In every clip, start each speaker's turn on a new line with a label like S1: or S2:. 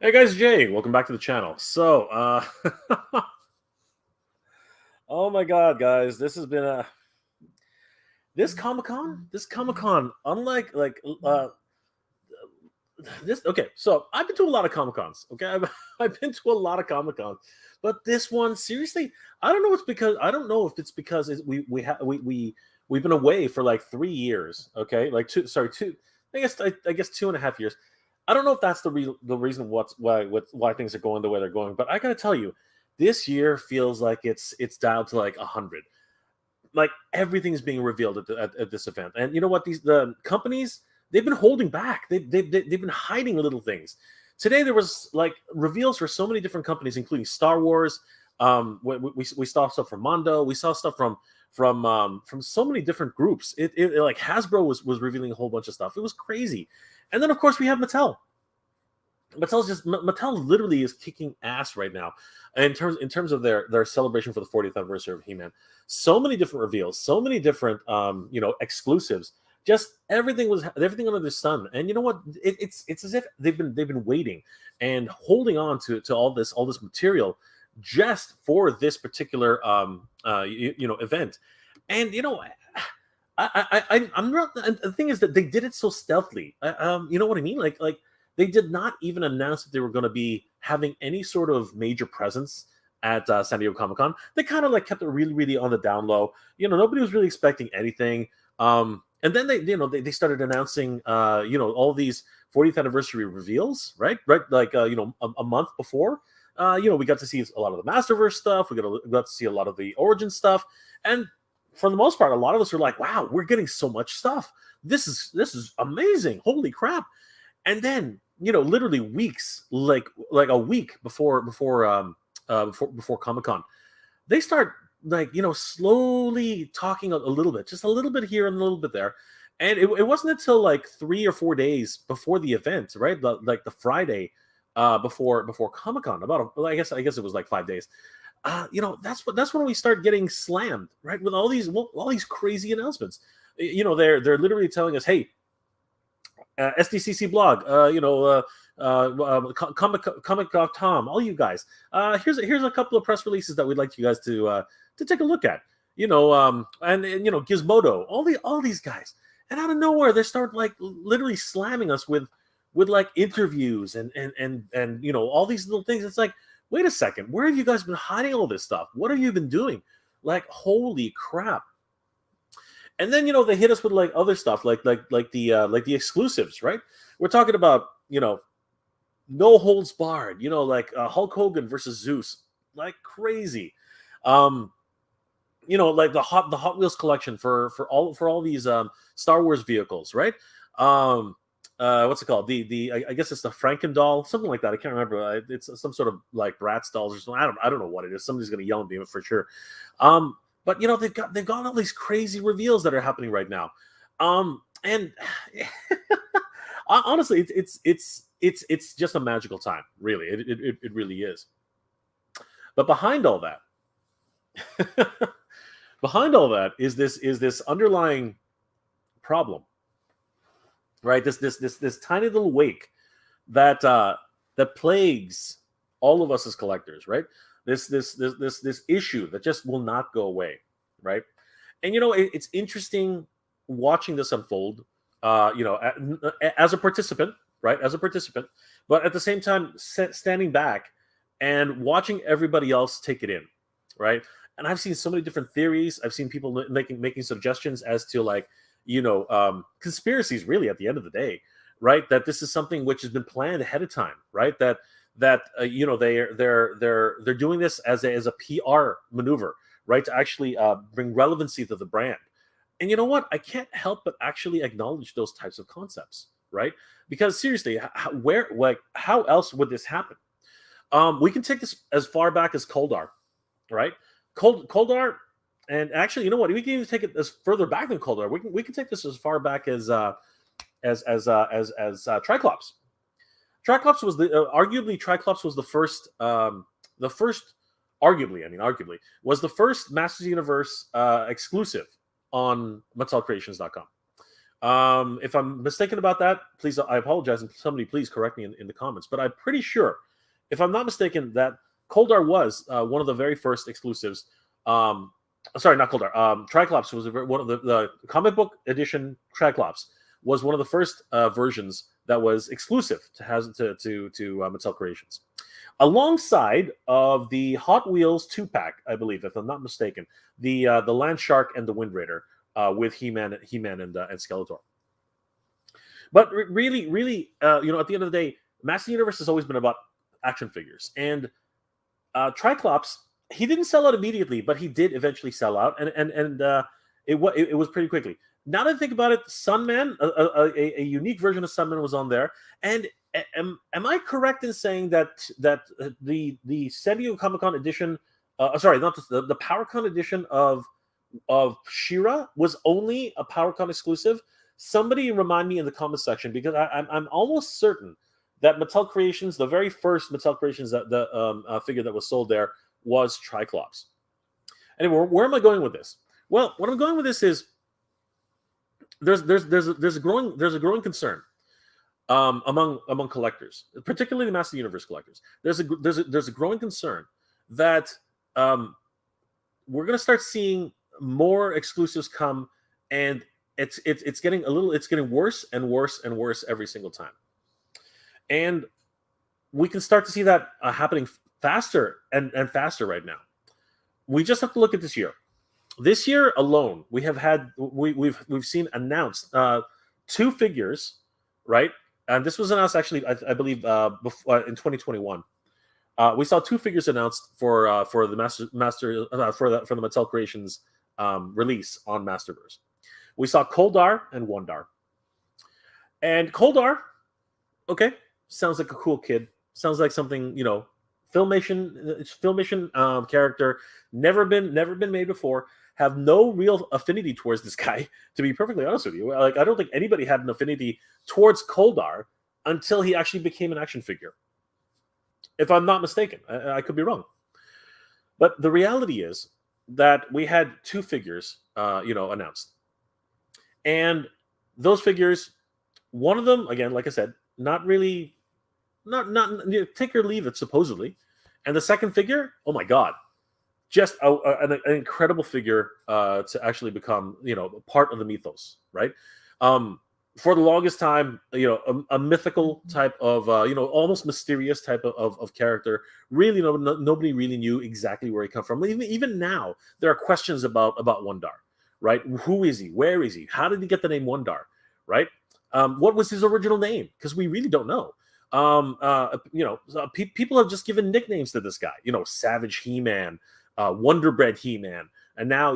S1: Hey guys, Jay, welcome back to the channel. So, oh my God, guys, this has been a this Comic Con, unlike this. Okay, so I've been to a lot of Comic Cons. Okay, I've been to a lot of Comic Cons, but this one, seriously, I don't know. I don't know if it's because we've been away for like 3 years. Okay, like two. I guess 2.5 years. I don't know if that's the reason why things are going the way they're going, but I gotta tell you, this year feels like it's dialed to like 100. Like everything's being revealed at this event, and you know what? The companies, they've been holding back. They've been hiding little things. Today there was like reveals for so many different companies, including Star Wars. We saw stuff from Mondo. We saw stuff from so many different groups. It like Hasbro was revealing a whole bunch of stuff. It was crazy. And then of course we have Mattel. Mattel literally is kicking ass right now in terms of their celebration for the 40th anniversary of He-Man. So many different reveals, so many different exclusives. Just everything under the sun. And you know what? It's as if they've been waiting and holding on to all this material just for this particular event. And you know, I'm not. The thing is that they did it so stealthily. You know what I mean? Like they did not even announce that they were going to be having any sort of major presence at San Diego Comic-Con. They kind of like kept it really, really on the down low. You know, nobody was really expecting anything. And then they started announcing all these 40th anniversary reveals, right? Like a month before. We got to see a lot of the Masterverse stuff. We got to see a lot of the Origin stuff, and for the most part, a lot of us were like, "Wow, we're getting so much stuff. This is amazing! Holy crap!" And then literally weeks, like a week before Comic Con, they start slowly talking a little bit, just a little bit here and a little bit there. And it wasn't until like 3 or 4 days before the event, right? The Friday before Comic Con, I guess it was like 5 days. That's when we start getting slammed, right? With all these crazy announcements. They're literally telling us, hey, SDCC blog, comic.com, all you guys. Here's a couple of press releases that we'd like you guys to take a look at. And Gizmodo, all these guys, and out of nowhere they start like literally slamming us with like interviews and all these little things. It's like, wait a second, where have you guys been hiding all this stuff? What have you been doing? Like, holy crap. And then they hit us with like other stuff, like the exclusives, right? We're talking about no holds barred, like Hulk Hogan versus Zeus, like crazy. Like the Hot Wheels collection for all these Star Wars vehicles, right? What's it called? I guess it's the Franken doll, something like that. I can't remember. It's some sort of like Bratz dolls or something. I don't know what it is. Somebody's gonna yell at me for sure. But they've got all these crazy reveals that are happening right now, and honestly, it's just a magical time. Really, it really is. But behind all that, is this underlying problem, right? This tiny little wake that plagues all of us as collectors, right? This issue that just will not go away, right? And it's interesting watching this unfold, as a participant, right? As a participant, but at the same time standing back and watching everybody else take it in, right? And I've seen so many different theories. I've seen people making suggestions as to like conspiracies, really, at the end of the day, right? That this is something which has been planned ahead of time, right? That they're doing this as a PR maneuver, right? To actually bring relevancy to the brand. And you know what? I can't help but actually acknowledge those types of concepts, right? Because seriously, how else would this happen? We can take this as far back as Koldar, right? Koldar, and actually, you know what? We can even take it as further back than Koldar. We can take this as far back as Triclops. Triclops was arguably Triclops was the first arguably was the first Masters Universe exclusive on MattelCreations.com. If I'm mistaken about that, please, I apologize, and somebody please correct me in the comments. But I'm pretty sure, if I'm not mistaken, that Coldar was one of the very first exclusives. Sorry, not Coldar. Triclops was one of the comic book edition. Triclops was one of the first versions that was exclusive to Mattel Creations, alongside of the Hot Wheels 2-pack, I believe, if I'm not mistaken, the Land Shark and the Wind Raider with He-Man, and Skeletor. But really, at the end of the day, Master Universe has always been about action figures, and Triclops, he didn't sell out immediately, but he did eventually sell out, and it was pretty quickly. Now that I think about it, Sunman, a unique version of Sunman was on there, and am I correct in saying that the San Diego Comic-Con edition, sorry, not the PowerCon edition of She-Ra was only a PowerCon exclusive? Somebody remind me in the comment section, because I'm almost certain that Mattel Creations, the very first Mattel Creations figure that was sold there was Triclops. Anyway, where am I going with this? Well, what I'm going with this is there's a growing concern among collectors, particularly the Master Universe collectors. There's a growing concern that we're going to start seeing more exclusives come, and it's getting worse and worse and worse every single time. And we can start to see that happening faster and faster right now. We just have to look at this year. This year alone, we've seen announced 2 figures, right? And this was announced actually, I believe, before, in 2021. We saw 2 figures announced for the Mattel Creations release on Masterverse. We saw Coldar and Wondar. And Coldar, okay, sounds like a cool kid. Sounds like something, Filmation character, never been made before. Have no real affinity towards this guy, to be perfectly honest with you. Like, I don't think anybody had an affinity towards Coldar until he actually became an action figure. If I'm not mistaken, I could be wrong. But the reality is that we had 2 figures, announced, and those figures, one of them, again, like I said, not really, not take or leave it, supposedly, and the second figure, oh my god, just an incredible figure to actually become, part of the mythos, right? For the longest time, a mythical type of, almost mysterious type of character. Really, nobody really knew exactly where he come from. Even now, there are questions about Wondar, right? Who is he? Where is he? How did he get the name Wondar, right? What was his original name? Because we really don't know. People have just given nicknames to this guy. Savage He-Man, Wonder Bread He-Man, and now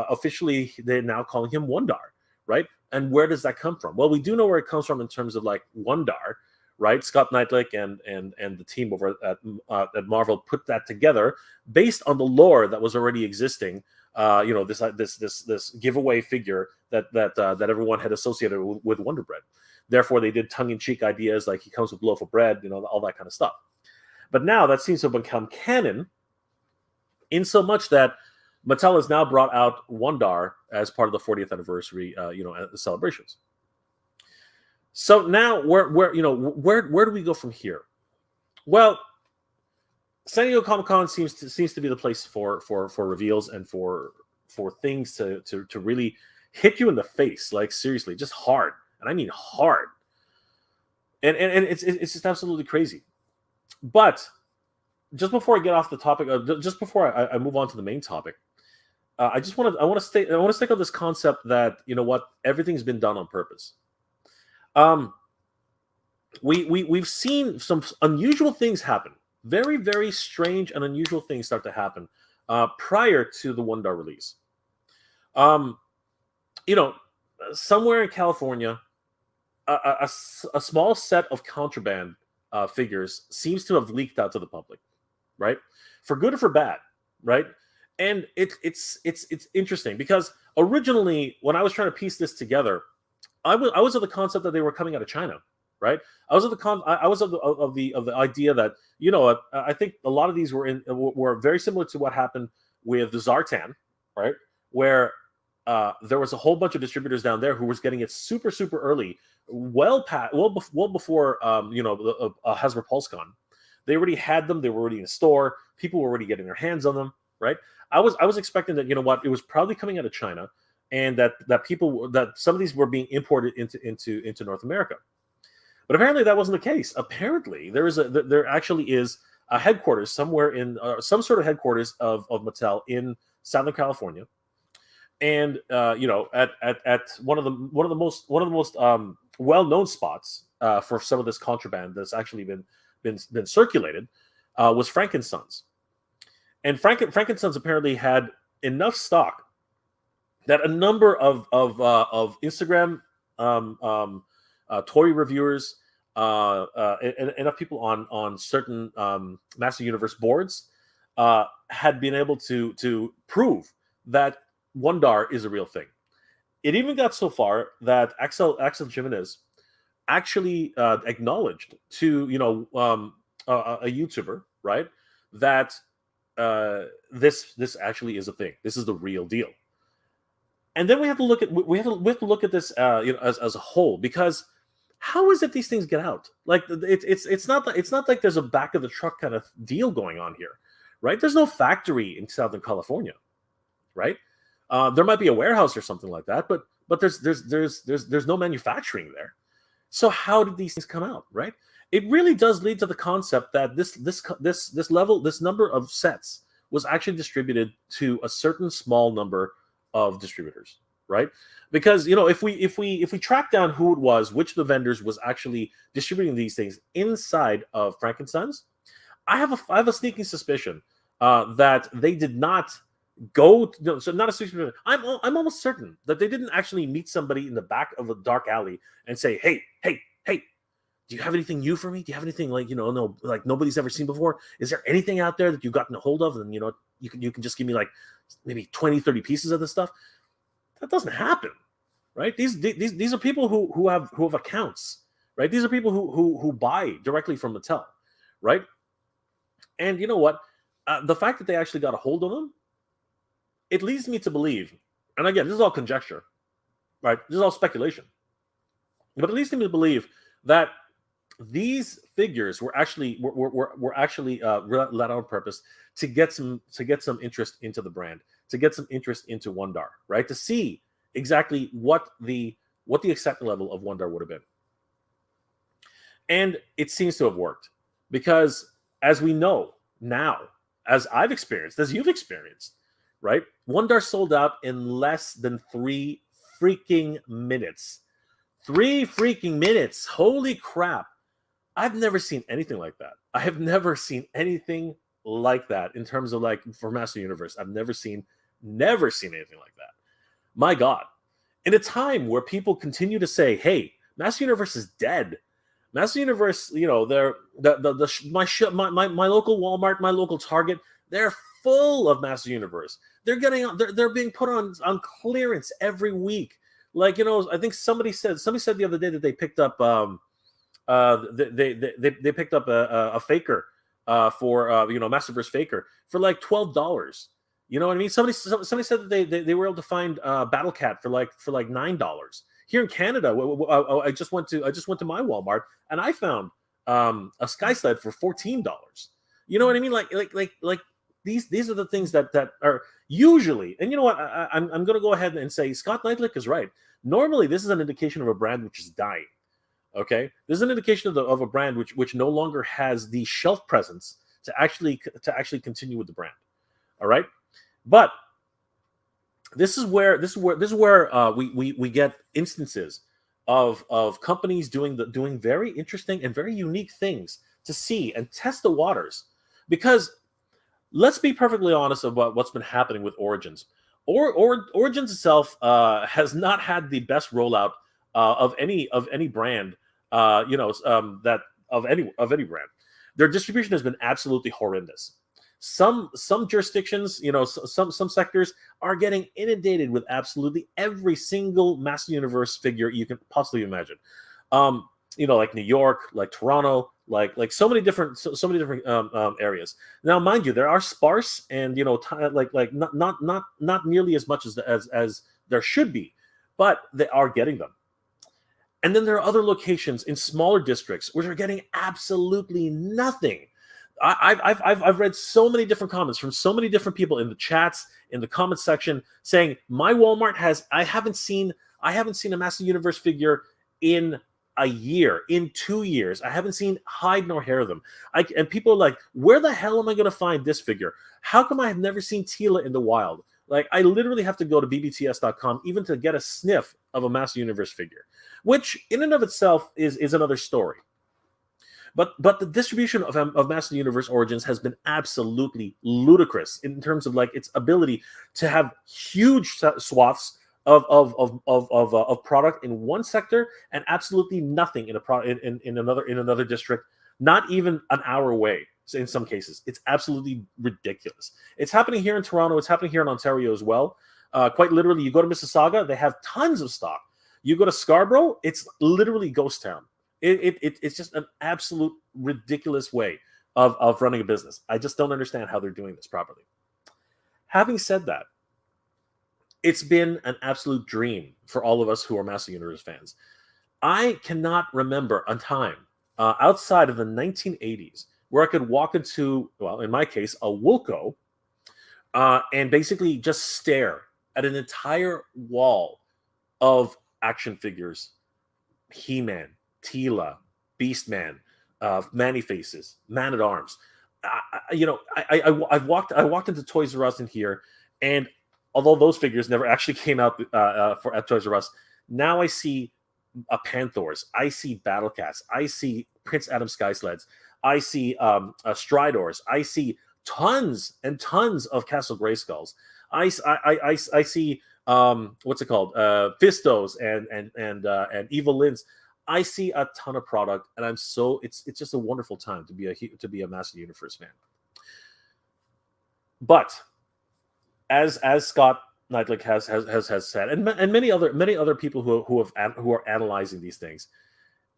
S1: officially they're now calling him Wondar, right? And where does that come from? Well, we do know where it comes from in terms of like Wondar, right? Scott Knightlick and the team over at Marvel put that together based on the lore that was already existing. This giveaway figure that everyone had associated with Wonder Bread. Therefore, they did tongue-in-cheek ideas like he comes with a loaf of bread, all that kind of stuff. But now that seems to have become canon, in so much that Mattel has now brought out Wondar as part of the 40th anniversary, celebrations. So now, where do we go from here? Well, San Diego Comic-Con seems to be the place for reveals and for things to really hit you in the face, like seriously, just hard, and I mean hard. And it's just absolutely crazy. But just before I get off the topic, just before I move on to the main topic, I want to stick on this concept that everything's been done on purpose. We've seen some unusual things happen, very, very strange and unusual things start to happen prior to the Wondar release. Somewhere in California, a small set of contraband figures seems to have leaked out to the public, right? For good or for bad, right? And it's interesting because originally, when I was trying to piece this together, I was of the concept that they were coming out of China, right? I was of the idea that I think a lot of these were very similar to what happened with the Zartan, right? Where there was a whole bunch of distributors down there who was getting it super early, well before Hasbro PulseCon. They already had them. They were already in the store. People were already getting their hands on them. Right. I was expecting that, it was probably coming out of China, and that some of these were being imported into North America. But apparently that wasn't the case. Apparently there actually is a headquarters somewhere in some sort of headquarters of Mattel in Southern California, and at one of the most well-known spots for some of this contraband that's actually been circulated was Frankensons. And Frankensons apparently had enough stock that a number of Instagram toy reviewers, enough people on certain Master Universe boards had been able to prove that Wondar is a real thing. It even got so far that Axel Jimenez actually acknowledged to a YouTuber, right, that this actually is a thing. This is the real deal. And then we have to look at this as a whole, because how is it these things get out? Like it's not like there's a back of the truck kind of deal going on here, right? There's no factory in Southern California, right? There might be a warehouse or something like that, but there's no manufacturing there. So how did these things come out, right? It really does lead to the concept that this number of sets was actually distributed to a certain small number of distributors, right? Because if we track down who it was, which of the vendors was actually distributing these things inside of Frankensons, I have a sneaking suspicion that they did not go. So not a suspicion. I'm almost certain that they didn't actually meet somebody in the back of a dark alley and say, hey, do you have anything new for me? Do you have anything like nobody's ever seen before? Is there anything out there that you've gotten a hold of, and you can just give me like maybe 20, 30 pieces of this stuff? That doesn't happen, right? These are people who have accounts, right? These are people who buy directly from Mattel, right? And you know what? The fact that they actually got a hold of them, it leads me to believe, and again, this is all conjecture, right? This is all speculation, but it leads me to believe that these figures were actually let out on purpose to get some interest into the brand, to get some interest into Wondar, right? To see exactly what the acceptance level of Wondar would have been. And it seems to have worked, because as we know now, as I've experienced, as you've experienced, right? Wondar sold out in less than 3 freaking minutes. 3 freaking minutes. Holy crap. I've never seen anything like that. I have never seen anything like that in terms of for Master Universe. I've never seen anything like that. My God. In a time where people continue to say, hey, Master Universe is dead. Master Universe, they're my local Walmart, my local Target, they're full of Master Universe. They're being put on clearance every week. I think somebody said the other day that they picked up they picked up a faker for Masterverse faker for like $12. You know what I mean? Somebody said that they were able to find Battle Cat for like $9. Here in Canada, I just went to my Walmart and I found a Sky Sled for $14. You know what I mean? Like these are the things that are usually, and you know what? I'm going to go ahead and say Scott Knightlick is right. Normally, this is an indication of a brand which is dying. Okay, this is an indication of a brand which no longer has the shelf presence to actually continue with the brand. All right, but this is where we get instances of companies doing very interesting and very unique things to see and test the waters. Because let's be perfectly honest about what's been happening with Origins. Origins itself has not had the best rollout of any brand, that of any brand. Their distribution has been absolutely horrendous. Some jurisdictions, some sectors are getting inundated with absolutely every single Master Universe figure you can possibly imagine. Like New York, like Toronto, like so many different areas. Now, mind you, there are sparse and not nearly as much as there should be, but they are getting them. And then there are other locations in smaller districts which are getting absolutely nothing. I've read so many different comments from so many different people in the chats, in the comment section, saying my Walmart has I haven't seen a Master Universe figure in a year, in 2 years. I haven't seen hide nor hair of them. And people are like, where the hell am I going to find this figure? How come I have never seen Teela in the wild? Like, I literally have to go to bbts.com even to get a sniff of a Master Universe figure, which in and of itself is another story. But the distribution of Master Universe Origins has been absolutely ludicrous in terms of like its ability to have huge swaths of product in one sector and absolutely nothing in another district, not even an hour away. So in some cases, it's absolutely ridiculous. It's happening here in Toronto. It's happening here in Ontario as well. Quite literally, you go to Mississauga, they have tons of stock. You go to Scarborough, it's literally ghost town. It's just an absolute ridiculous way of running a business. I just don't understand how they're doing this properly. Having said that, it's been an absolute dream for all of us who are Master Universe fans. I cannot remember a time outside of the 1980s where I could walk into, well, in my case, a Woolco and basically just stare at an entire wall of action figures, He-Man, Teela, Beastman, Man-E-Faces, Man-at-Arms. I walked into Toys R Us in here, and although those figures never actually came out at Toys R Us, now I see Panthers, I see Battle Cats, I see Prince Adam Sky Sleds, I see Stridors, I see tons and tons of Castle Grayskulls. I see what's it called, Fistos and Evil Lins. I see a ton of product, and it's just a wonderful time to be a Master Universe fan. But as Scott Knightlick has said, and many other people who are analyzing these things,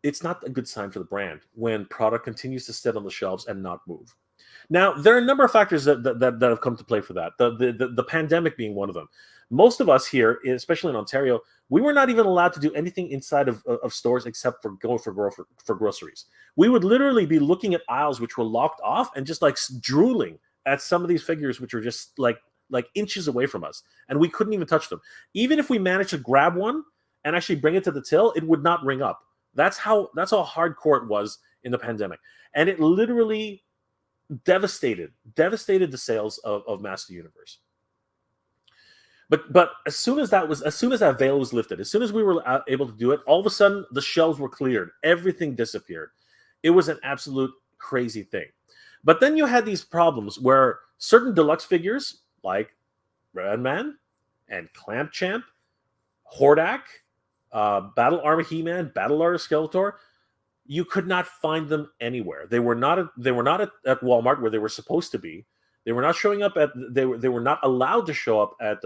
S1: it's not a good sign for the brand when product continues to sit on the shelves and not move. Now, there are a number of factors that have come to play for that. The pandemic being one of them. Most of us here, especially in Ontario, we were not even allowed to do anything inside of stores except for go for groceries. We would literally be looking at aisles which were locked off and just like drooling at some of these figures which were just like inches away from us, and we couldn't even touch them. Even if we managed to grab one and actually bring it to the till, it would not ring up. That's how hardcore it was in the pandemic, and it literally devastated the sales of Master Universe. But as soon as that veil was lifted, as soon as we were able to do it, all of a sudden the shelves were cleared. Everything disappeared. It was an absolute crazy thing. But then you had these problems where certain deluxe figures like Red Man and Clamp Champ, Hordak, Battle Armor He-Man, Battle Armor Skeletor, you could not find them anywhere. They were not at Walmart where they were supposed to be. They were not showing up they were not allowed to show up at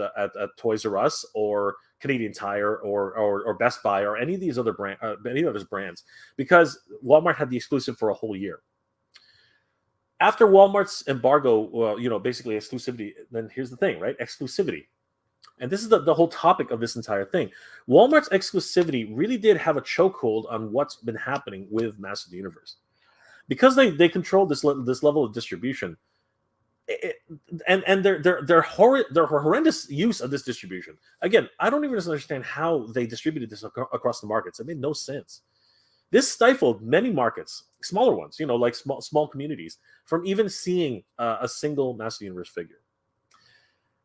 S1: Toys R Us or Canadian Tire or Best Buy or any of these other brands, because Walmart had the exclusive for a whole year. After Walmart's embargo, basically exclusivity, then here's the thing, right? Exclusivity. And this is the whole topic of this entire thing. Walmart's exclusivity really did have a chokehold on what's been happening with Master of the Universe. Because they control this level of distribution, and their horrendous use of this distribution. Again, I don't even understand how they distributed this across the markets. It made no sense. This stifled many markets, smaller ones, like small communities, from even seeing a single Master Universe figure.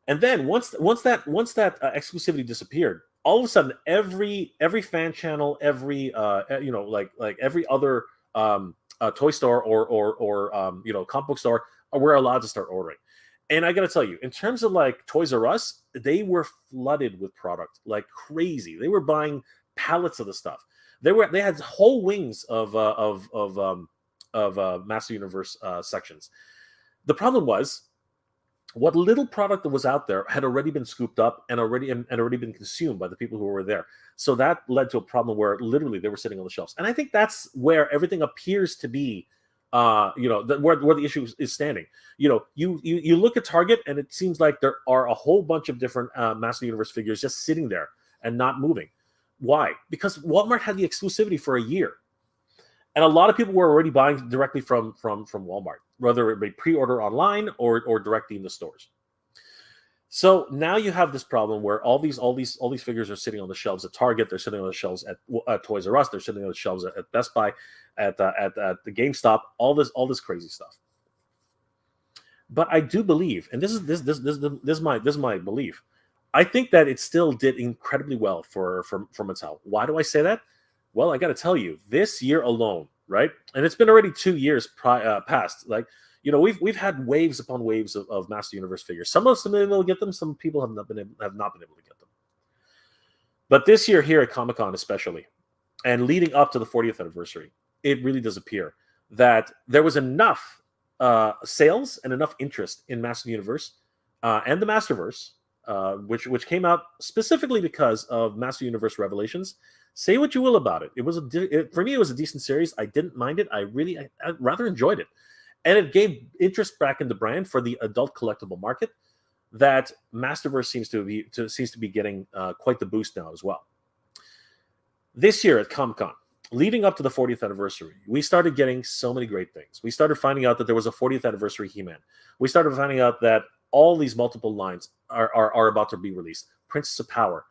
S1: And then once that exclusivity disappeared, all of a sudden every fan channel, every every other toy store or comic book store, we're allowed to start ordering. And I got to tell you, in terms of like Toys R Us, they were flooded with product like crazy. They were buying pallets of the stuff. They had whole wings of Master Universe sections. The problem was, what little product that was out there had already been scooped up and already been consumed by the people who were there. So that led to a problem where literally they were sitting on the shelves. And I think that's where everything appears to be where the issue is standing. You look at Target, and it seems like there are a whole bunch of different Master Universe figures just sitting there and not moving. Why? Because Walmart had the exclusivity for a year, and a lot of people were already buying directly from Walmart, whether it be pre-order online or directly in the stores. So now you have this problem where all these figures are sitting on the shelves at Target, they're sitting on the shelves at Toys R Us, they're sitting on the shelves at Best Buy, at the GameStop, all this crazy stuff. But I do believe, and this is my belief, I think that it still did incredibly well for Mattel. Why do I say that? Well, I got to tell you, this year alone, right? And it's been already 2 years past. Like, we've had waves upon waves of Master Universe figures. Some of us have been able to get them. Some people have not been able to get them. But this year here at Comic-Con especially, and leading up to the 40th anniversary, it really does appear that there was enough sales and enough interest in Master Universe and the Masterverse, which came out specifically because of Master Universe Revelations. Say what you will about it. For me, it was a decent series. I didn't mind it. I rather enjoyed it. And it gave interest back in the brand for the adult collectible market that Masterverse seems to be getting quite the boost now as well. This year at Comic-Con, leading up to the 40th anniversary, we started getting so many great things. We started finding out that there was a 40th anniversary He-Man. We started finding out that all these multiple lines are about to be released. Princess of Power,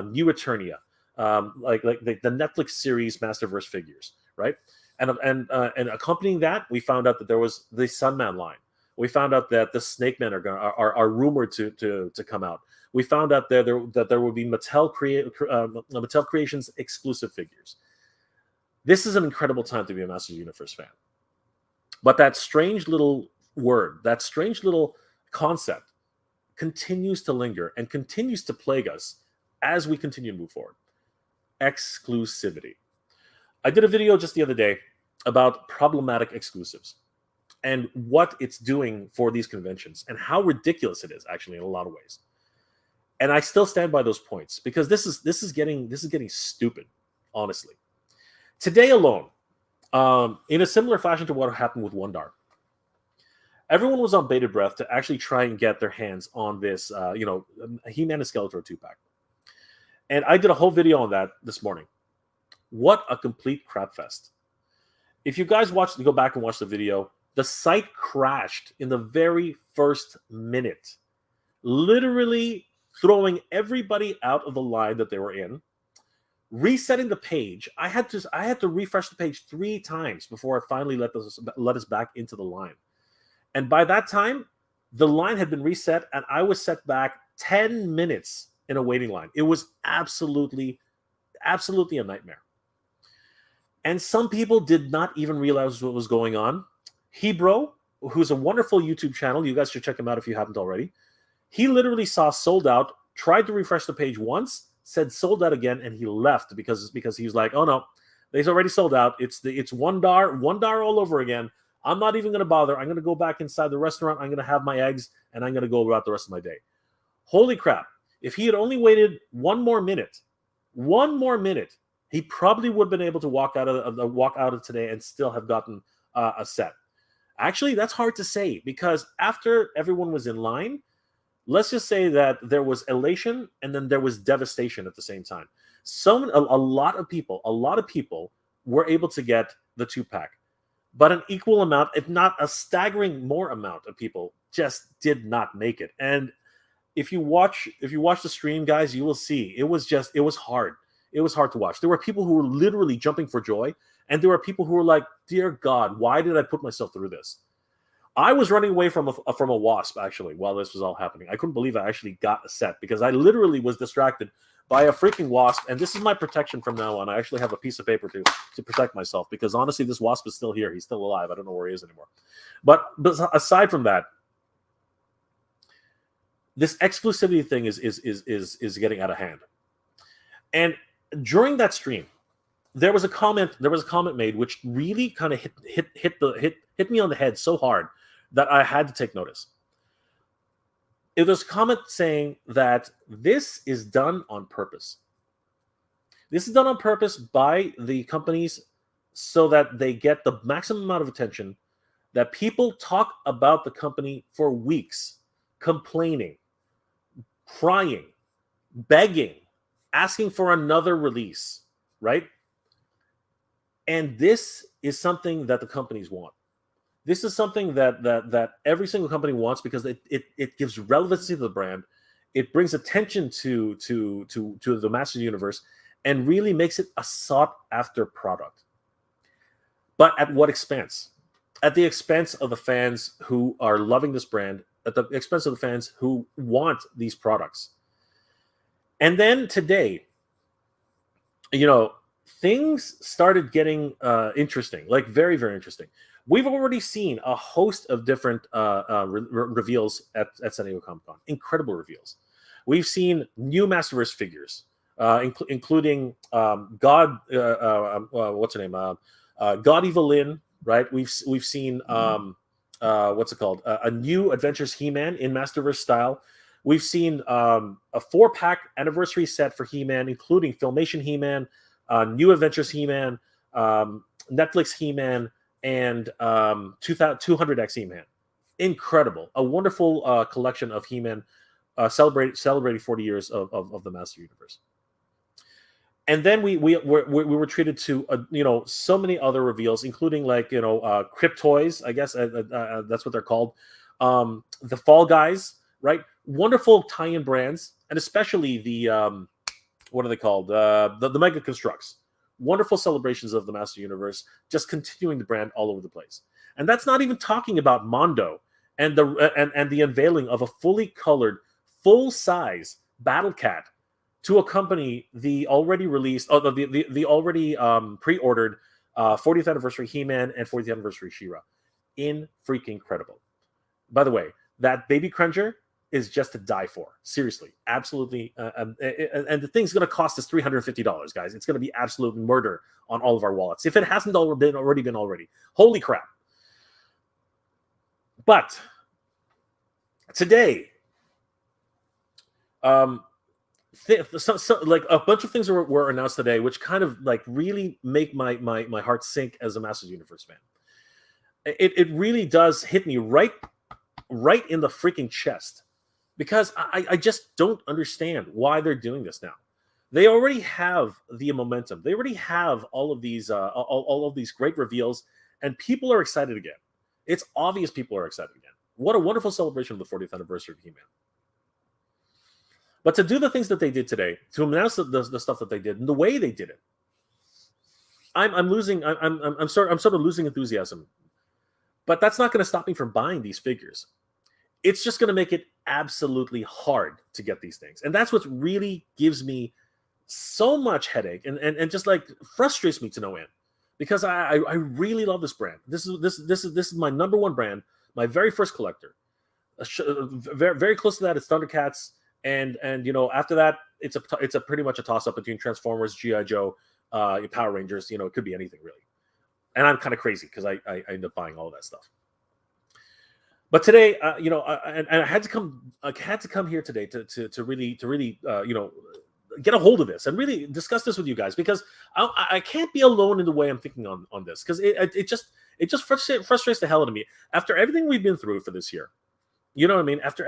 S1: New Eternia, like the Netflix series Masterverse figures, right? And accompanying that, we found out that there was the Sunman line. We found out that the Snake Men are rumored to come out. We found out that there will be Mattel Creations Exclusive figures. This is an incredible time to be a Master Universe fan. But that strange little word, that strange little concept continues to linger and continues to plague us as we continue to move forward. Exclusivity. I did a video just the other day about problematic exclusives and what it's doing for these conventions and how ridiculous it is actually in a lot of ways. And I still stand by those points because this is getting stupid, honestly. Today alone, in a similar fashion to what happened with Wondar, everyone was on bated breath to actually try and get their hands on this, He-Man and Skeletor 2-pack. And I did a whole video on that this morning. What a complete crap fest. If you guys go back and watch the video, the site crashed in the very first minute, literally throwing everybody out of the line that they were in, resetting the page. I had to refresh the page 3 times before I finally let us back into the line. And by that time, the line had been reset, and I was set back 10 minutes in a waiting line. It was absolutely a nightmare. And some people did not even realize what was going on. Hebro, who's a wonderful YouTube channel, you guys should check him out if you haven't already. He literally saw sold out, tried to refresh the page once, said sold out again, and he left because he was like, oh no, they've already sold out. It's Wondar all over again. I'm not even going to bother. I'm going to go back inside the restaurant. I'm going to have my eggs, and I'm going to go about the rest of my day. Holy crap. If he had only waited one more minute, he probably would have been able to walk out of today and still have gotten a set. Actually, that's hard to say because after everyone was in line, let's just say that there was elation and then there was devastation at the same time. A lot of people were able to get the 2-pack, but an equal amount, if not a staggering more amount of people just did not make it. And if you watch the stream, guys, you will see it was hard. It was hard to watch. There were people who were literally jumping for joy, and there were people who were like, "Dear God, why did I put myself through this?" I was running away from a wasp actually while this was all happening. I couldn't believe I actually got a set because I literally was distracted by a freaking wasp, and this is my protection from now on. I actually have a piece of paper to protect myself because honestly, this wasp is still here. He's still alive. I don't know where he is anymore. But aside from that, this exclusivity thing is getting out of hand. And during that stream, there was a comment made which really kind of hit me on the head so hard that I had to take notice. It was a comment saying that this is done on purpose. This is done on purpose by the companies so that they get the maximum amount of attention that people talk about the company for weeks, complaining, crying, begging, asking for another release, right? And this is something that the companies want. This is something that every single company wants because it gives relevancy to the brand. It brings attention to the Masters Universe and really makes it a sought after product. But at what expense? At the expense of the fans who are loving this brand, at the expense of the fans who want these products. And then today, things started getting interesting, like very, very interesting. We've already seen a host of different reveals at San Diego Comic-Con. Incredible reveals. We've seen new Masterverse figures, including God. What's her name? God Evelyn. Right. We've seen what's it called? A new Adventures He-Man in Masterverse style. We've seen a 4-pack anniversary set for He-Man, including Filmation He-Man, New Adventures He-Man, Netflix He-Man, and 200X He-Man. Incredible. A wonderful collection of He-Man celebrating 40 years of the Master Universe. And then we were treated to so many other reveals, including Crypt Toys, I guess that's what they're called, the Fall Guys, right? Wonderful tie-in brands, and especially the what are they called? The Mega Constructs. Wonderful celebrations of the Master Universe, just continuing the brand all over the place. And that's not even talking about Mondo and the unveiling of a fully colored, full-size Battle Cat to accompany the already released, the already pre-ordered 40th Anniversary He-Man and 40th Anniversary She-Ra. Freaking incredible. By the way, that Baby Cringer is just to die for. Seriously, absolutely. And the thing's going to cost us $350, guys. It's going to be absolute murder on all of our wallets, if it hasn't already been. Holy crap. But today, like a bunch of things were announced today, which kind of like really make my heart sink as a Masters Universe fan. It really does hit me right in the freaking chest, because I just don't understand why they're doing this now. They already have the momentum. They already have all of these all of these great reveals, and people are excited again. It's obvious people are excited again. What a wonderful celebration of the 40th anniversary of He-Man. But to do the things that they did today, to announce the stuff that they did and the way they did it, I'm losing. I'm sort of losing enthusiasm. But that's not going to stop me from buying these figures. It's just going to make it absolutely hard to get these things, and that's what really gives me so much headache and just like frustrates me to no end, because I really love this brand. This is my number one brand, my very first collector. Very, very close to that, it's Thundercats. And after that, it's a pretty much a toss up between Transformers, G.I. Joe, Power Rangers. It could be anything really. And I'm kind of crazy because I end up buying all of that stuff. But today, and I had to come here today to really get a hold of this and really discuss this with you guys, because I can't be alone in the way I'm thinking on this, because it just frustrates the hell out of me after everything we've been through for this year. You know what I mean? After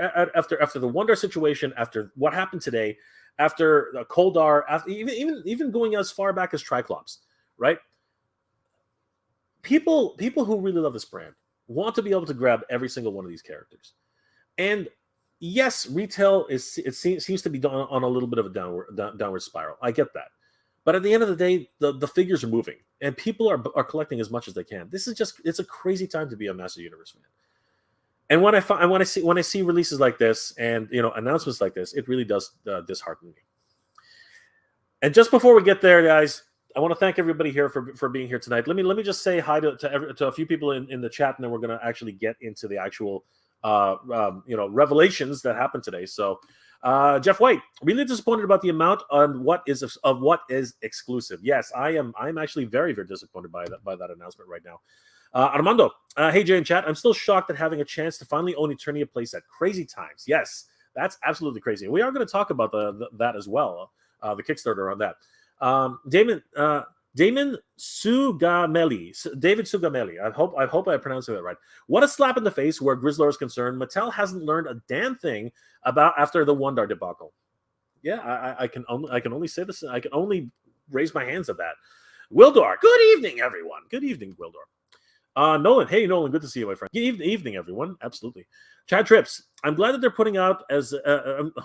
S1: the Wonder situation, after what happened today, after Koldar, after even going as far back as Triclops, right? People who really love this brand want to be able to grab every single one of these characters. And yes, retail seems to be on a little bit of a downward spiral. I get that. But at the end of the day, the figures are moving, and people are collecting as much as they can. It's a crazy time to be a Master Universe fan. And when I see releases like this and announcements like this, it really does dishearten me. And just before we get there, guys, I want to thank everybody here for being here tonight. Let me just say hi to a few people in the chat, and then we're going to actually get into the actual revelations that happened today. So, Jeff White, really disappointed about the amount of what is exclusive. Yes, I'm actually very, very disappointed by that announcement right now. Armando, hey Jay in chat, I'm still shocked at having a chance to finally own Eternia playset. Crazy times. Yes, that's absolutely crazy. We are going to talk about that as well, the Kickstarter on that. Damon, Damon Sugameli. David Sugameli. I hope I pronounced it right. What a slap in the face where Grizzlor is concerned. Mattel hasn't learned a damn thing about after the Wondar debacle. Yeah, I can only say this. I can only raise my hands at that. Wildor. Good evening, everyone. Good evening, Wildor. Nolan. Hey, Nolan. Good to see you, my friend. Good evening, everyone. Absolutely. Chad Trips. I'm glad that they're putting out as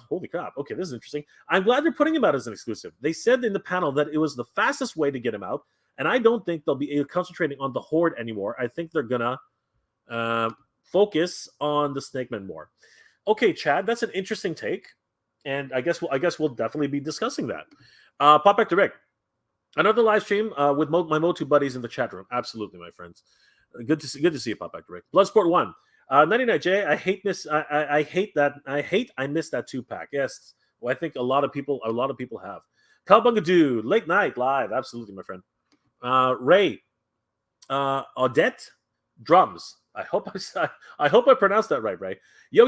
S1: holy crap. Okay, this is interesting. I'm glad they're putting him out as an exclusive. They said in the panel that it was the fastest way to get him out, and I don't think they'll be concentrating on the Horde anymore. I think they're gonna focus on the Snake Men more. Okay, Chad, that's an interesting take, and I guess we'll definitely be discussing that. Pop back to Rick. Another live stream with my MOTU buddies in the chat room. Absolutely, my friends. Good to see you, Pop back to Rick. Bloodsport 1. 99J, I hate that. I miss that 2-pack. Yes, well, I think a lot of people have. Cowbunga Dude, late night live. Absolutely, my friend. Ray, Odette, drums. I hope I pronounced that right, Ray. Yo,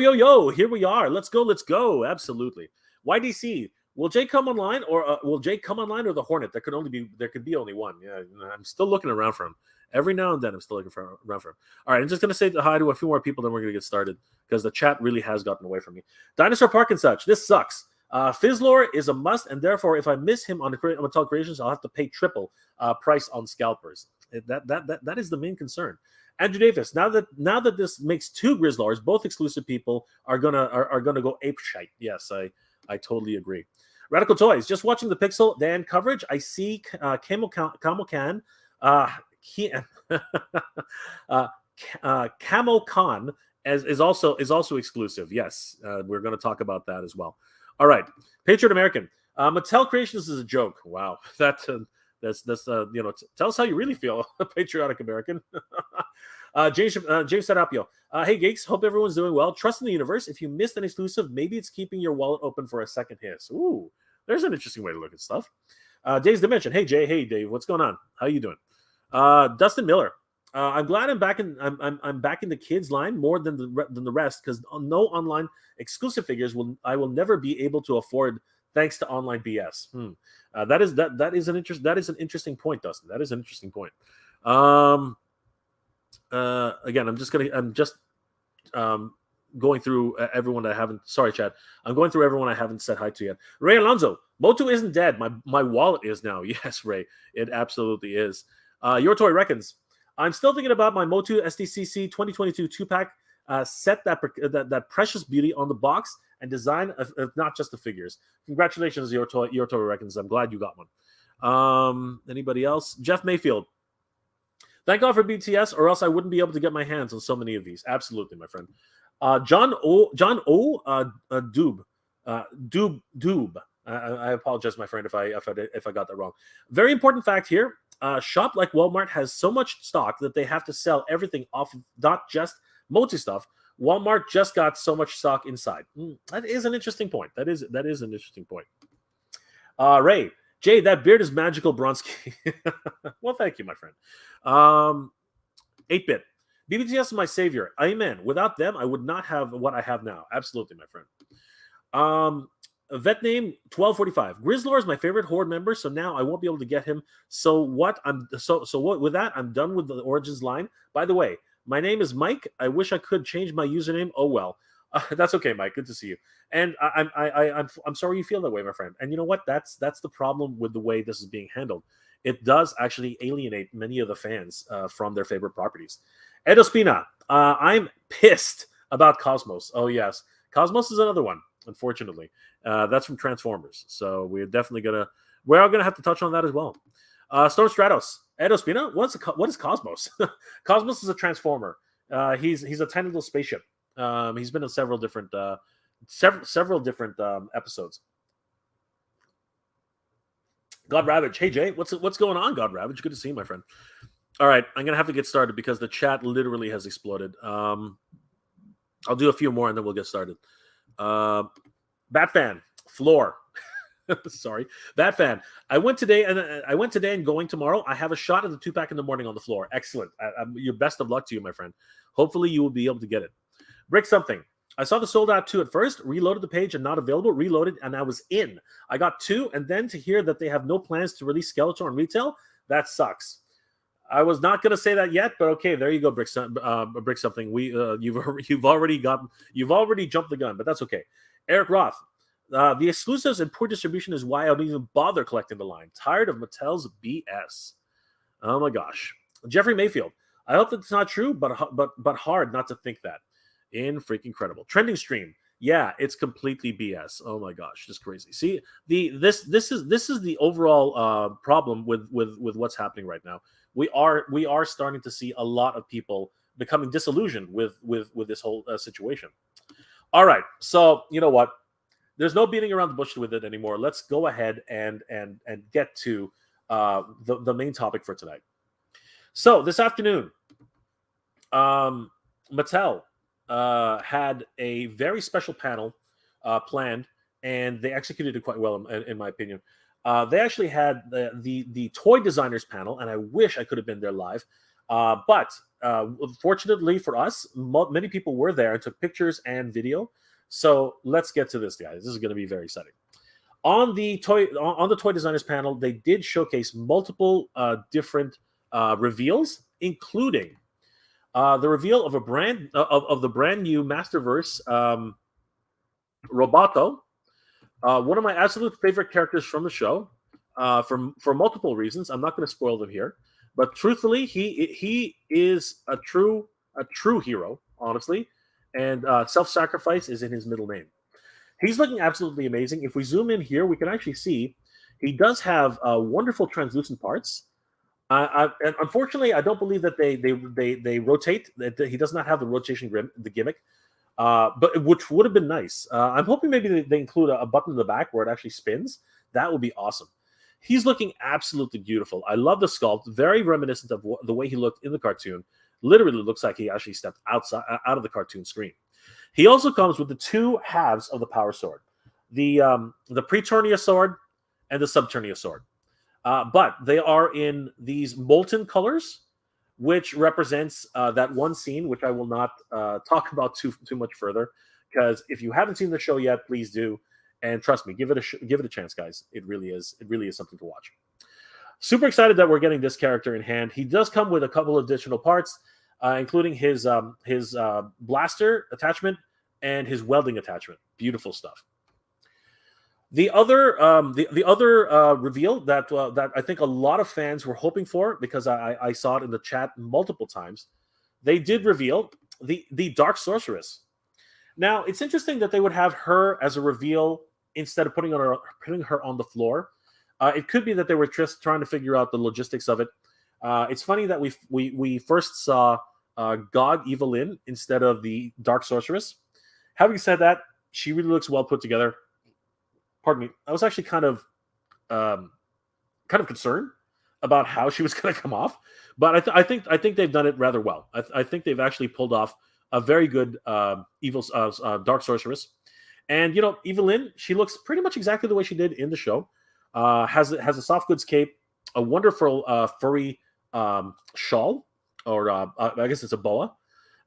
S1: here we are. Let's go. Absolutely. YDC, will Jay come online or the Hornet? There could be only one. Yeah, I'm still looking around for him. Every now and then, I'm still looking around for him. All right, I'm just going to say hi to a few more people, then we're going to get started because the chat really has gotten away from me. Dinosaur Park and such. This sucks. Fizzlor is a must, and therefore, if I miss him on Mattel Creations, I'll have to pay triple price on scalpers. That is the main concern. Andrew Davis. Now that this makes 2 Grizzlors, both exclusive people are gonna go ape shite. Yes, I totally agree. Radical Toys. Just watching the Pixel Dan coverage, I see Camo Can. Camo Con is also exclusive. Yes, we're going to talk about that as well. All right, Patriot American. Mattel Creations is a joke. Wow, that's tell us how you really feel, Patriotic American. James Serapio. Hey geeks, hope everyone's doing well. Trust in the universe. If you missed an exclusive, maybe it's keeping your wallet open for a second hiss. Ooh, there's an interesting way to look at stuff. Dave's Dimension. Hey Jay. Hey Dave. What's going on? How you doing? Dustin Miller. I'm glad I'm back in the kids line more than the rest because no online exclusive figures I will never be able to afford thanks to online BS. That is an interesting point, Dustin. That is an interesting point. Again, I'm just going through everyone that I haven't. Sorry, Chad. I'm going through everyone I haven't said hi to yet. Ray Alonso. MOTU isn't dead. My wallet is now. Yes, Ray. It absolutely is. Your Toy Reckons. I'm still thinking about my MOTU SDCC 2022 2-pack set that precious beauty on the box and design of not just the figures. Congratulations, Your Toy Reckons. I'm glad you got one. Anybody else? Jeff Mayfield. Thank God for BTS, or else I wouldn't be able to get my hands on so many of these. Absolutely, my friend. John O. Doob. I apologize, my friend, if I got that wrong. Very important fact here. Shop like Walmart has so much stock that they have to sell everything off of not just MOTU stuff. Walmart just got so much stock inside. That is an interesting point. That is an interesting point. Ray, Jay, that beard is magical, Bronski. Well, thank you, my friend. 8-bit. BBTS is my savior. Amen. Without them, I would not have what I have now. Absolutely, my friend. Vet name 1245. Grizzlor is my favorite Horde member, so now I won't be able to get him. So what? With that, I'm done with the Origins line. By the way, my name is Mike. I wish I could change my username. Oh well. That's okay, Mike. Good to see you. And I'm sorry you feel that way, my friend. And you know what? That's the problem with the way this is being handled. It does actually alienate many of the fans from their favorite properties. Ed Ospina, I'm pissed about Cosmos. Oh yes, Cosmos is another one. Unfortunately, that's from Transformers. So we're gonna have to touch on that as well. Storm Stratos, Ed Ospina, what is Cosmos? Cosmos is a Transformer. He's a tiny little spaceship. He's been in several different episodes. God Ravage, hey Jay, what's going on, God Ravage? Good to see you, my friend. All right, I'm gonna have to get started because the chat literally has exploded. I'll do a few more and then we'll get started. Batfan, floor. Sorry, Batfan. I went today and going tomorrow. I have a shot at the 2-pack in the morning on the floor. Excellent. Your best of luck to you, my friend. Hopefully you will be able to get it. Brick something. I saw the sold out 2 at first, reloaded the page and not available, reloaded, and I was in. I got 2, and then to hear that they have no plans to release Skeletor on retail, That sucks. I was not going to say that yet, but okay, there you go, Brick something. You've already jumped the gun, but that's okay. Eric Roth, the exclusives and poor distribution is why I don't even bother collecting the line. Tired of Mattel's BS. Oh my gosh. Jeffrey Mayfield, I hope that's not true, but hard not to think that. Freaking incredible. Trending stream. Yeah, it's completely BS. Oh my gosh, just crazy. See, this is the overall problem with what's happening right now. We are starting to see a lot of people becoming disillusioned with this whole situation. All right, so you know what? There's no beating around the bush with it anymore. Let's go ahead and get to the main topic for tonight. So this afternoon, Mattel had a very special panel planned, and they executed it quite well, in my opinion. They actually had the toy designers panel, and I wish I could have been there live. But fortunately for us, many people were there and took pictures and video. So let's get to this, guys. This is going to be very exciting. On the toy designers panel, they did showcase multiple different reveals, including the reveal of the brand new Masterverse Roboto. One of my absolute favorite characters from the show, for multiple reasons. I'm not going to spoil them here, but truthfully, he is a true hero, honestly, and self-sacrifice is in his middle name. He's looking absolutely amazing. If we zoom in here, we can actually see he does have wonderful translucent parts. And unfortunately, I don't believe that they rotate. That he does not have the rotation gimmick. But which would have been nice. I'm hoping maybe they include a button in the back where it actually spins. That would be awesome. He's looking absolutely beautiful. I love the sculpt. Very reminiscent of the way he looked in the cartoon. Literally looks like he actually stepped out of the cartoon screen. He also comes with the two halves of the power sword, the Preturnia sword and the Subturnia sword. But they are in these molten colors, which represents that one scene, which I will not talk about too much further, because if you haven't seen the show yet, please do, and trust me, give it a chance, guys. It really is something to watch. Super excited that we're getting this character in hand. He does come with a couple of additional parts, including his blaster attachment and his welding attachment. Beautiful stuff. The other reveal that I think a lot of fans were hoping for, because I saw it in the chat multiple times, they did reveal the Dark Sorceress. Now, it's interesting that they would have her as a reveal instead of putting her on the floor. It could be that they were just trying to figure out the logistics of it. It's funny that we first saw God Evelyn instead of the Dark Sorceress. Having said that, she really looks well put together. Pardon me. I was actually kind of concerned about how she was going to come off, but I think they've done it rather well. I think they've actually pulled off a very good Dark Sorceress. And Evelyn, she looks pretty much exactly the way she did in the show. Has a soft goods cape, a wonderful furry shawl, or I guess it's a boa,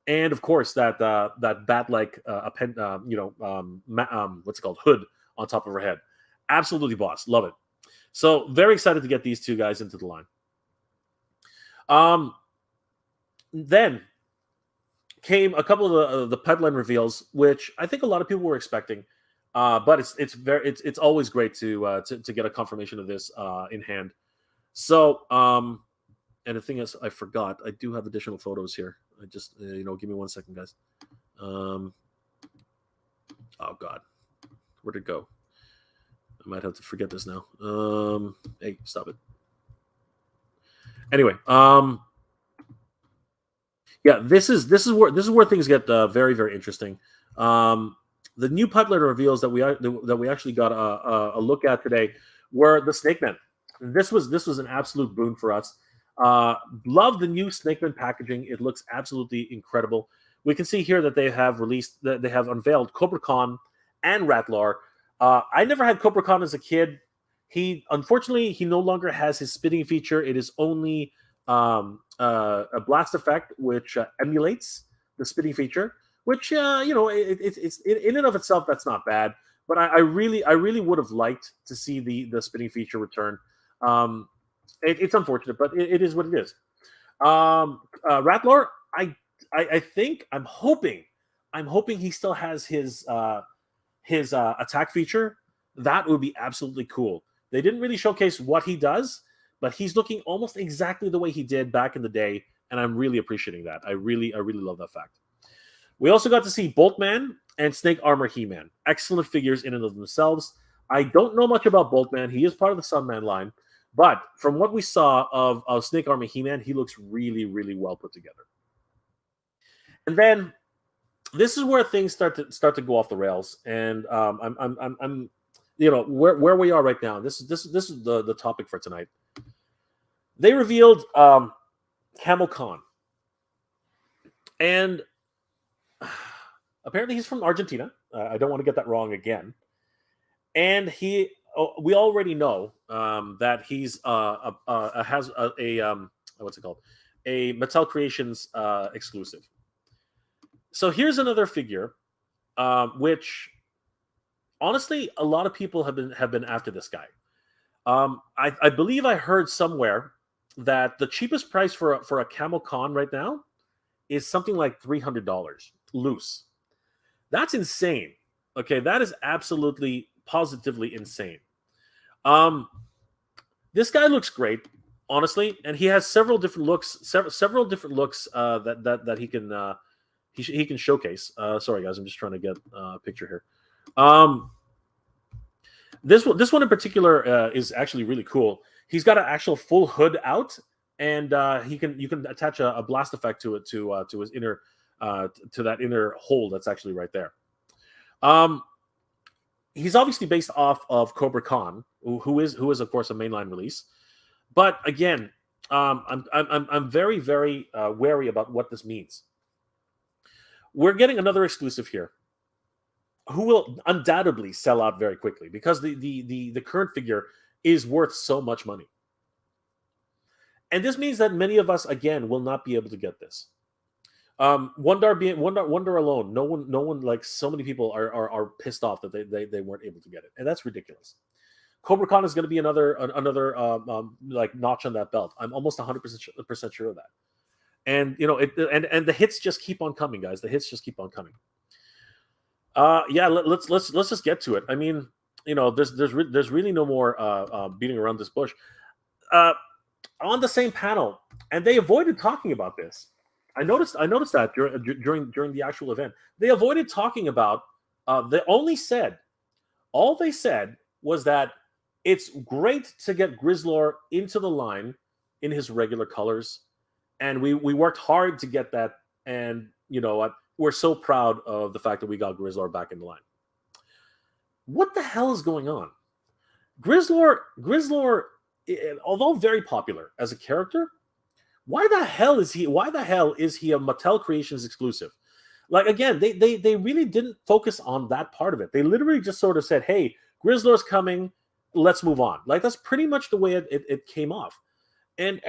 S1: and of course that bat-like what's it called, hood on top of her head. Absolutely boss. Love it. So very excited to get these two guys into the line. Then came a couple of the pipeline reveals, which I think a lot of people were expecting. But it's always great to get a confirmation of this in hand. So and the thing is, I forgot, I do have additional photos here. I just give me 1 second, guys. Oh God, where'd it go? I might have to forget this now. Hey, stop it. Anyway, yeah, this is where things get very, very interesting. The new pipeline reveals that we actually got a look at today were the Snake Men. This was an absolute boon for us. Love the new Snake Men packaging. It looks absolutely incredible. We can see here that they have unveiled Cobra Khan and Rattlor. I never had Cobra Khan as a kid. Unfortunately he no longer has his spitting feature. It is only a blast effect which emulates the spitting feature, which it's in and of itself, that's not bad. But I really would have liked to see the spitting feature return. It's unfortunate, but it is what it is. Rattlor, I think I'm hoping he still has his attack feature. That would be absolutely cool. They didn't really showcase what he does, but he's looking almost exactly the way he did back in the day, and I'm really appreciating that. I really love that fact. We also got to see Boltman and Snake Armor He-Man. Excellent figures in and of themselves. I don't know much about Boltman. He is part of the Sunman line, but from what we saw of Snake Armor He-Man, he looks really well put together. And then this is where things start to go off the rails, and I'm where we are right now. This is the topic for tonight. They revealed Camo Khan, and apparently he's from Argentina. I don't want to get that wrong again. And we already know that he's has a what's it called, a Mattel Creations exclusive. So here's another figure, which honestly a lot of people have been after this guy. I believe I heard somewhere that the cheapest price for a Camo Khan right now is something like $300 loose. That's insane. Okay, that is absolutely positively insane. This guy looks great, honestly, and he has several different looks. Several different looks that he can he can showcase. Sorry guys, I'm just trying to get a picture here. This one in particular is actually really cool. He's got an actual full hood out, and you can attach a blast effect to it to his inner to that inner hole that's actually right there. He's obviously based off of Cobra Khan, who is of course a mainline release. But again, I'm very wary about what this means. We're getting another exclusive here, who will undoubtedly sell out very quickly because the current figure is worth so much money. And this means that many of us again will not be able to get this. Wonder alone, no one, like so many people are pissed off that they weren't able to get it, and that's ridiculous. Cobra Khan is going to be another like notch on that belt. I'm almost 100% sure of that. And and the hits just keep on coming, guys. The hits just keep on coming. Yeah, let's just get to it. I mean, there's really no more beating around this bush. On the same panel, and they avoided talking about this. I noticed that during the actual event, they avoided talking about. All they said was that it's great to get Grizzlor into the line in his regular colors, and we worked hard to get that. And you know what? We're so proud of the fact that we got Grizzlor back in the line. What the hell is going on? Grizzlor, although very popular as a character, why the hell is he a Mattel Creations exclusive? Like, again, they really didn't focus on that part of it. They literally just sort of said, hey, Grizzlor's coming, let's move on. Like, that's pretty much the way it came off. And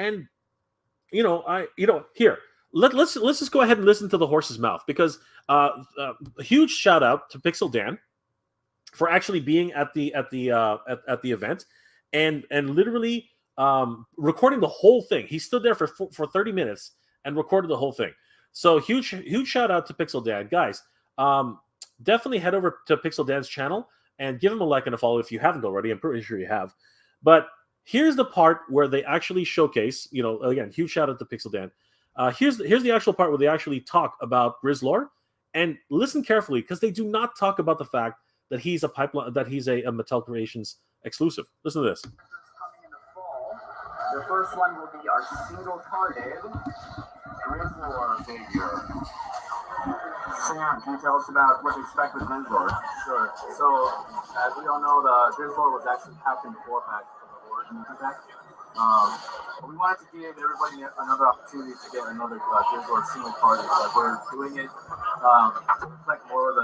S1: here, let's just go ahead and listen to the horse's mouth, because a huge shout out to Pixel Dan for actually being at the event and literally recording the whole thing. He stood there for 30 minutes and recorded the whole thing. So huge shout out to Pixel Dan, guys. Definitely head over to Pixel Dan's channel and give him a like and a follow if you haven't already. I'm pretty sure you have. But here's the part where they actually showcase. Again, huge shout out to Pixel Dan. Here's the actual part where they actually talk about Grizzlor, and listen carefully, because they do not talk about the fact that he's a Mattel Creations exclusive. Listen to this.
S2: Coming in the fall, the first one will be our single-carded Grizzlor figure. Sam, can you tell us about what to expect with Grizzlor? Sure. So, as we all know, the Grizzlor was actually packed in the 4-pack of the Origins pack. But we wanted to give everybody another opportunity to get another Grizzlor single-carded. We're doing it to reflect more of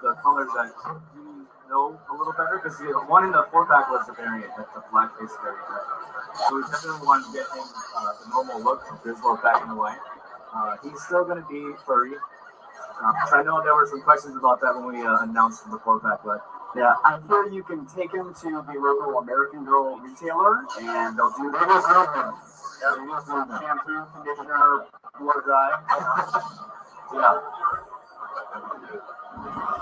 S2: the colors that you know a little better, because the one in the 4-pack was the variant, that's the black-face variant. So we definitely wanted to get him the normal look of Grizzlor back in the line. He's still going to be furry. So I know there were some questions about that when we announced the 4-pack, but Yeah, I hear you can take him to the local American Girl retailer, and they'll do shampoo, conditioner, blow dry. Yeah.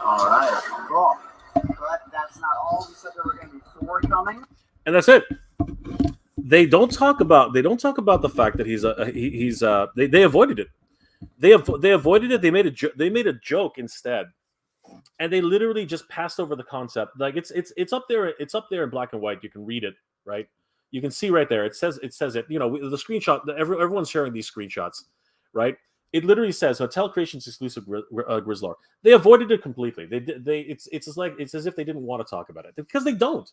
S2: All right, cool. But that's not all. We said there were going to be 4 coming,
S1: and that's it. They don't talk about the fact that they avoided it. They avoided it. They made a joke instead, and they literally just passed over the concept. Like it's up there. It's up there in black and white. You can read it, right? You can see right there. It says it. You know, the screenshot. Everyone's sharing these screenshots, right? It literally says Mattel Creations Exclusive Grizzlor. They avoided it completely. It's as if they didn't want to talk about it, because they don't.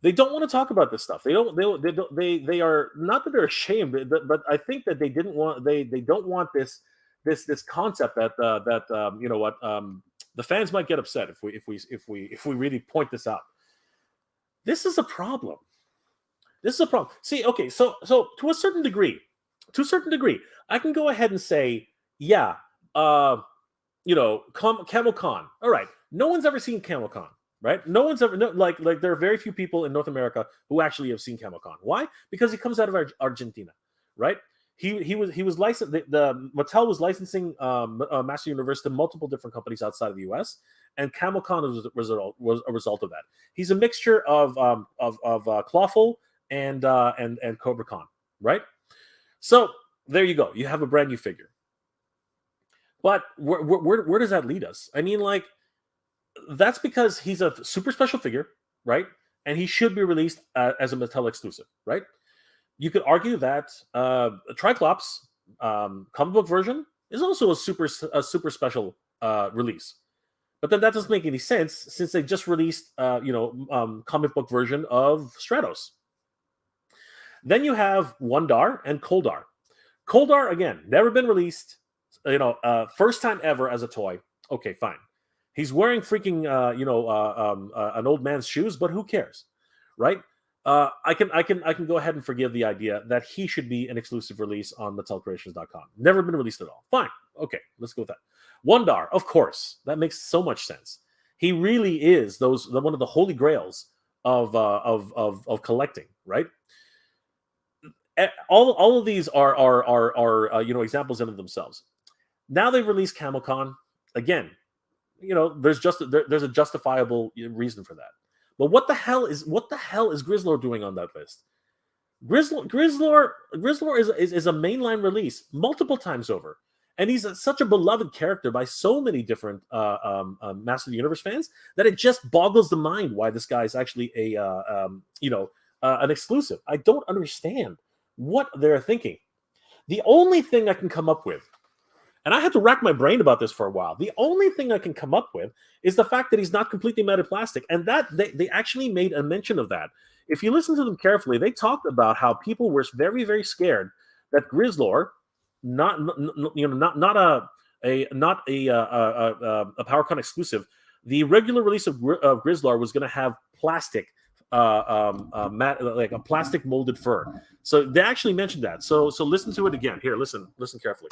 S1: They don't want to talk about this stuff. They are not that they're ashamed, but I think that they don't want this concept that you know what, the fans might get upset if we really point this out. This is a problem. This is a problem. See, okay, so to a certain degree, I can go ahead and say, yeah, you know, Camo Con. All right, no one's ever seen Camo Con. Right? No one's ever like there are very few people in North America who actually have seen Camo Con. Why? Because he comes out of Argentina, right? He was licensed. The Mattel was licensing Master Universe to multiple different companies outside of the U.S. and Camo Con was a result of that. He's a mixture of Clawful and Cobra Con, right? So there you go. You have a brand new figure. But where does that lead us? I mean, like, that's because he's a super special figure, right? And he should be released as a Mattel exclusive, right? You could argue that Triclops comic book version is also a super special release, but then that doesn't make any sense since they just released comic book version of Stratos. Then you have Wondar and Koldar. Koldar, again, never been released. First time ever as a toy. Okay, fine. He's wearing freaking, an old man's shoes, but who cares, right? I can go ahead and forgive the idea that he should be an exclusive release on MattelCreations.com. Never been released at all. Fine, okay, let's go with that. Wondar, of course, that makes so much sense. He really is one of the holy grails of collecting, right? All of these are examples in themselves. Now they release Camo Con again. There's a justifiable reason for that. But what the hell is Grizzlor doing on that list? Grizzlor is a mainline release multiple times over, and he's such a beloved character by so many different Master of the Universe fans that it just boggles the mind why this guy is actually an exclusive. I don't understand what they're thinking. The only thing I can come up with, and I had to rack my brain about this for a while. The only thing I can come up with is the fact that he's not completely made of plastic. And that they actually made a mention of that. If you listen to them carefully, they talked about how people were very, very scared that Grizzlor, not a PowerCon exclusive, the regular release of Grizzlor was going to have plastic, like a plastic molded fur. So they actually mentioned that. So listen to it again. Here, listen carefully.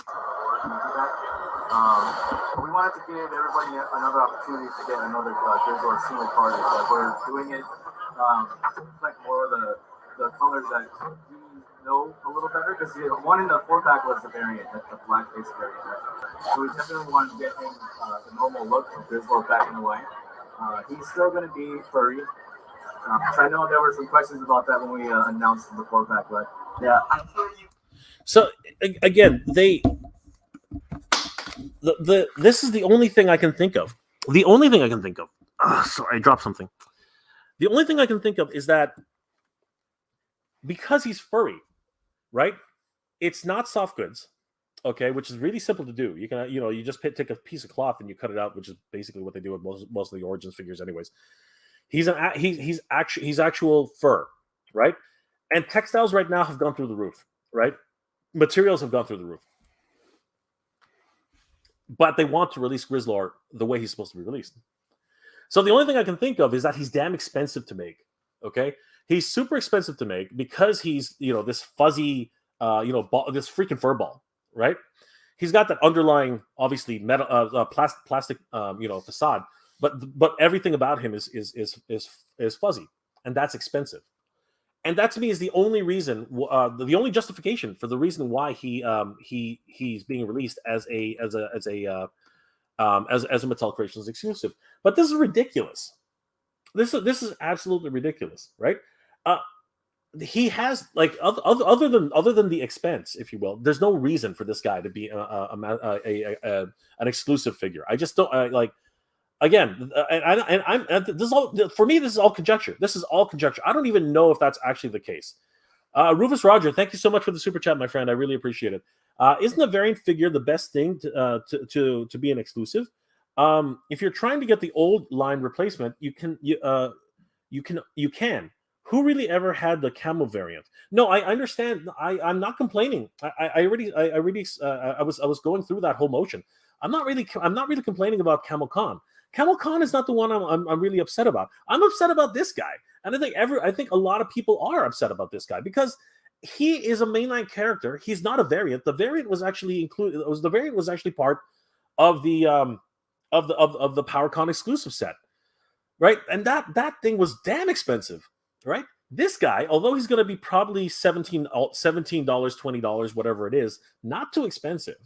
S2: We wanted to give everybody another opportunity to get another Grizzlor single card. Like we're doing it like more of the colors that we know a little better, because the one in the 4-pack was the variant, the black face variant. So we definitely want to get him the normal look of Grizzlor back in the line. He's still going to be furry. So I know there were some questions about that when we announced the 4-pack, but yeah, I hear you.
S1: So again, this is the only thing I can think of. The only thing I can think of. Sorry, I dropped something. The only thing I can think of is that because he's furry, right? It's not soft goods, okay, which is really simple to do. You can, you just take a piece of cloth and you cut it out, which is basically what they do with most of the Origins figures, anyways. He's actual fur, right? And textiles right now have gone through the roof, right? Materials have gone through the roof. But they want to release Grizzlor the way he's supposed to be released. So the only thing I can think of is that he's damn expensive to make. Okay, he's super expensive to make because he's this fuzzy this freaking fur ball, right? He's got that underlying obviously metal plastic facade, but everything about him is fuzzy, and that's expensive. And that to me is the only reason, the only justification for the reason why he's being released as a Mattel Creations exclusive. But this is ridiculous. This is absolutely ridiculous, right? He has like other than the expense, if you will. There's no reason for this guy to be an exclusive figure. I just don't like. Again, I'm this is all for me. This is all conjecture. This is all conjecture. I don't even know if that's actually the case. Rufus Roger, thank you so much for the super chat, my friend. I really appreciate it. Isn't a variant figure the best thing to be an exclusive? If you're trying to get the old line replacement, you can. Who really ever had the Camo variant? No, I understand. I'm not complaining. I was going through that whole motion. I'm not really complaining about Camo Con. Camo Con is not the one I'm really upset about. I'm upset about this guy, and I think a lot of people are upset about this guy because he is a mainline character. He's not a variant. The variant was actually included. The variant was actually part of the PowerCon exclusive set, right? And that thing was damn expensive, right? This guy, although he's going to be probably $17, $20, whatever it is, not too expensive,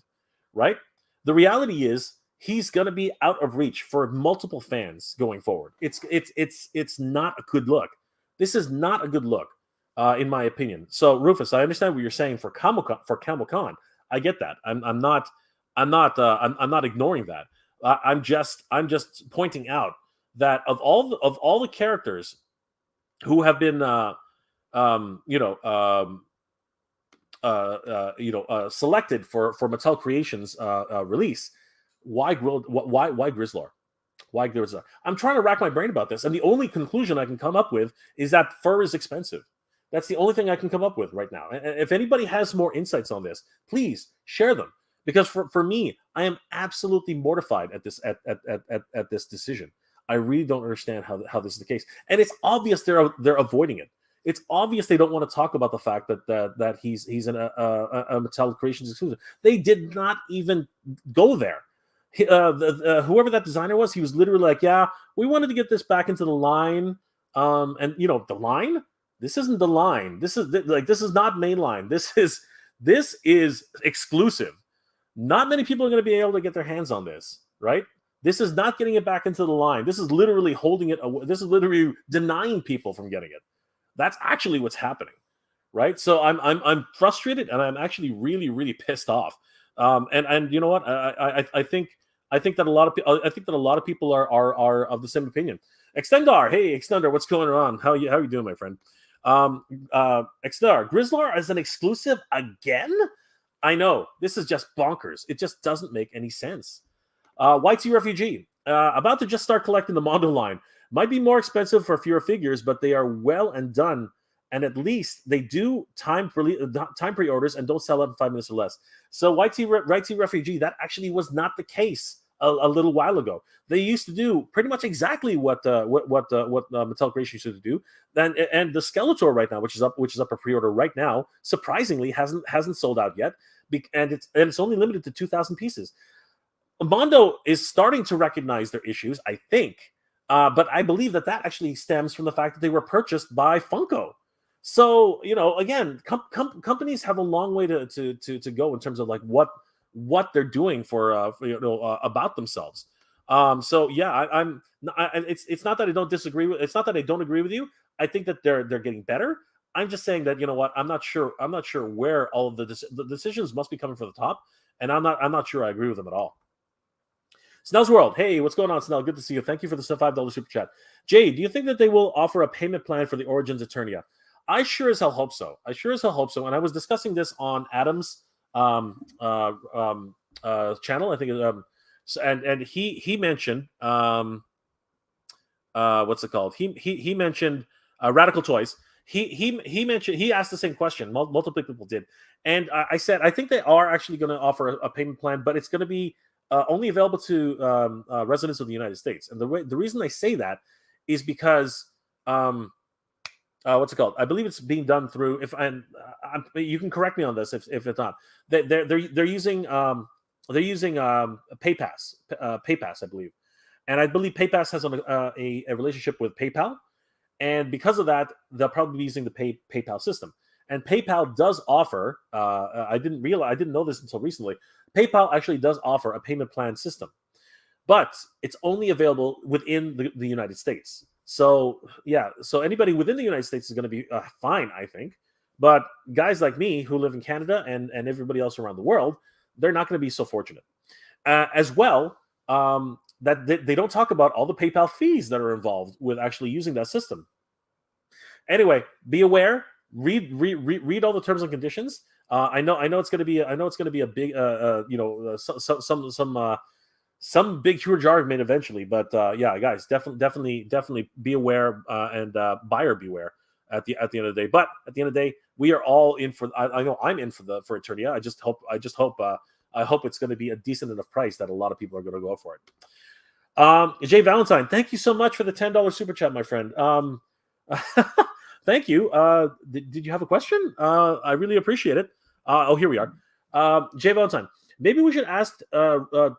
S1: right? The reality is he's going to be out of reach for multiple fans going forward. It's not a good look. This is not a good look, in my opinion. So Rufus, I understand what you're saying for CamoCon. I get that. I'm not ignoring that. I'm just pointing out that of all the characters who have been selected for Mattel Creations release, why Grizzlor? Why Grizzlor? I'm trying to rack my brain about this, and the only conclusion I can come up with is that fur is expensive. That's the only thing I can come up with right now. And if anybody has more insights on this, please share them. Because for me, I am absolutely mortified at this at this decision. I really don't understand how this is the case, and it's obvious they're avoiding it. It's obvious they don't want to talk about the fact that he's a Mattel Creations exclusive. They did not even go there. Whoever that designer was, he was literally like, "Yeah, we wanted to get this back into the line." And the line. This isn't the line. This is not mainline. This is exclusive. Not many people are going to be able to get their hands on this, right? This is not getting it back into the line. This is literally holding it. This is literally denying people from getting it. That's actually what's happening, right? So I'm frustrated, and I'm actually really, really pissed off. And you know what? I think that a lot of people are of the same opinion. Extendar, hey Extendar, what's going on? How you doing, my friend? Extendar, Grizzlor as an exclusive again? I know this is just bonkers. It just doesn't make any sense. YT Refugee, about to just start collecting the Mondo line. Might be more expensive for fewer figures, but they are well and done. And at least they do time pre-orders and don't sell out in 5 minutes or less. So YT Refugee, that actually was not the case a little while ago. They used to do pretty much exactly what Mattel Creations used to do. And the Skeletor right now, which is up for pre-order right now, surprisingly hasn't sold out yet, and it's only limited to 2,000 pieces. Mondo is starting to recognize their issues, I think, but I believe that actually stems from the fact that they were purchased by Funko. So again, companies have a long way to go in terms of like what they're doing for about themselves. So yeah, it's not that I don't disagree with. It's not that I don't agree with you. I think that they're getting better. I'm just saying that I'm not sure where all of the decisions must be coming from the top, and I'm not sure I agree with them at all. Snell's World, hey, what's going on, Snell? Good to see you. Thank you for the $5 super chat. Jay, do you think that they will offer a payment plan for the Origins Eternia? I sure as hell hope so. And I was discussing this on Adam's channel, I think, and he mentioned what's it called? He mentioned Radical Toys. He asked the same question. Multiple people did, and I said I think they are actually going to offer a payment plan, but it's going to be only available to residents of the United States. And the reason I say that is because what's it called? I believe it's being done through. You can correct me on this if it's not. They're using PayPass, I believe, and I believe PayPass has a relationship with PayPal, and because of that, they'll probably be using the PayPal system. And PayPal does offer. I didn't know this until recently. PayPal actually does offer a payment plan system, but it's only available within the United States. So yeah, so anybody within the United States is going to be fine, I think. But guys like me who live in Canada and everybody else around the world, they're not going to be so fortunate. As well, that they don't talk about all the PayPal fees that are involved with actually using that system. Anyway, be aware. Read all the terms and conditions. I know it's going to be a big some big huge argument eventually. But yeah, guys, definitely be aware and buyer beware at the end of the day. But at the end of the day, we are all in for. I know I'm in for Eternia. I hope it's going to be a decent enough price that a lot of people are going to go for it. Jay Valentine, thank you so much for the $10 super chat, my friend. Thank you. Did you have a question? I really appreciate it. Here we are. Jay Valentine, maybe we should ask or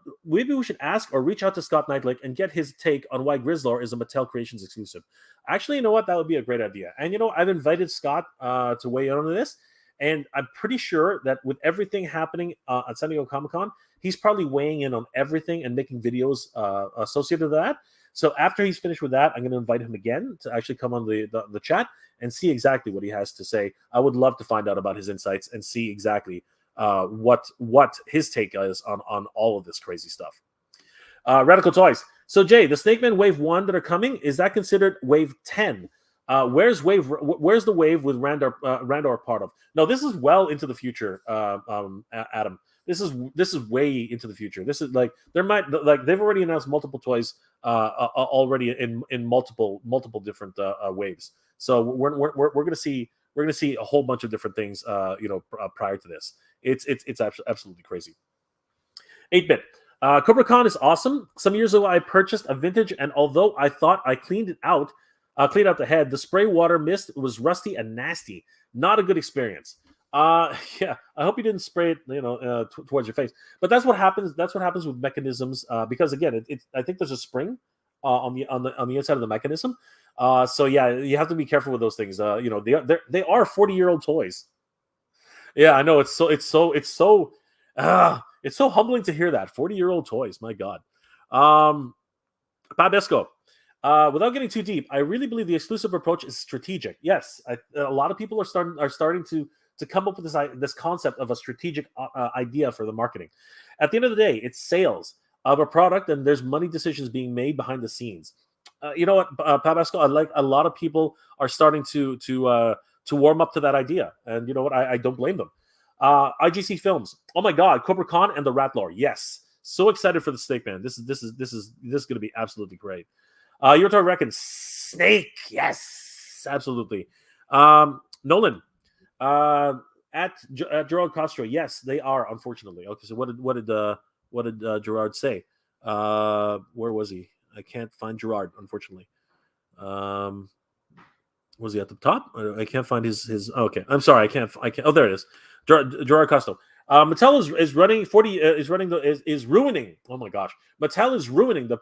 S1: reach out to Scott Knightlake and get his take on why Grizzlor is a Mattel Creations exclusive. Actually, you know what? That would be a great idea. And I've invited Scott to weigh in on this. And I'm pretty sure that with everything happening at San Diego Comic-Con, he's probably weighing in on everything and making videos associated with that. So after he's finished with that, I'm going to invite him again to actually come on the chat and see exactly what he has to say. I would love to find out about his insights and see exactly what his take is on all of this crazy stuff. Radical Toys. So Jay, the Snake Man Wave 1 that are coming, is that considered Wave 10? Where's the wave with Randor part of? No, this is well into the future, Adam. This is way into the future. This is like they've already announced multiple toys already in multiple different waves. So we're gonna see a whole bunch of different things prior to this. It's absolutely crazy. 8-bit. Cobra Con is awesome. Some years ago, I purchased a vintage, and although I thought I cleaned out the head, the spray water mist was rusty and nasty. Not a good experience. Yeah, I hope you didn't spray it, towards your face. But that's what happens. That's what happens with mechanisms. Because again, I think there's a spring on the inside of the mechanism. So yeah, you have to be careful with those things. They are 40-year-old toys. Yeah, I know. It's so humbling to hear that 40-year-old toys. My God. Babesco. Without getting too deep, I really believe the exclusive approach is strategic. Yes, a lot of people are starting to come up with this concept of a strategic idea for the marketing. At the end of the day, it's sales of a product, and there's money decisions being made behind the scenes. You know what, Pabasco, a lot of people are starting to warm up to that idea, and you know what, I don't blame them. IGC Films. Oh my God, Cobra Con and the Rattlor. Yes, so excited for the Snake Man. This is going to be absolutely great. Yotar reckons Snake. Yes, absolutely. Nolan. At Gerard Castro, yes, they are. Unfortunately, okay. So what did Gerard say? Where was he? I can't find Gerard. Unfortunately, was he at the top? I can't find his. Okay, I'm sorry. I can't. Oh, there it is. Gerard Castro. Mattel is running 40. Is ruining. Oh my gosh, Mattel is ruining the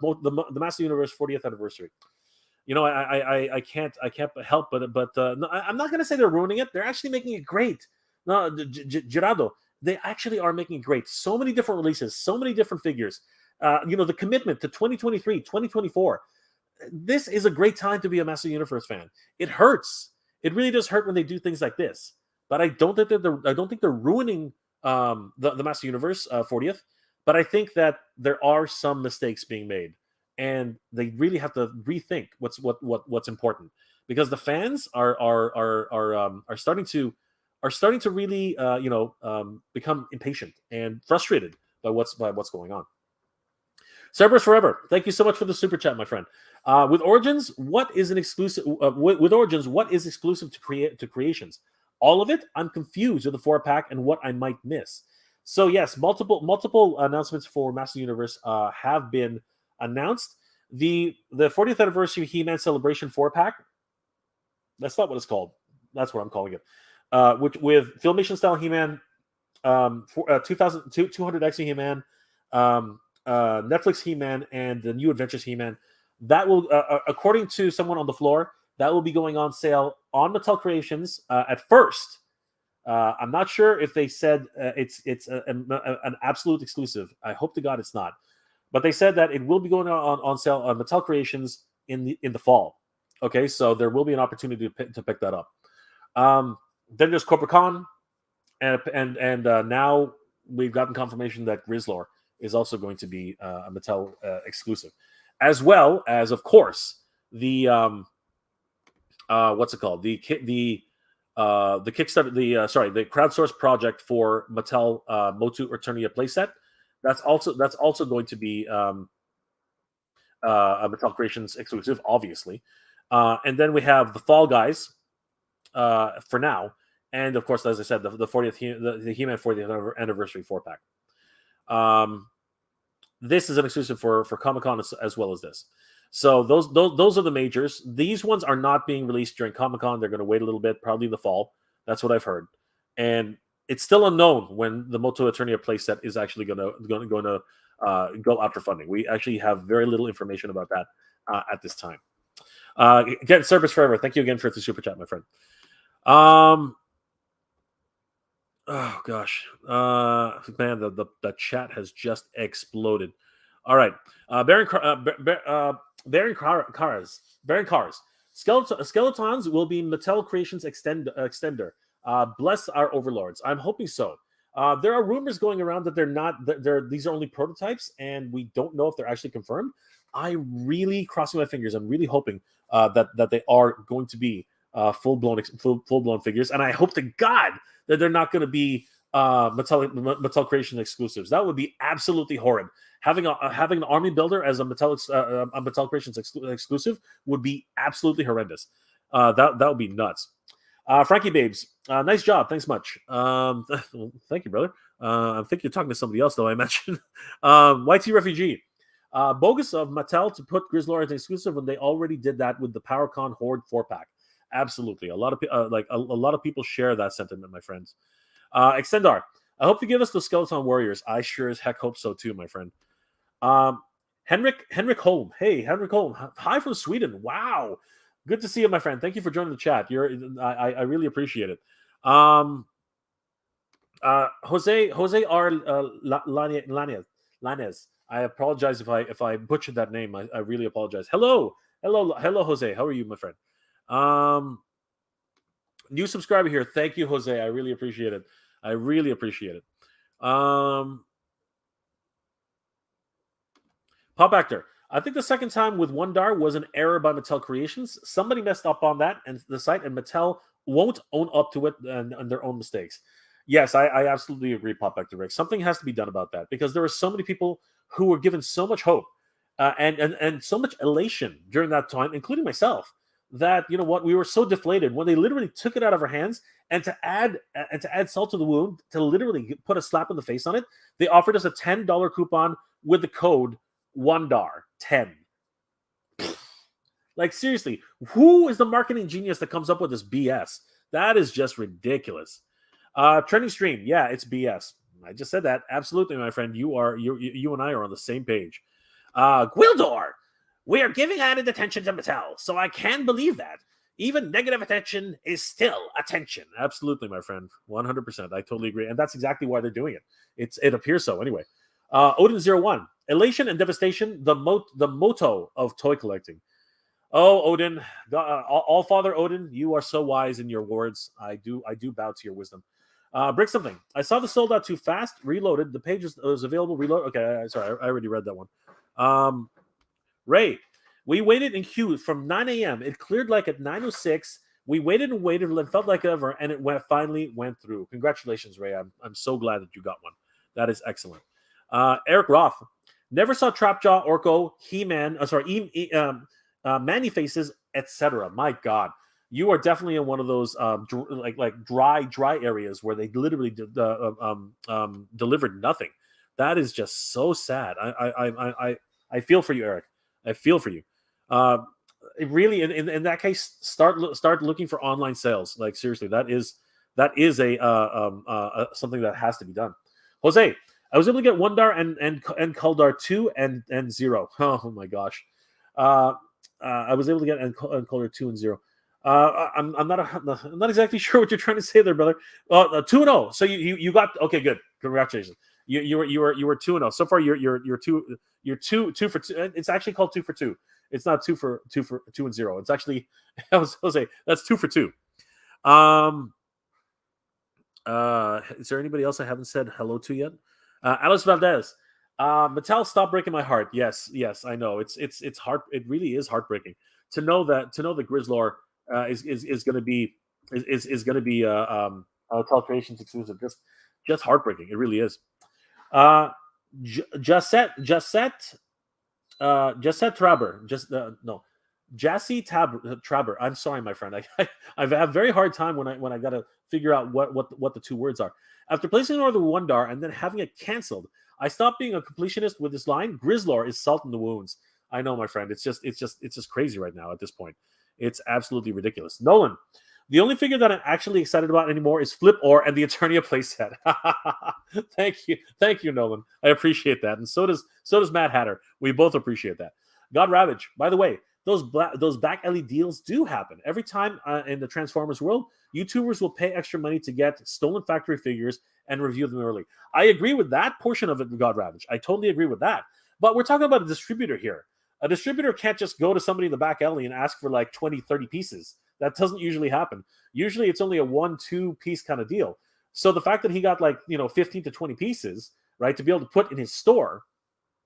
S1: Master Universe 40th anniversary. I can't help but no, I'm not going to say they're ruining it. They're actually making it great. No, Gerardo, they actually are making it great. So many different releases, so many different figures. The commitment to 2023, 2024. This is a great time to be a Master Universe fan. It hurts. It really does hurt when they do things like this. But I don't think they're ruining the Master Universe 40th. But I think that there are some mistakes being made. And they really have to rethink what's important, because the fans are starting to really become impatient and frustrated by what's going on. Cerberus Forever, thank you so much for the super chat, my friend. With Origins, what is exclusive to Creations? All of it? I'm confused with the 4-pack and what I might miss. So yes, multiple announcements for Master Universe have been announced. The 40th Anniversary He-Man Celebration 4-pack. That's not what it's called. That's what I'm calling it. Which with Filmation style He-Man, 200 XE He-Man, Netflix He-Man and the New Adventures He-Man. That will, according to someone on the floor, that will be going on sale on Mattel Creations at first. I'm not sure if they said it's an absolute exclusive. I hope to God it's not. But they said that it will be going on sale on Mattel Creations in the fall. Okay, so there will be an opportunity to pick that up. Then there's Cobra Con, and now we've gotten confirmation that Grizzlor is also going to be a Mattel exclusive, as well as, of course, the what's it called? The Kickstarter, the crowdsourced project for Mattel MOTU Eternia playset. That's also going to be a Mattel Creations exclusive, obviously. And then we have the Fall Guys for now, and of course, as I said, the 40th the He-Man 40th anniversary 4-pack. This is an exclusive for Comic-Con as well as this. So those are the majors. These ones are not being released during Comic-Con. They're going to wait a little bit, probably in the fall. That's what I've heard. And it's still unknown when the MOTU Eternia playset is actually going to go out for funding. We actually have very little information about that at this time. Again, Service Forever, thank you again for the super chat, my friend. Oh gosh, man, the chat has just exploded. All right, Baron Cars. Skeletons will be Mattel Creations extender. Bless our overlords. I'm hoping so. There are rumors going around that they're not. These are only prototypes, and we don't know if they're actually confirmed. I'm really crossing my fingers. I'm really hoping that they are going to be full blown figures, and I hope to God that they're not going to be Mattel Creations exclusives. That would be absolutely horrid. Having an army builder as a Mattel Creations exclusive would be absolutely horrendous. That would be nuts. Frankie Babes, nice job. Thanks much. Thank you, brother. I think you're talking to somebody else, though, I mentioned. YT Refugee. Bogus of Mattel to put Grizzlor as an exclusive when they already did that with the PowerCon Horde 4-pack. Absolutely. A lot of people share that sentiment, my friends. Extendar, I hope you give us the Skeleton Warriors. I sure as heck hope so too, my friend. Henrik Holm. Hey, Henrik Holm. Hi from Sweden. Wow. Good to see you, my friend. Thank you for joining the chat. I really appreciate it. Jose R. Lanez. I apologize if I butchered that name. I really apologize. Hello, Jose. How are you, my friend? New subscriber here. Thank you, Jose. I really appreciate it. Pop Actor. I think the second time with Wondar was an error by Mattel Creations. Somebody messed up on that and the site, and Mattel won't own up to it and their own mistakes. Yes, I absolutely agree, Pop Actor Rick. Something has to be done about that because there were so many people who were given so much hope and so much elation during that time, including myself, that, you know what, we were so deflated when they literally took it out of our hands, and to add salt to the wound, to literally put a slap in the face on it, they offered us a $10 coupon with the code WONDAR10. Like, seriously, who is the marketing genius that comes up with this BS? That is just ridiculous. Trending stream, yeah, it's BS. I just said that. Absolutely, my friend. You and I are on the same page. Gwildor, we are giving added attention to Mattel, so I can believe that. Even negative attention is still attention. Absolutely, my friend. 100%. I totally agree. And that's exactly why they're doing it. It appears so. Anyway. Odin01. Elation and devastation, the motto of toy collecting. Oh, Odin. All Father Odin, you are so wise in your words. I do bow to your wisdom. Brick something. I saw the sold out too fast. Reloaded. The page was available. Reload. Okay, sorry. I already read that one. Ray, we waited in queue from 9 a.m. It cleared like at 9:06. We waited and waited. It felt like ever, and it finally went through. Congratulations, Ray. I'm so glad that you got one. That is excellent. Eric Roth. Never saw Trapjaw, Orko, He-Man. Manny Faces, etc. My God. You are definitely in one of those dry areas where they literally delivered nothing. That is just so sad. I feel for you, Eric. I feel for you. Really, in that case, start looking for online sales. Like, seriously, that is a something that has to be done. Jose, I was able to get Wondar and Kuldar 2 and 0. Oh my gosh. I was able to get and Kuldar 2 and 0. I'm not exactly sure what you're trying to say there, brother. 2-0. So you got okay, good. Congratulations. You were 2-0. So far you're 2 for 2. It's actually called 2 for 2. It's not 2 for 2 and 0. It's actually I'll say that's 2 for 2. Is there anybody else I haven't said hello to yet? Alice Valdez. Mattel, stop breaking my heart. Yes, I know. It's heart. It really is heartbreaking to know that Grizzlor is going to be Mattel Creations exclusive. Just heartbreaking. It really is. Jasset Traber. Jassy Traber. I'm sorry, my friend. I have a very hard time when I got to figure out what the two words are. After placing an order with Wondar and then having it canceled, I stopped being a completionist with this line. Grizzlor is salt in the wounds. I know, my friend. It's just crazy right now at this point. It's absolutely ridiculous. Nolan, the only figure that I'm actually excited about anymore is Flip Or and the Eternia playset. Thank you, Nolan. I appreciate that, and so does Mad Hatter. We both appreciate that. God Ravage. By the way, those back alley deals do happen every time in the Transformers world. YouTubers will pay extra money to get stolen factory figures and review them early. I agree with that portion of it, God Ravage. I totally agree with that. But we're talking about a distributor here. A distributor can't just go to somebody in the back alley and ask for like 20, 30 pieces. That doesn't usually happen. Usually it's only a 1-2 piece kind of deal. So the fact that he got like 15 to 20 pieces, right, to be able to put in his store,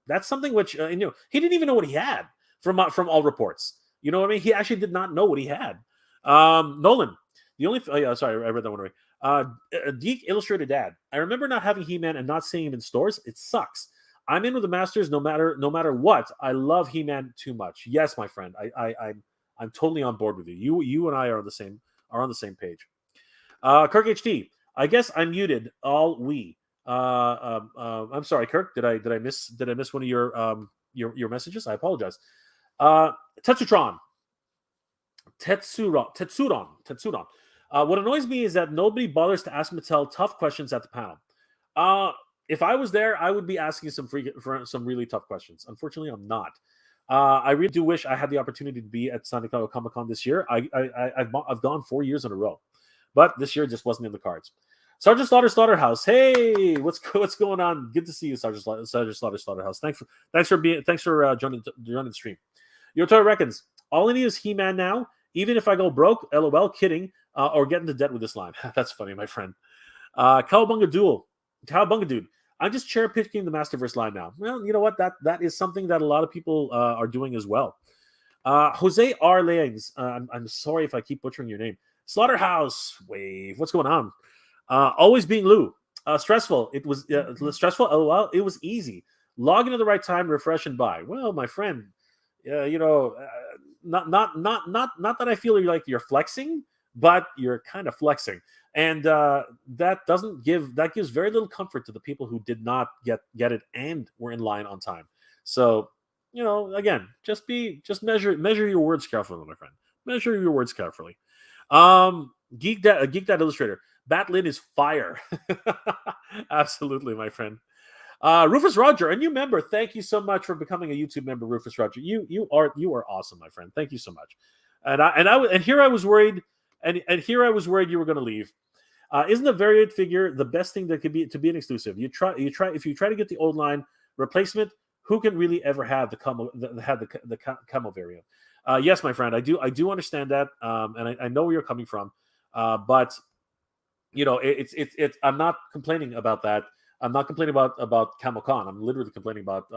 S1: that's something which he didn't even know what he had from all reports. You know what I mean? He actually did not know what he had. Nolan, the only sorry, I read that one away. Geek Illustrated Dad. I remember not having He-Man and not seeing him in stores. It sucks. I'm in with the Masters no matter what. I love He-Man too much. Yes, my friend. I'm totally on board with you. You and I are on the same page. Kirk HT. I guess I'm muted. All we. I'm sorry, Kirk. Did I miss one of your messages? I apologize. Tetsuron. What annoys me is that nobody bothers to ask Mattel tough questions at the panel. If I was there, I would be asking some really tough questions. Unfortunately, I'm not. I really do wish I had the opportunity to be at San Diego Comic-Con this year. I've gone 4 years in a row, but this year just wasn't in the cards. Sergeant Slaughterhouse. Hey, what's going on? Good to see you, Sergeant Slaughterhouse. Thanks for joining the stream. Yotori reckons all I need is He-Man now. Even if I go broke, LOL, kidding, or get into debt with this line. That's funny, my friend. Cowabunga Dude. I'm just cherry picking the Masterverse line now. Well, you know what? That is something that a lot of people are doing as well. Jose R. Leings. I'm sorry if I keep butchering your name. Slaughterhouse Wave. What's going on? Always being Lou. Stressful. It was stressful. LOL. It was easy. Log in at the right time, refresh and buy. Well, my friend, not that I feel like you're flexing, but you're kind of flexing. And that gives very little comfort to the people who did not get it and were in line on time. So, again, just measure your words carefully, my friend. Measure your words carefully. Geek Dad Illustrator. Batlin is fire. Absolutely, my friend. Rufus Roger, a new member. Thank you so much for becoming a YouTube member, Rufus Roger. You are awesome, my friend. Thank you so much. And here I was worried. And here I was worried you were going to leave. Isn't a variant figure the best thing that could be to be an exclusive? If you try to get the old line replacement, who can really ever have the Camo variant? Yes, my friend, I do understand that, and I know where you're coming from. But it's I'm not complaining about that. I'm not complaining about Camo Con. I'm literally complaining about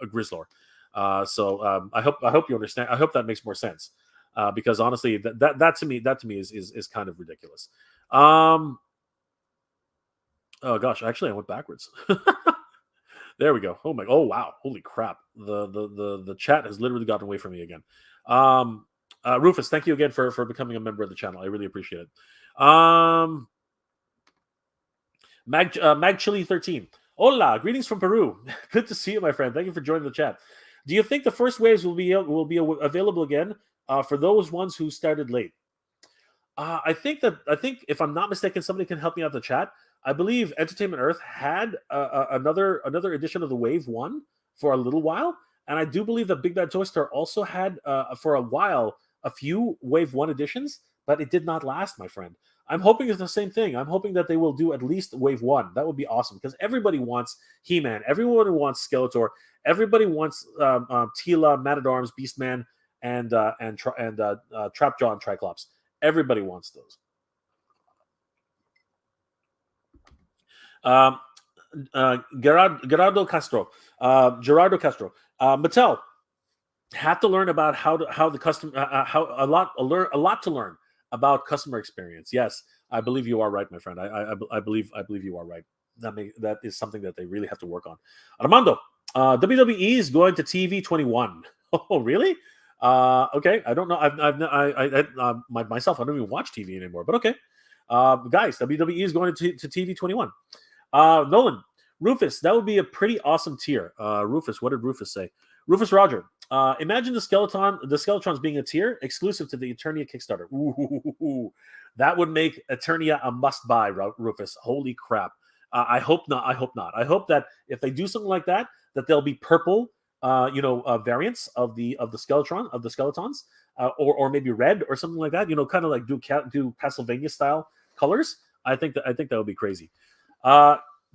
S1: Grizzlor. So I hope you understand. I hope that makes more sense. Because honestly, that to me is kind of ridiculous. Oh gosh, actually I went backwards. There we go. Oh wow, holy crap! The chat has literally gotten away from me again. Rufus, thank you again for becoming a member of the channel. I really appreciate it. Mag Chili 13. Hola, greetings from Peru. Good to see you, my friend. Thank you for joining the chat. Do you think the first waves will be available again? For those ones who started late. I think if I'm not mistaken, somebody can help me out in the chat. I believe Entertainment Earth had another edition of the Wave 1 for a little while, and I do believe that Big Bad Toy Store also had for a while a few Wave 1 editions, but it did not last, my friend. I'm hoping it's the same thing. I'm hoping that they will do at least Wave 1. That would be awesome because everybody wants He-Man. Everyone wants Skeletor. Everybody wants Tila, Man-at-Arms, Beastman, and Trapjaw and Triclops. Everybody wants those. Gerardo Castro. Mattel had to learn about how the custom a lot to learn about customer experience. Yes, I believe you are right, my friend. I believe you are right. That is something that they really have to work on. Armando, WWE is going to TV 21. Oh, really? Okay, I don't know. Myself, I don't even watch TV anymore. But okay, guys, WWE is going to TV 21. Nolan, Rufus, that would be a pretty awesome tier. Rufus, what did Rufus say? Rufus Roger, imagine the Skeletons being a tier exclusive to the Eternia Kickstarter. Ooh, that would make Eternia a must-buy, Rufus. Holy crap. I hope not. I hope that if they do something like that, that there'll be purple, variants of the Skeletons, or maybe red or something like that. Kind of like do Castlevania style colors. I think that would be crazy.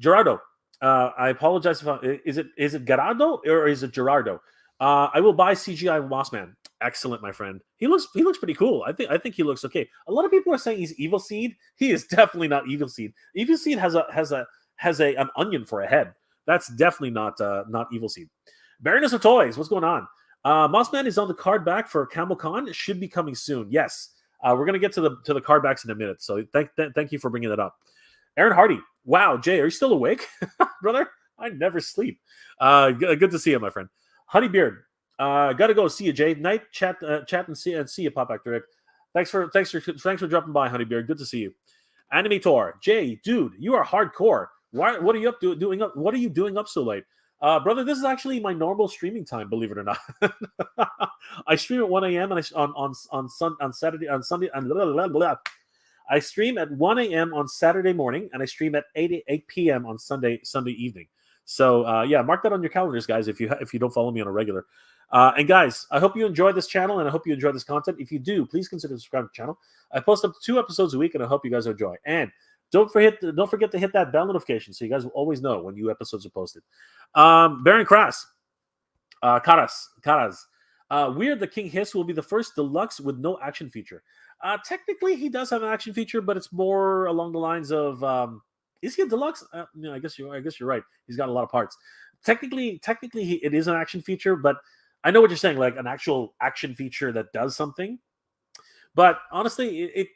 S1: Gerardo, I apologize if is it Gerardo or is it Gerardo? I will buy CGI Mossman. Excellent, my friend. He looks pretty cool. I think he looks okay. A lot of people are saying he's Evil Seed. He is definitely not Evil Seed. Evil Seed has an onion for a head. That's definitely not Evil Seed. Baroness of Toys, what's going on? Mossman is on the card back for Camo Con. It should be coming soon. Yes, we're gonna get to the card backs in a minute. So thank you for bringing that up. Aaron Hardy, wow, Jay, are you still awake, brother? I never sleep. Good to see you, my friend. Honeybeard, gotta go. See you, Jay. Night chat and see you, Pop Actor Rick. Thanks for dropping by, Honeybeard. Good to see you. Animator, Jay, dude, you are hardcore. What are you up doing up? What are you doing up so late? Brother, this is actually my normal streaming time, believe it or not. I stream at 1 a.m. and on Saturday, on Sunday, and blah, blah, blah. I stream at 1 a.m. on Saturday morning, and I stream at 8 p.m. on Sunday evening. So yeah, mark that on your calendars, guys. If you don't follow me on a regular. And guys, I hope you enjoy this channel, and I hope you enjoy this content. If you do, please consider subscribing to the channel. I post up to 2 episodes a week, and I hope you guys enjoy. And don't forget to hit that bell notification so you guys will always know when new episodes are posted. Baron Kras, Karas. Weird, the King Hiss will be the first deluxe with no action feature. Technically, he does have an action feature, but it's more along the lines of, is he a deluxe? I guess you're right. He's got a lot of parts. Technically, it is an action feature, but I know what you're saying, like an actual action feature that does something. But honestly,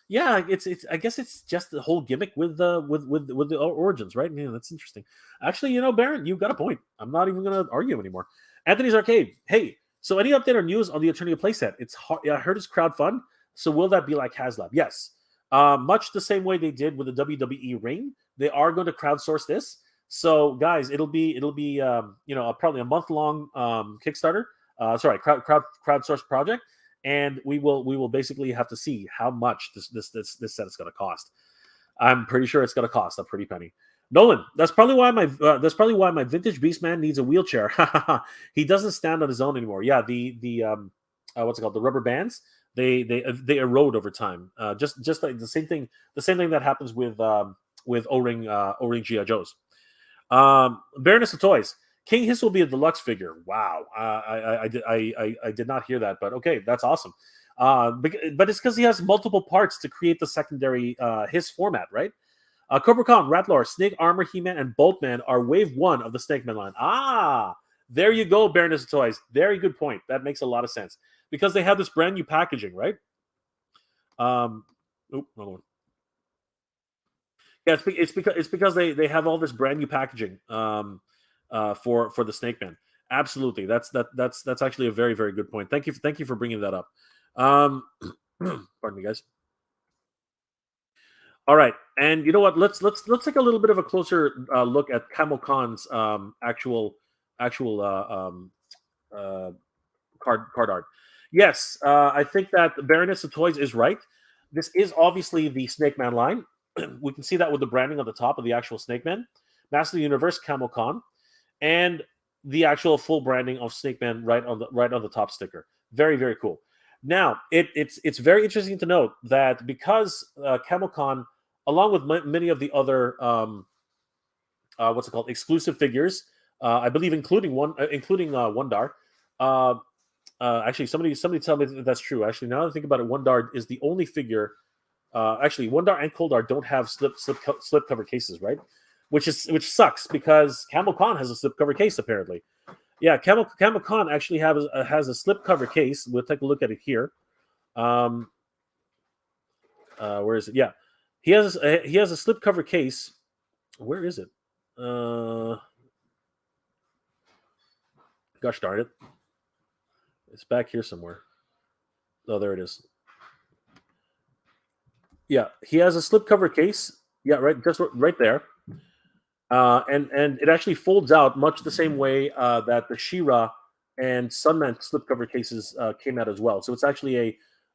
S1: yeah, it's. I guess it's just the whole gimmick with the Origins, right? Yeah, that's interesting. Actually, Baron, you've got a point. I'm not even going to argue anymore. Anthony's Arcade. Hey, so any update or news on the Eternia playset? It's hard. I heard it's crowdfund. So will that be like HasLab? Yes. Much the same way they did with the WWE ring. They are going to crowdsource this. So guys, it'll be probably a month-long Kickstarter. Crowdsource project. And we will basically have to see how much this set is going to cost. I'm pretty sure it's going to cost a pretty penny. Nolan, that's probably why my vintage Beastman needs a wheelchair. He doesn't stand on his own anymore. Yeah, the what's it called? The rubber bands they erode over time. Just like the same thing that happens with O-ring GI Joes. Baroness of Toys. King Hiss will be a deluxe figure. Wow, I did not hear that, but okay, that's awesome. But it's because he has multiple parts to create the secondary Hiss format, right? Cobra Khan, Rattlor, Snake Armor, He-Man, and Boltman are Wave 1 of the Snake Man line. Ah, there you go, Baroness of Toys. Very good point. That makes a lot of sense because they have this brand new packaging, right? Wrong one. Yeah, it's because they have all this brand new packaging. For the Snake Man. Absolutely. That's actually a very, very good point. Thank you for bringing that up. Pardon me, guys. All right, and you know what? Let's take a little bit of a closer look at Camo Khan's actual card art. Yes, I think that the Baroness of Toys is right. This is obviously the Snake Man line. we can see that with the branding on the top of the actual Snake Man, Master of the Universe Camo Con, and the actual full branding of Snake Man right on the top sticker. Very, very cool. Now, it's very interesting to note that because Camo Con, along with many of the other what's it called, exclusive figures, I believe including Wondar. Actually, somebody tell me that that's true. Actually, now that I think about it, Wondar is the only figure. Actually, Wondar and Coldar don't have slip cover cases, right? Which sucks because Camo Con has a slip cover case apparently. Yeah, Camo Con actually has a slip cover case. We'll take a look at it here. Where is it? Yeah, he has a slip cover case. Where is it? Gosh darn it! It's back here somewhere. Oh, there it is. Yeah, he has a slipcover case. Yeah, just right there. And it actually folds out much the same way that the She-Ra and Sunman slipcover cases came out as well. So it's actually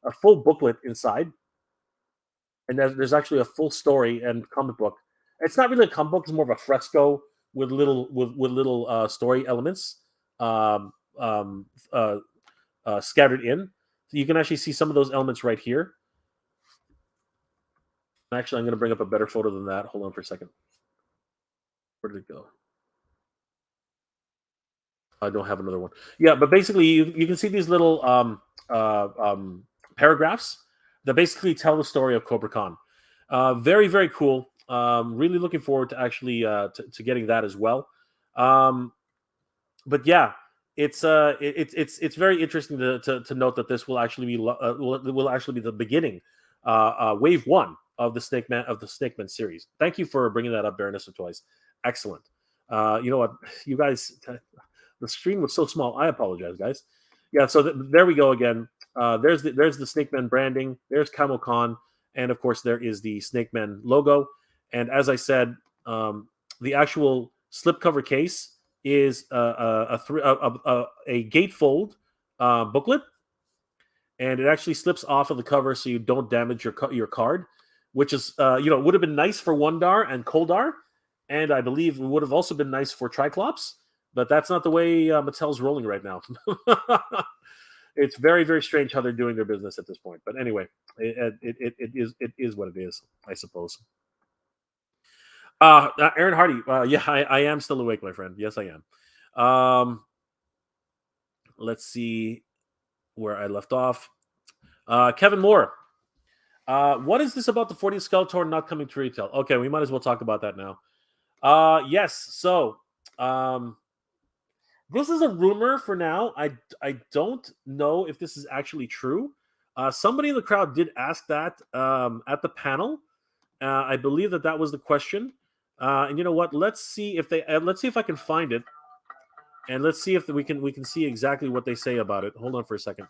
S1: a full booklet inside, and there's actually a full story and comic book. It's not really a comic book; it's more of a fresco with little story elements scattered in. So you can actually see some of those elements right here. Actually, I'm going to bring up a better photo than that. Hold on for a second. Where did it go? I don't have another one. Yeah, but basically, you can see these little paragraphs that basically tell the story of Cobra Khan. Very, very cool. Really looking forward to actually to getting that as well. But yeah, it's very interesting to note that this will actually be the beginning, wave one of the Snake Man series. Thank you for bringing that up, Baroness of Toys. Excellent. You know what, you guys, the screen was so small. I apologize, guys. Yeah, so there we go again. There's the Snake Man branding. There's Camo Con, and of course there is the Snake Man logo. And as I said, the actual slipcover case is a gatefold booklet, and it actually slips off of the cover so you don't damage your card, which is would have been nice for Wondar and Coldar, and I believe it would have also been nice for Triclops, but that's not the way Mattel's rolling right now. It's very, very strange how they're doing their business at this point. But anyway, it is what it is, I suppose. Aaron Hardy. Yeah, I am still awake, my friend. Yes, I am. Let's see where I left off. Kevin Moore. What is this about the 40th Skeletor not coming to retail? Okay, we might as well talk about that now. Yes. So, this is a rumor for now. I don't know if this is actually true. Somebody in the crowd did ask that at the panel. I believe that was the question. And you know what? Let's see if I can find it, and let's see if we can see exactly what they say about it. Hold on for a second.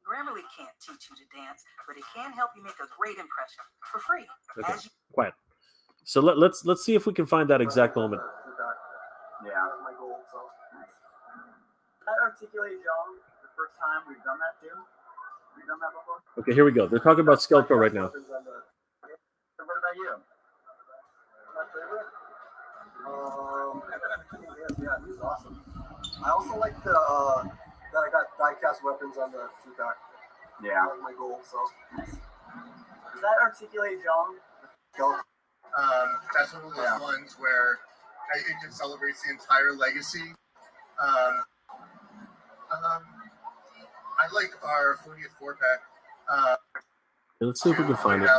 S3: Grammarly can't teach you to dance, but it can help you make a great impression for free.
S1: Okay, quiet. So let's see if we can find that exact moment.
S2: Yeah. That articulated John the first time we've done that too. We've done that before.
S1: Okay, here we go. They're talking about Skeletor right now.
S2: What about you? My favorite? Yeah, he's awesome. I also like that I got die-cast weapons on the 2-pack. Yeah. That was my goal, so. Is that articulated John?
S4: That's one of those ones where I think it celebrates the entire legacy. I like our 40th 4-pack.
S1: Let's see if we can find it.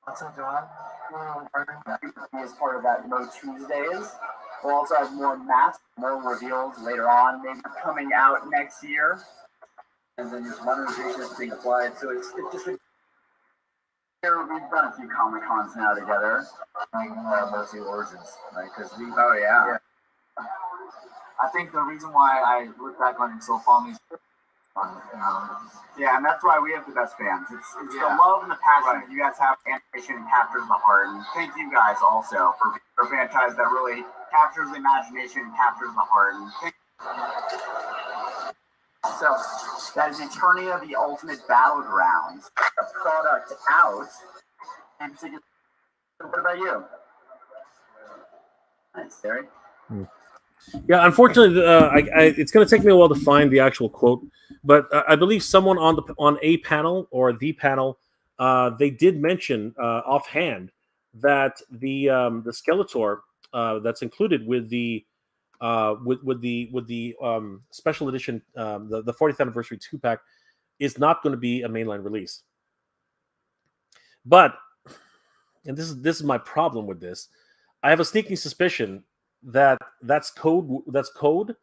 S2: What's up, John? As part of that No Tuesdays. We'll also have more masks, more reveals later on, maybe coming out next year. And then just monetization is being applied. So it's just we've done a few Comic Cons now together. Anniversary Origins, right? Because yeah. I think the reason why I look back on it so fondly is and that's why we have the best fans. It's the love and the passion that you guys have for animation and captures the heart. And thank you guys also for a franchise that really captures the imagination and captures the heart. So that is Eternia, the Ultimate Battlegrounds. A product out What about you? Nice, Terry.
S1: Yeah, unfortunately, it's going to take me a while to find the actual quote, but I believe someone on a panel or the panel, they did mention offhand that the Skeletor that's included with the special edition, the 40th anniversary 2-pack, is not going to be a mainline release. But, and this is my problem with this, I have a sneaking suspicion that's code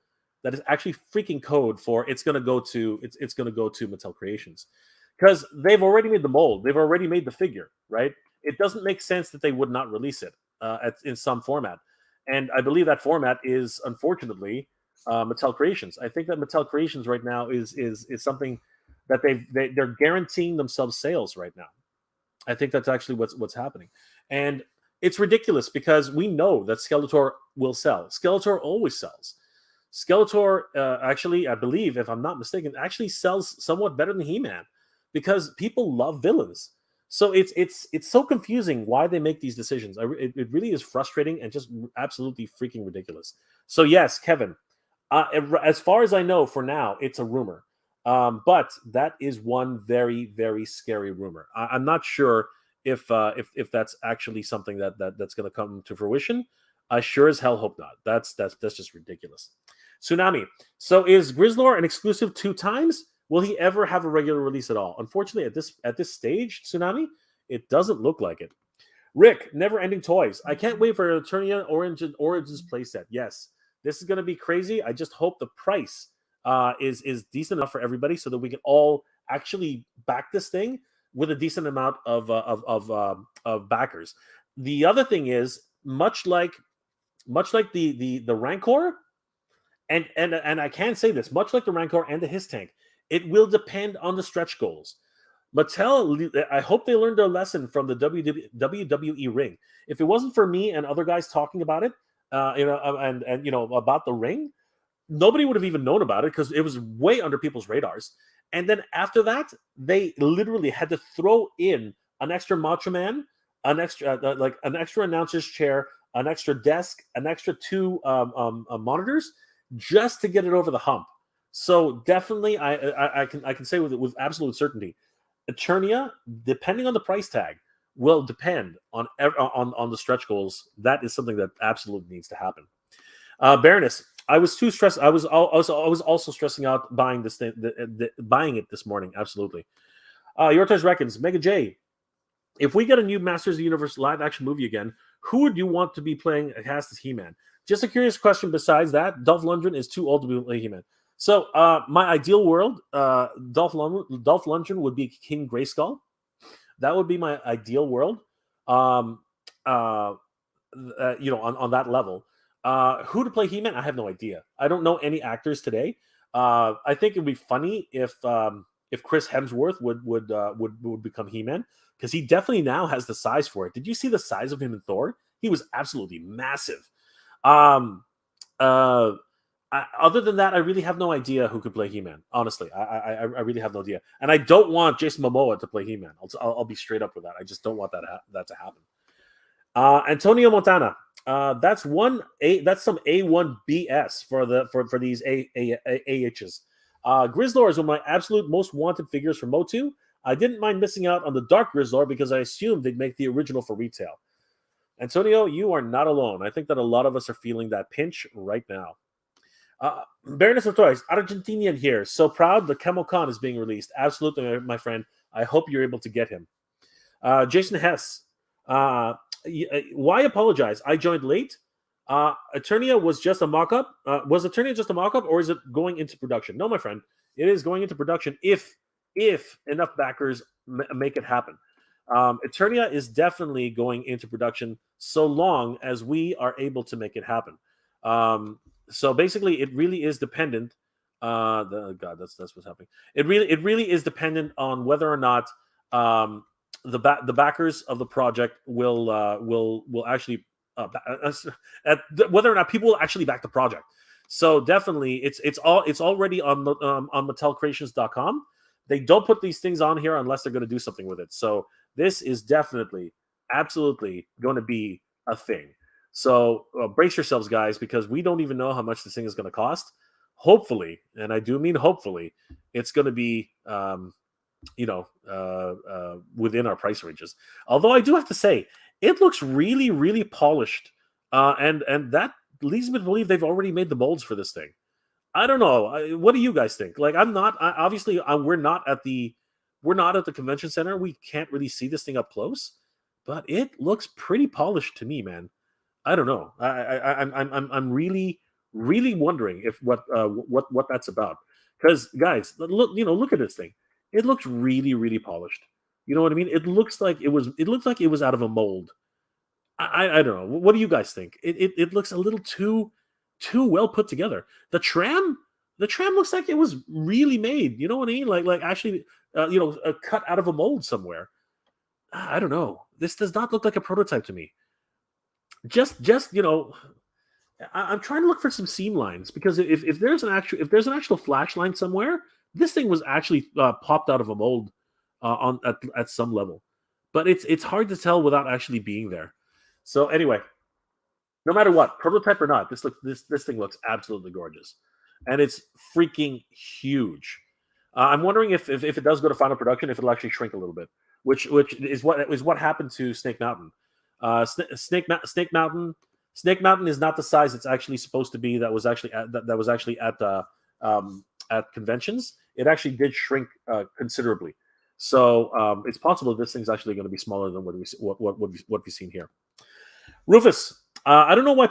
S1: that is actually freaking code for it's going to go to Mattel Creations, because they've already made the mold, they've already made the figure, right? It doesn't make sense that they would not release it in some format, and I believe that format is unfortunately Mattel Creations. I think that Mattel Creations right now is something that they're guaranteeing themselves sales right now. I think that's actually what's happening, and it's ridiculous because we know that Skeletor will sell. Skeletor always sells. Skeletor, actually, I believe, if I'm not mistaken, actually sells somewhat better than He-Man because people love villains. So it's so confusing why they make these decisions. It really is frustrating and just absolutely freaking ridiculous. So yes, Kevin, as far as I know, for now, it's a rumor. But that is one very, very scary rumor. I'm not sure if that's actually something that's going to come to fruition. I sure as hell hope not. That's just ridiculous. Tsunami. So is Grizzlor an exclusive 2 times? Will he ever have a regular release at all? Unfortunately, at this stage, Tsunami, it doesn't look like it. Rick, Never Ending Toys. I can't wait for Eternia Origins playset. Yes, this is going to be crazy. I just hope the price is decent enough for everybody so that we can all actually back this thing with a decent amount of backers. The other thing is, much like the Rancor, and I can say this, much like the Rancor and the His Tank, it will depend on the stretch goals. Mattel, I hope they learned their lesson from the WWE ring. If it wasn't for me and other guys talking about it, and about the ring, nobody would have even known about it because it was way under people's radars. And then after that, they literally had to throw in an extra Macho Man, an extra announcer's chair, an extra desk, an extra 2 monitors, just to get it over the hump. So definitely, I can say with absolute certainty, Eternia, depending on the price tag, will depend on the stretch goals. That is something that absolutely needs to happen. Baroness, I was too stressed. I was also stressing out buying this thing, buying it this morning. Absolutely. Your Toys Reckons, Mega J. If we get a new Masters of the Universe live action movie again, who would you want to be playing cast as He-Man? Just a curious question. Besides that, Dolph Lundgren is too old to be playing He-Man. So my ideal world, Dolph Lundgren would be King Grayskull. That would be my ideal world. On that level. Who to play He-Man? I have no idea. I don't know any actors today. I think it would be funny if Chris Hemsworth would become He-Man, because he definitely now has the size for it. Did you see the size of him in Thor? He was absolutely massive. Other than that, I really have no idea who could play He-Man. Honestly, I really have no idea, and I don't want Jason Momoa to play He-Man. I'll be straight up with that. I just don't want that to happen. Antonio Montana. That's some A1 BS for these AHs. Grizzlor is one of my absolute most wanted figures from MOTU. I didn't mind missing out on the Dark Grizzlor because I assumed they'd make the original for retail. Antonio, you are not alone. I think that a lot of us are feeling that pinch right now. Baroness of Toys, Argentinian here. So proud the Camo Con is being released. Absolutely, my friend. I hope you're able to get him. Jason Hess. Why apologize? I joined late. Eternia was just a mock-up. Was Eternia just a mock-up, or is it going into production? No, my friend. It is going into production if enough backers make it happen. Eternia is definitely going into production so long as we are able to make it happen. So basically, it really is dependent. That's what's happening. It really is dependent on whether or not the backers of the project will actually whether or not people will actually back the project. So definitely, it's already on MattelCreations.com. They don't put these things on here unless they're going to do something with it. So this is definitely absolutely going to be a thing. So brace yourselves, guys, because we don't even know how much this thing is going to cost. Hopefully, and I do mean hopefully, it's going to be within our price ranges. Although I do have to say, it looks really, really polished, and that leads me to believe they've already made the molds for this thing. I don't know. What do you guys think? Like, I'm not. Obviously, we're not at the convention center. We can't really see this thing up close, but it looks pretty polished to me, man. I don't know. I'm really, really wondering if what that's about. Because guys, look at this thing. It looks really, really polished. You know what I mean? It looks like it was. It looks like it was out of a mold. I don't know. What do you guys think? It looks a little too well put together. The tram looks like it was really made. You know what I mean? Like actually, cut out of a mold somewhere. I don't know. This does not look like a prototype to me. Just I'm trying to look for some seam lines, because if there's an actual flash line somewhere, this thing was actually popped out of a mold at some level. But it's hard to tell without actually being there. So anyway, no matter what, prototype or not, this thing looks absolutely gorgeous, and it's freaking huge. I'm wondering if it does go to final production, if it'll actually shrink a little bit, which is what happened to Snake Mountain. Snake Mountain is not the size it's actually supposed to be. That was actually at conventions. It actually did shrink considerably. So it's possible this thing's actually going to be smaller than what we've seen here. Rufus, I don't know why I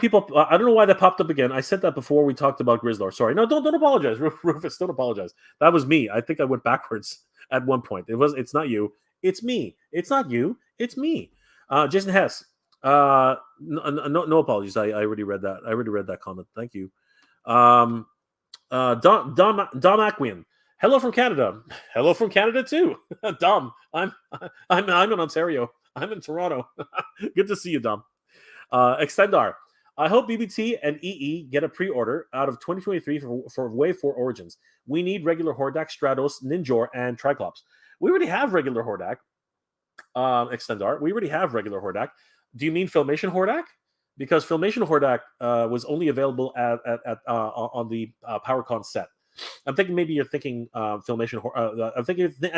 S1: don't know why that popped up again. I said that before we talked about Grizzlor. Sorry, no, don't apologize, Rufus. Don't apologize. That was me. I think I went backwards at one point. It's not you. It's me. It's not you. It's me. Jason Hess. No apologies. I already read that. I already read that comment. Thank you. Dom Aquin. Hello from Canada. Hello from Canada too. Dom. I'm in Ontario. I'm in Toronto. Good to see you, Dom. Extendar. I hope BBT and EE get a pre-order out of 2023 for Wave 4 Origins. We need regular Hordak, Stratos, Ninjor, and Triclops. We already have regular Hordak. Extendar. We already have regular Hordak. Do you mean Filmation Hordak? Because Filmation Hordak was only available on the PowerCon set. I'm thinking maybe you're thinking Filmation. I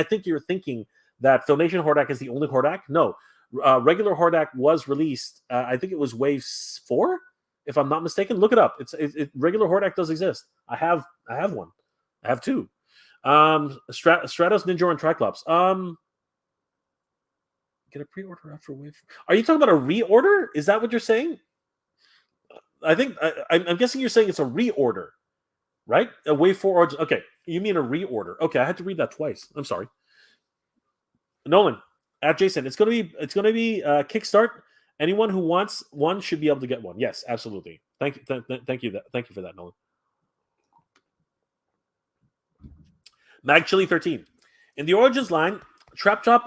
S1: think you're thinking that Filmation Hordak is the only Hordak. No, regular Hordak was released. I think it was Wave 4, if I'm not mistaken. Look it up. Regular Hordak does exist. I have one. I have two. Stratos, Ninjor, and Triclops. Get a pre-order after Wave 4. Are you talking about a reorder? Is that what you're saying? I think I'm guessing you're saying it's a reorder, right? A Wave 4 Origins. Okay, you mean a reorder? Okay, I had to read that twice. I'm sorry. Nolan at Jason, it's gonna be Kickstart. Anyone who wants one should be able to get one. Yes, absolutely. Thank you for that, Nolan. Mag Chili 13. In the Origins line, Trapjaw,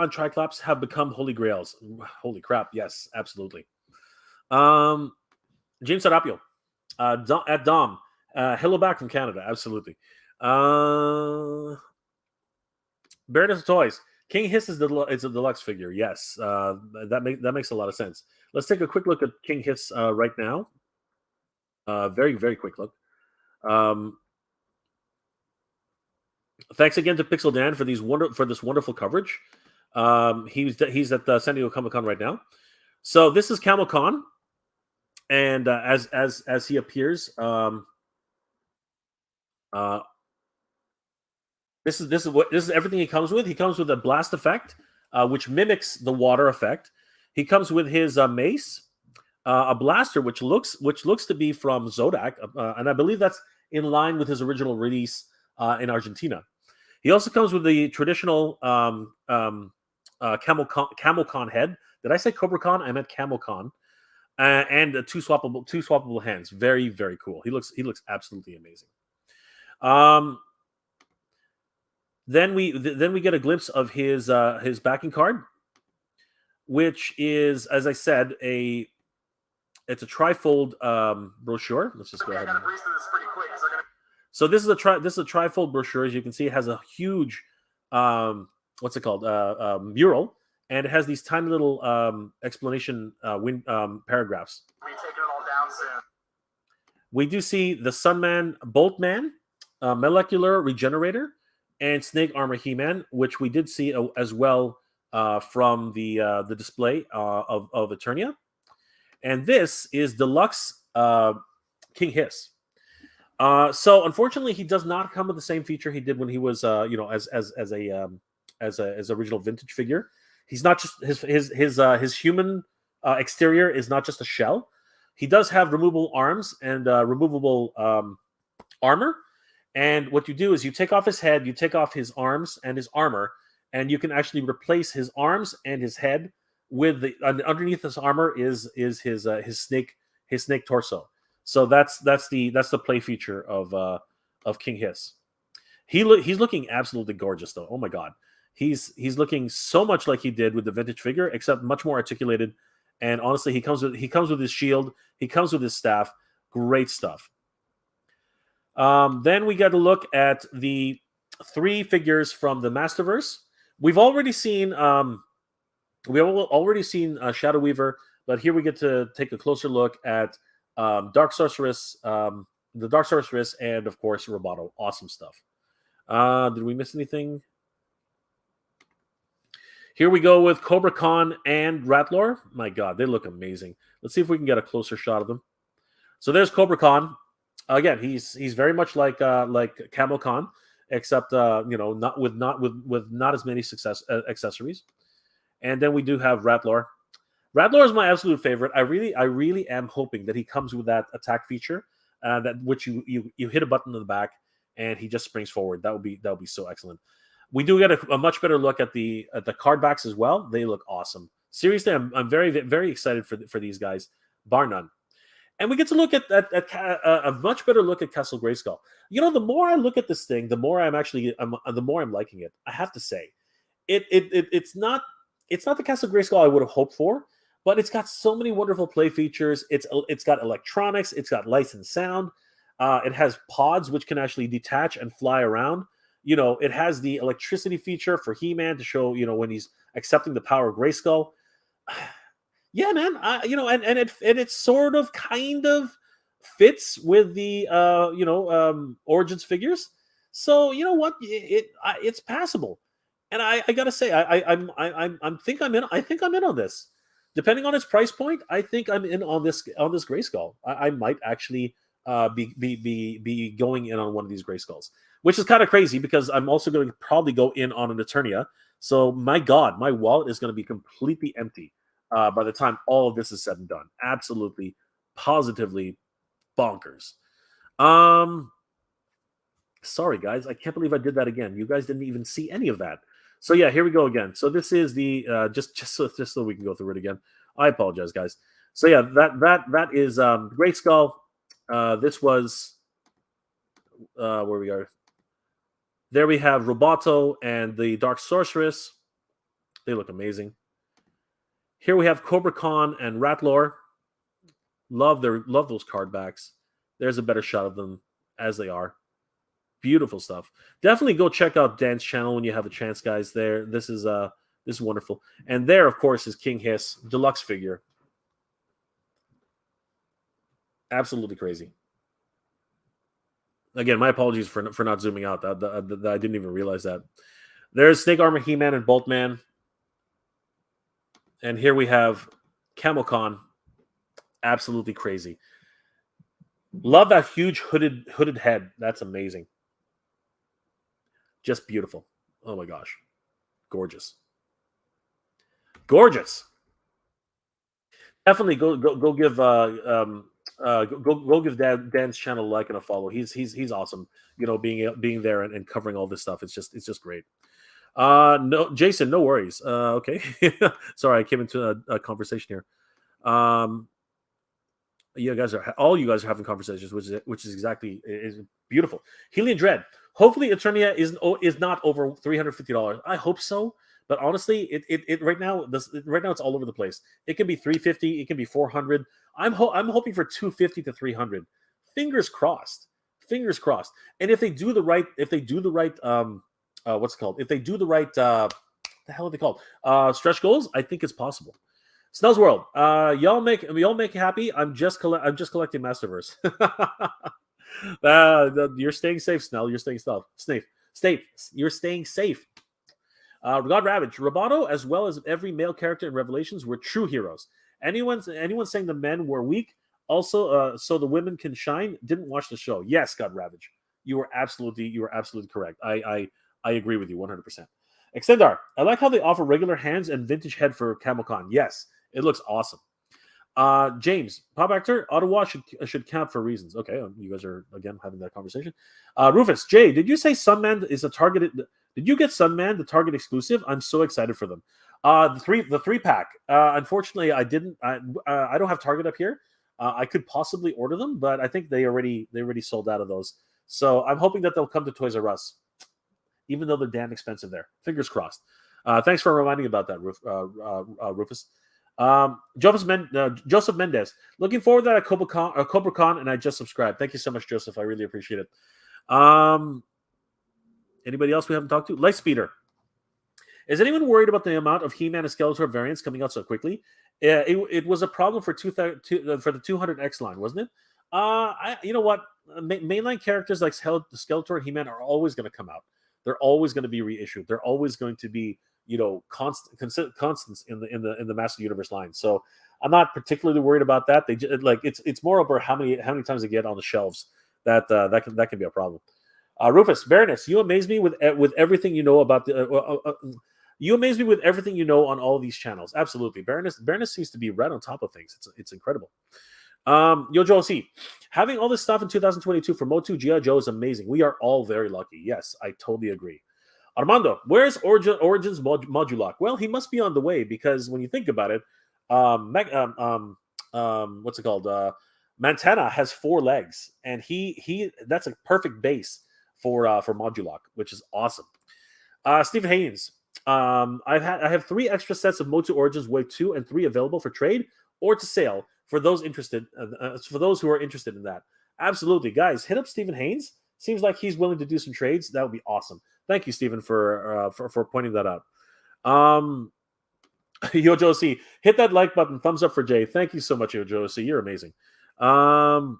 S1: and Triclops have become holy grails. Holy crap! Yes, absolutely. James Sarapio, at Dom. Hello back from Canada. Absolutely. Baroness of Toys. King Hiss is a deluxe figure. Yes, that makes a lot of sense. Let's take a quick look at King Hiss right now. Very, very quick look. Thanks again to Pixel Dan for this wonderful coverage. He's at San Diego Comic-Con right now. So this is Camo Con, and as he appears, this is everything he comes with. He comes with a blast effect, which mimics the water effect. He comes with his mace, a blaster, which looks to be from Zodak, and I believe that's in line with his original release in Argentina. He also comes with the traditional Camocon head. Did I say Cobra Con? I meant Camocon, and two swappable hands. Very, very cool. He looks absolutely amazing. Then we get a glimpse of his backing card, which is, as I said, it's a trifold brochure. Let's just go ahead. So this is a trifold brochure. As you can see, it has a huge what's it called mural, and it has these tiny little explanation paragraphs.
S2: We'll be taking it all down soon.
S1: We do see the Sunman Boltman, Molecular Regenerator, and Snake Armor He-Man, which we did see as well from the display of Eternia. And this is Deluxe King Hiss. So unfortunately, he does not come with the same feature he did when he was, as a original vintage figure. He's not just his human exterior is not just a shell. He does have removable arms and removable armor. And what you do is you take off his head, you take off his arms and his armor, and you can actually replace his arms and his head with the underneath his armor is his snake torso. So that's the play feature of King Hiss. He's looking absolutely gorgeous though. Oh my god, he's looking so much like he did with the vintage figure, except much more articulated. And honestly, he comes with his shield, he comes with his staff. Great stuff. Then we get a look at the 3 figures from the Masterverse. We've already seen Shadow Weaver, but here we get to take a closer look at Dark Sorceress, the Dark Sorceress, and of course Roboto. Awesome stuff. Did we miss anything? Here we go with Cobra Khan and Rattlor. My God, they look amazing. Let's see if we can get a closer shot of them. So there's Cobra Khan. Again, he's very much like Camo Khan, except not with as many accessories. And then we do have Rattlor. Rattlor is my absolute favorite. I really am hoping that he comes with that attack feature, that which you hit a button in the back and he just springs forward. That would be so excellent. We do get a much better look at the card backs as well. They look awesome. Seriously, I'm very, very excited for these guys, bar none. And we get to look at a much better look at Castle Grayskull. The more I look at this thing, the more I'm liking it. I have to say, it's not the Castle Grayskull I would have hoped for, but it's got so many wonderful play features. It's got electronics. It's got lights and sound. It has pods which can actually detach and fly around. It has the electricity feature for He-Man to show, when he's accepting the power of Grayskull. Yeah, man. And it sort of kind of fits with the Origins figures. So you know what? It's passable. And I gotta say, I think I'm in. I think I'm in on this. Depending on its price point, I think I'm in on this Grayskull. I might actually be going in on one of these Grayskulls, which is kind of crazy because I'm also going to probably go in on an Eternia. So my God, my wallet is going to be completely empty by the time all of this is said and done. Absolutely, positively bonkers. Sorry guys, I can't believe I did that again. You guys didn't even see any of that. So yeah, here we go again. So this is the just so we can go through it again. I apologize, guys. So yeah, that is Grayskull. This was where we are. There we have Roboto and the Dark Sorceress. They look amazing. Here we have Cobra Khan and Rattlor. Love those card backs. There's a better shot of them as they are. Beautiful stuff. Definitely go check out Dan's channel when you have a chance, guys. This is wonderful. And there, of course, is King Hiss deluxe figure. Absolutely crazy. Again, my apologies for not zooming out. That I didn't even realize that. There's Snake Armor He-Man and Boltman. And here we have Camo Khan. Absolutely crazy. Love that huge hooded head. That's amazing. Just beautiful. Oh my gosh. Gorgeous. Gorgeous. Definitely go give go give Dan's channel a like and a follow. He's awesome. Being there and covering all this stuff. It's just great. No, Jason, no worries. Okay. Sorry, I came into a conversation here. You guys are having conversations, which is exactly is beautiful. Helian Dread. Hopefully, Eternia is not over $350. I hope so, but honestly, it right now it's all over the place. It can be $350, it can be $400. I'm hoping for $250 to $300. Fingers crossed. Fingers crossed. And if they do the right, what's it called? If they do the right the hell are they called? Stretch goals. I think it's possible. Snell's World. Y'all make me happy. I'm just collecting Masterverse. You're staying safe, Snell. You're staying safe. You're staying safe. God Ravage. Roboto, as well as every male character in Revelations, were true heroes. Anyone saying the men were weak, also so the women can shine, didn't watch the show. Yes, God Ravage. You were absolutely correct. I agree with you 100%. Extendar. I like how they offer regular hands and vintage head for CamoCon. Yes, it looks awesome. James, pop actor, Ottawa should count for reasons. Okay, you guys are again having that conversation. Rufus, Jay, did you say Sunman is a targeted? Did you get Sunman the Target exclusive? I'm so excited for them. The three pack. Unfortunately, I didn't. I don't have Target up here. I could possibly order them, but I think they already sold out of those. So I'm hoping that they'll come to Toys R Us, even though they're damn expensive there. Fingers crossed. Thanks for reminding me about that, Rufus. Joseph Mendez. Looking forward to that at CobraCon, and I just subscribed. Thank you so much, Joseph. I really appreciate it. Anybody else we haven't talked to? Lightspeeder. Is anyone worried about the amount of He-Man and Skeletor variants coming out so quickly? It was a problem for the 200X line, wasn't it? You know what? Mainline characters like Skeletor and He-Man are always going to come out. They're always going to be reissued. They're always going to be, constants in the Master Universe line. So I'm not particularly worried about that. They just, it's more about how many times they get on the shelves that can be a problem. Rufus, Baroness, you amaze me with everything you know about the. You amaze me with everything you know on all of these channels. Absolutely, Baroness seems to be right on top of things. It's incredible. Yo, Joel C. Having all this stuff in 2022 for MOTU G.I. Joe is amazing. We are all very lucky. Yes, I totally agree. Armando, where's Origins Modulok? Well, he must be on the way because when you think about it, what's it called? Montana has 4 legs, and he that's a perfect base for Modulok, which is awesome. Stephen Haynes, I have 3 extra sets of MOTU Origins Wave 2 and 3 available for trade or to sale for those interested. For those who are interested in that, absolutely, guys, hit up Stephen Haynes. Seems like he's willing to do some trades. That would be awesome. Thank you, Stephen, for pointing that out. Yo, Josie, hit that like button. Thumbs up for Jay. Thank you so much, Yo, Josie. You're amazing. DJ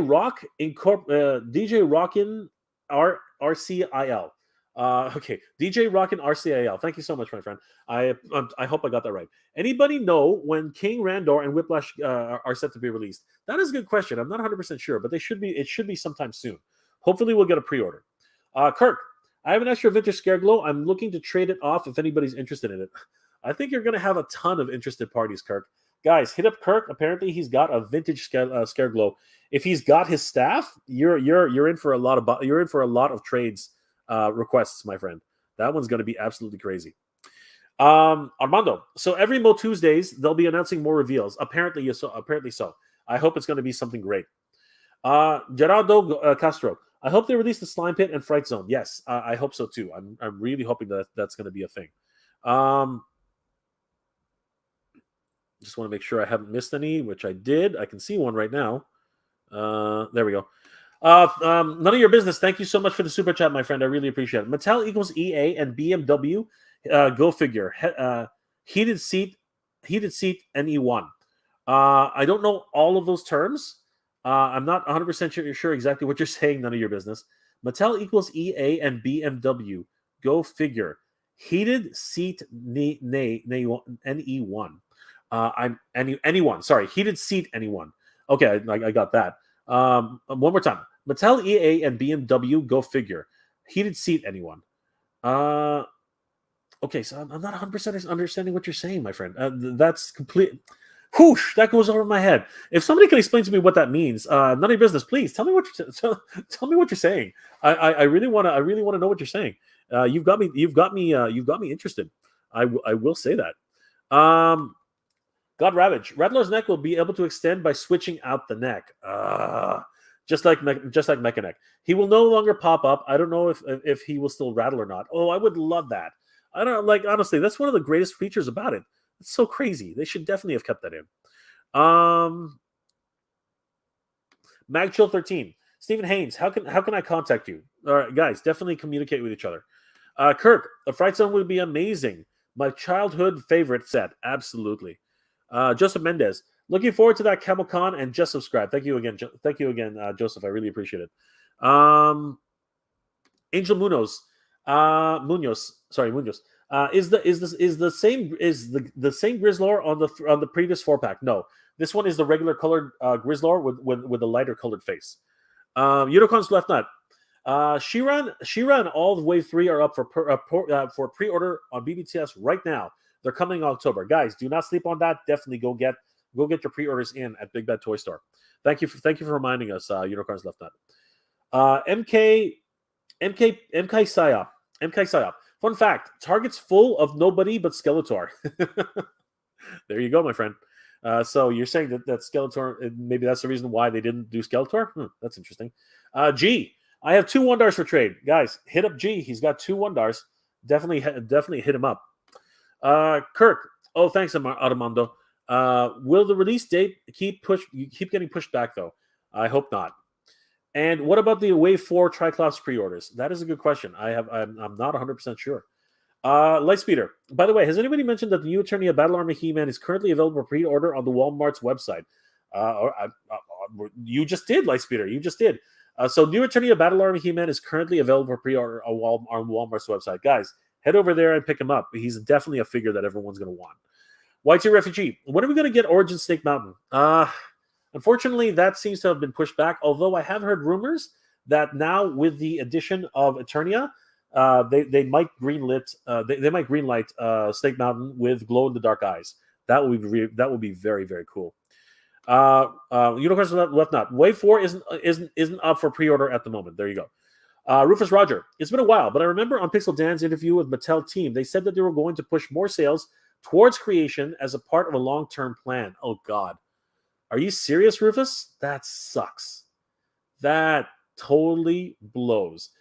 S1: Rock DJ Rockin RCIL. Okay, DJ Rockin RCIL. Thank you so much, my friend. I hope I got that right. Anybody know when King Randor and Whiplash are set to be released? That is a good question. I'm not 100% sure, but it should be sometime soon. Hopefully, we'll get a pre-order. Kirk, I have an extra vintage Scareglow. I'm looking to trade it off if anybody's interested in it. I think you're going to have a ton of interested parties, Kirk. Guys, hit up Kirk. Apparently, he's got a vintage Scareglow. If he's got his staff, you're in for a lot of trades requests, my friend. That one's going to be absolutely crazy. Armando, so every Mo Tuesdays they'll be announcing more reveals. Apparently so. I hope it's going to be something great. Gerardo Castro, I hope they release the Slime Pit and Fright Zone. Yes, I hope so too. I'm really hoping that's going to be a thing. Just want to make sure I haven't missed any, which I did. I can see one right now. There we go. None of your business. Thank you so much for the super chat, my friend. I really appreciate it. Mattel equals EA and BMW. Go figure. Heated seat NE1. I don't know all of those terms. I'm not 100% sure exactly what you're saying. None of your business. Mattel equals EA and BMW. Go figure. Heated seat NE1. I'm anyone. Sorry, heated seat anyone. Okay, I got that. One more time. Mattel, EA, and BMW. Go figure. Heated seat anyone. Okay, so I'm not 100% understanding what you're saying, my friend. That's complete. Whoosh! That goes over my head. If somebody can explain to me what that means, none of your business. Please tell me what tell me what you're saying. I really want to know what you're saying. You've got me interested. I will say that. God Ravage. Rattlor's neck will be able to extend by switching out the neck. Just like Mechaneck. He will no longer pop up. I don't know if he will still rattle or not. Oh, I would love that. I don't honestly, that's one of the greatest features about it. It's so crazy. They should definitely have kept that in. Magchill 13. Stephen Haynes, how can I contact you? All right, guys, definitely communicate with each other. Kirk, a Fright Zone would be amazing. My childhood favorite set. Absolutely. Joseph Mendez, looking forward to that CamoCon and just subscribe. Thank you again. Thank you again, Joseph. I really appreciate it. Angel Munoz, Munoz. Is the same Grizzlor on the previous 4-pack? No, this one is the regular colored Grizzlor with a lighter colored face. Unicorn's left nut. She-Ran and all the Wave 3 are up for pre-order on BBTS right now. They're coming in October. Guys, do not sleep on that. Definitely go get your pre-orders in at Big Bad Toy Store. Thank you for reminding us, Unicorn's left nut. MK Psyop. Fun fact, Target's full of nobody but Skeletor. There you go, my friend. So you're saying that Skeletor, maybe that's the reason why they didn't do Skeletor? That's interesting. G, I have 2 1-Dars for trade. Guys, hit up G. He's got 2 1-Dars. Definitely hit him up. Kirk, oh, thanks, Armando. Will the release date keep getting pushed back, though? I hope not. And what about the Wave 4 Triclops pre-orders? That is a good question. I'm not 100% sure. Lightspeeder. By the way, has anybody mentioned that the new Eternia Battle Armor He-Man is currently available for pre-order on the Walmart's website? You just did, Lightspeeder. You just did. So new Eternia Battle Armor He-Man is currently available for pre-order on Walmart's website. Guys, head over there and pick him up. He's definitely a figure that everyone's going to want. YT Refugee. When are we going to get Origin Snake Mountain? Unfortunately, that seems to have been pushed back, although I have heard rumors that now with the addition of Eternia, they might greenlight Snake Mountain with glow-in-the-dark eyes. That would be very, very cool. Unicorns left nut. Wave 4 isn't up for pre-order at the moment. There you go. Rufus Roger. It's been a while, but I remember on Pixel Dan's interview with Mattel team, they said that they were going to push more sales towards creation as a part of a long-term plan. Oh, God. Are you serious, Rufus? That sucks. That totally blows.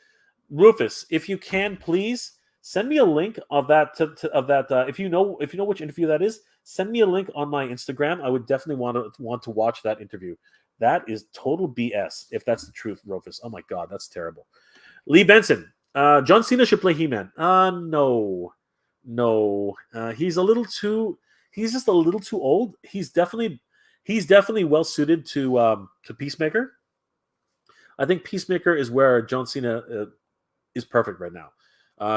S1: Rufus, if you can, please send me a link of that. If you know which interview that is, send me a link on my Instagram. I would definitely want to watch that interview. That is total BS. If that's the truth, Rufus. Oh my God, that's terrible. Lee Benson, John Cena should play He-Man. No. He's just a little too old. He's definitely well suited to Peacemaker. I think Peacemaker is where John Cena is perfect right now.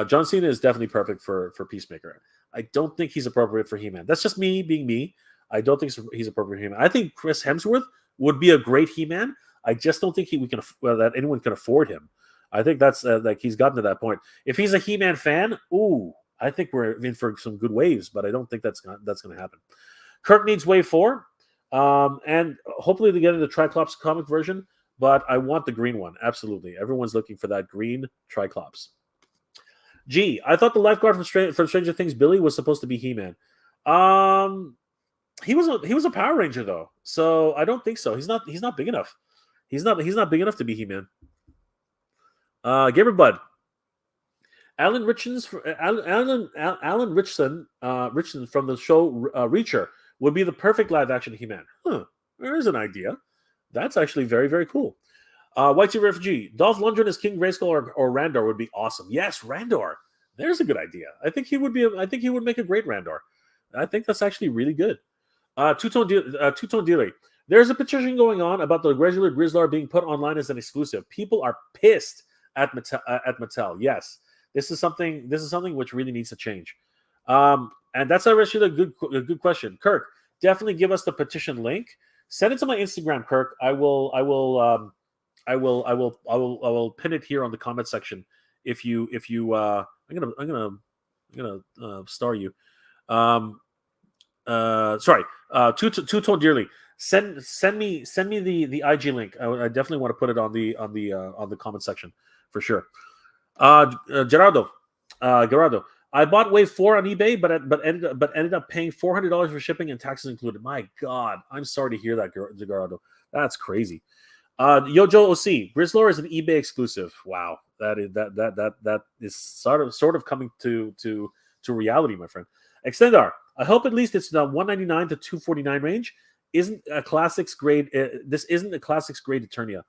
S1: John Cena is definitely perfect for Peacemaker. I don't think he's appropriate for He-Man. That's just me being me. I don't think he's appropriate for He-Man. I think Chris Hemsworth would be a great He-Man. I just don't think that anyone can afford him. I think that's like he's gotten to that point. If he's a He-Man fan, I think we're in for some good waves, but I don't think that's going to happen. Kirk needs Wave 4. And hopefully they get the Triclops comic version, but I want the green one. Absolutely. Everyone's looking for that green Triclops. Gee, I thought the lifeguard from Stranger Things, Billy, was supposed to be He-Man. He was a Power Ranger though, so I don't think so. He's not big enough. He's not big enough to be He-Man. Gamer Bud. Alan Richardson from the show Reacher would be the perfect live-action He-Man. There's an idea. That's actually very, very cool. White Refugee. Dolph Lundgren as King Grayskull or Randor would be awesome. Yes, Randor. There's a good idea. I think he would make a great Randor. I think that's actually really good. Two-Tone Dealer. There's a petition going on about the regular Grizzlor being put online as an exclusive. People are pissed at Mattel. Yes. This is something which really needs to change. And that's actually a good question. Kirk, definitely give us the petition link. Send it to my Instagram, Kirk. I will pin it here on the comment section. I'm gonna star you. Two-Tone Dearly. Send me the IG link. I definitely want to put it on the comment section for sure. Gerardo. I bought Wave 4 on eBay, but ended up paying $400 for shipping and taxes included. My God, I'm sorry to hear that, Gerardo. That's crazy. Yojo OC, Grizzlor is an eBay exclusive. Wow, that is sort of coming to reality, my friend. Extendar, I hope at least it's the 199 to 249 range. Isn't a classics grade? This isn't a classics grade Eternia.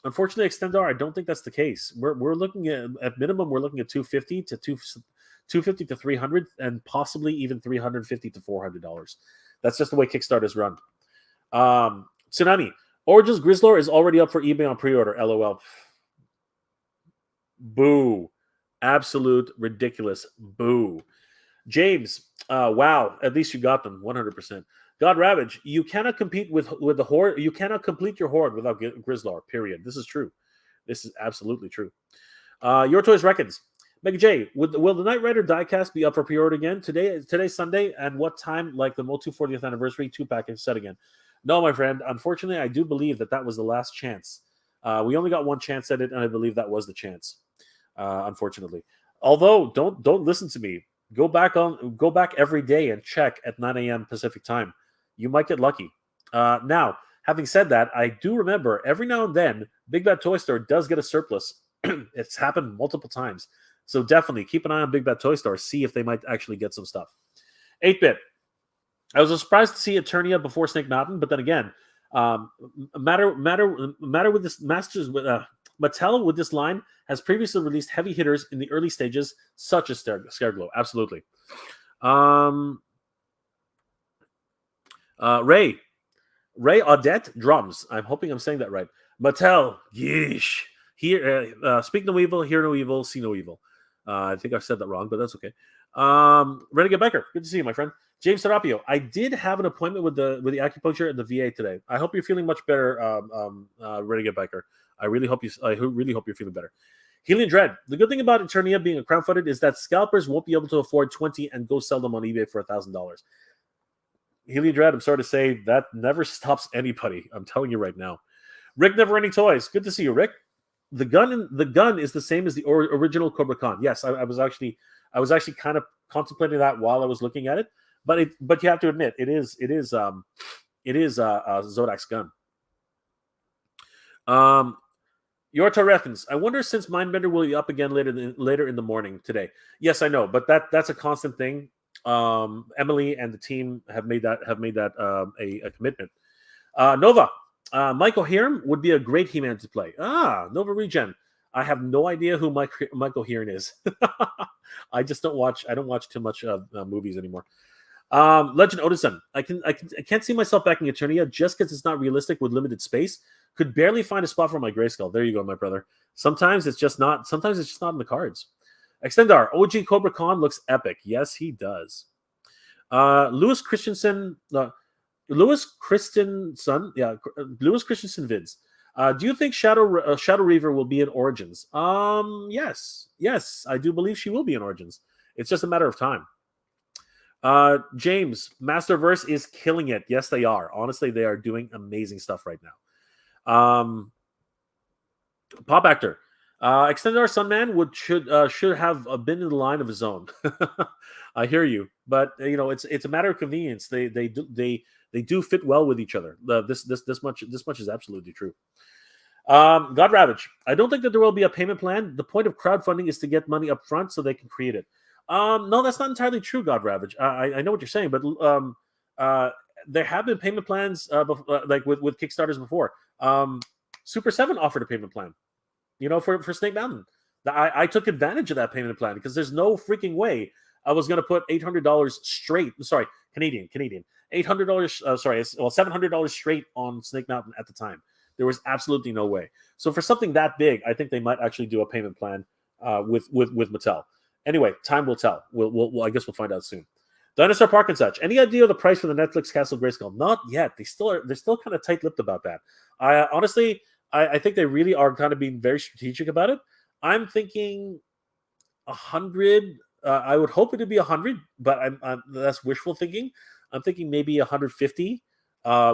S1: Unfortunately, Extendar, I don't think that's the case. We're looking at minimum, we're looking at 250 to 250 to 300, and possibly even $350 to $400. That's just the way Kickstarters run. Tsunami Origins Grizzlor is already up for eBay on pre-order. LOL. Boo. Absolute ridiculous. Boo. James, wow. At least you got them. 100%. God Ravage, you cannot compete with the horde. You cannot complete your horde without Grizzlor. Period. This is true. This is absolutely true. Your Toys Reckons. Mega J, will the Knight Rider diecast be up for pre-order again? Today's Sunday, and what time, like the MOTU 40th anniversary 2-pack is set again? No, my friend. Unfortunately, I do believe that was the last chance. We only got one chance at it, and I believe that was the chance. Unfortunately. Although, don't listen to me. Go back every day and check at 9 a.m. Pacific time. You might get lucky. Now, having said that, I do remember every now and then, Big Bad Toy Store does get a surplus. It's happened multiple times. So definitely keep an eye on Big Bad Toy Store. See if they might actually get some stuff. 8-Bit. I was surprised to see Eternia before Snake Mountain, but then again, matter with this Mattel with this line has previously released heavy hitters in the early stages, such as Scareglow. Absolutely. Ray Audette drums. I'm hoping I'm saying that right. Mattel, yeesh. Here, speak no evil, hear no evil, see no evil. I think I said that wrong, but that's okay. Renegade Becker, good to see you, my friend. James Serapio, I did have an appointment with the acupuncture at the VA today. I hope you're feeling much better, Renegade Becker. I really hope you're feeling better. Helian Dread, the good thing about Eternia being a crowdfunded is that scalpers won't be able to afford 20 and go sell them on eBay for $1,000. Helian Dread, I'm sorry to say that never stops anybody. I'm telling you right now. Rick Never Ending Toys, good to see you, Rick. The gun is the same as the original Cobra Khan. Yes, I was actually kind of contemplating that while I was looking at it, but you have to admit it is Zodak's gun. Your Reckons, I wonder since Mindbender will be up again later in the morning today. Yes, I know, but that's a constant thing. Emily and the team have made that a commitment. Nova. Michael Hearn would be a great He-Man to play. Nova Regen. I have no idea who Michael Hearn is. I don't watch too much movies anymore. Legend Odinson. I can't see myself backing Eternia just because it's not realistic with limited space. Could barely find a spot for my Grayskull. There you go, my brother. Sometimes it's just not in the cards. Extendar. OG Cobra Khan looks epic. Yes, he does. Lewis Christensen vids. Do you think Shadow Reaver will be in Origins? Yes, I do believe she will be in Origins. It's just a matter of time. James, Masterverse is killing it. Yes, they are. Honestly, they are doing amazing stuff right now. Pop Actor. Extendar Sunman should have been in the line of his own. I hear you, but it's a matter of convenience. They do fit well with each other. This much is absolutely true. God Ravage. I don't think that there will be a payment plan. The point of crowdfunding is to get money up front so they can create it. No, that's not entirely true, God Ravage. I know what you're saying, but there have been payment plans like with Kickstarters before. Super 7 offered a payment plan, for Snake Mountain. I took advantage of that payment plan because there's no freaking way I was going to put $800 straight. Sorry, Canadian. $800. $700 straight on Snake Mountain at the time. There was absolutely no way. So for something that big, I think they might actually do a payment plan with Mattel. Anyway, time will tell. I guess we'll find out soon. Dinosaur Park and such. Any idea of the price for the Netflix Castle Grayskull? Not yet. They're still kind of tight-lipped about that. Honestly, I think they really are kind of being very strategic about it. I'm thinking 100. I would hope it would be 100, but that's wishful thinking. I'm thinking maybe 150,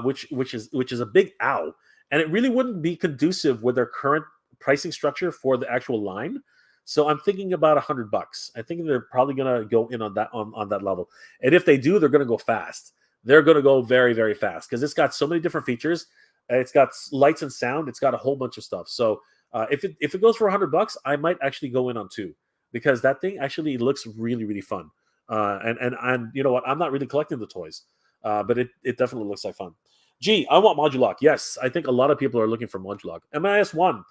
S1: which is a big ow, and it really wouldn't be conducive with their current pricing structure for the actual line. So I'm thinking about $100. I think they're probably going to go in on that level. And if they do, they're going to go fast. They're going to go very, very fast because it's got so many different features. It's got lights and sound. It's got a whole bunch of stuff. So if it goes for $100, I might actually go in on 2 because that thing actually looks really, really fun. And you know what? I'm not really collecting the toys, but it definitely looks like fun. Gee, I want Modulok. Yes, I think a lot of people are looking for Modulok. MIS1.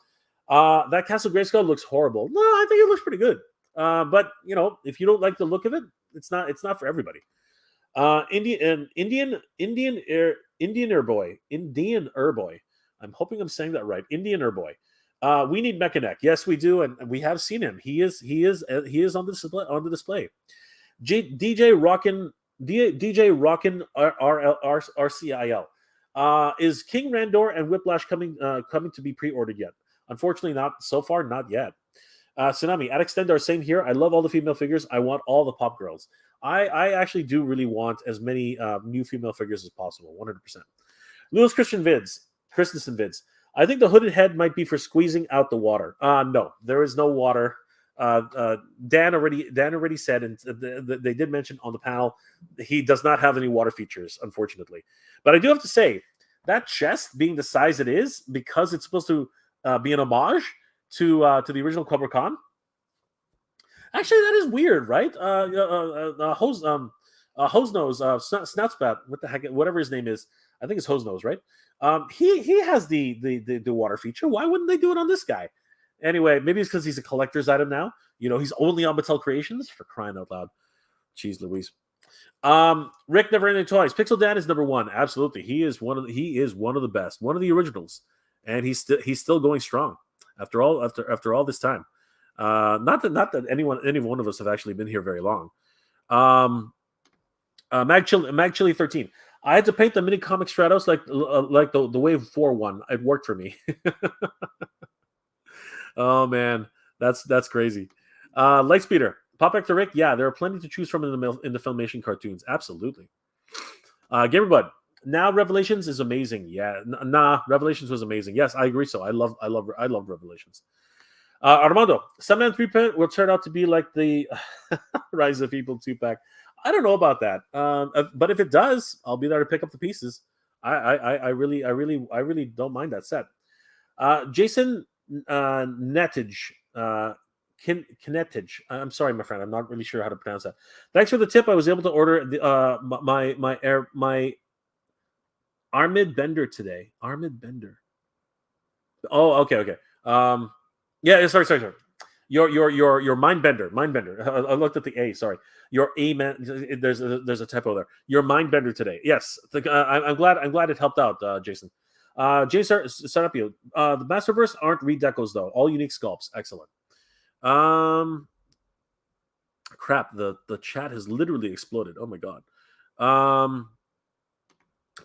S1: That Castle Grayskull looks horrible. No, I think it looks pretty good. But you know, if you don't like the look of it, it's not for everybody. Indian Urboy. I'm hoping I'm saying that right. Indian Urboy. We need Mechanic. Yes, we do, and we have seen him. He is on the display. DJ Rockin RCIL. Is King Randor and Whiplash coming to be pre-ordered yet? Unfortunately, not so far. Not yet. Tsunami at Extendar. Same here. I love all the female figures. I want all the pop girls. I actually do really want as many new female figures as possible. 100%. Lewis Christensen vids. I think the hooded head might be for squeezing out the water. No, there is no water. Dan already said, and they did mention on the panel, he does not have any water features, unfortunately. But I do have to say, that chest being the size it is, because it's supposed to be an homage to the original Cobra Khan. Actually, that is weird, right? Hose Nose, Snoutspat, what the heck, whatever his name is, I think it's Hose Nose, right? He has the water feature. Why wouldn't they do it on this guy? Anyway, maybe it's because he's a collector's item now. You know, he's only on Mattel Creations, for crying out loud. Jeez Louise. Rick Never Ending Toys. Pixel Dan is number one. Absolutely. He is one of the best, one of the originals. And he's still going strong after all this time. Not that any one of us have actually been here very long. Mag Chili 13. I had to paint the mini comic Stratos like the Wave 4 one. It worked for me. Oh man, that's crazy. Lightspeeder, Pop Actor Rick. Yeah, there are plenty to choose from in the Filmation cartoons. Absolutely. Gamerbud. Now Revelations is amazing. Yeah, Revelations was amazing. Yes, I agree. So I love Revelations. Armando, 7 3 print will turn out to be like the Rise of Evil 2-pack. I don't know about that, but if it does, I'll be there to pick up the pieces. I really don't mind that set. Jason Nettage, Kinettage. I'm sorry, my friend. I'm not really sure how to pronounce that. Thanks for the tip. I was able to order my Armid Bender today. Armid Bender. Oh, okay. Yeah, sorry. Your mind bender. I looked at the A. Sorry, your A man. There's a typo there. Your mind bender today. Yes, I'm glad it helped out, Jason. Jason Sarapio. The Masterverse aren't redecos though. All unique sculpts. Excellent. Crap. The chat has literally exploded. Oh my god.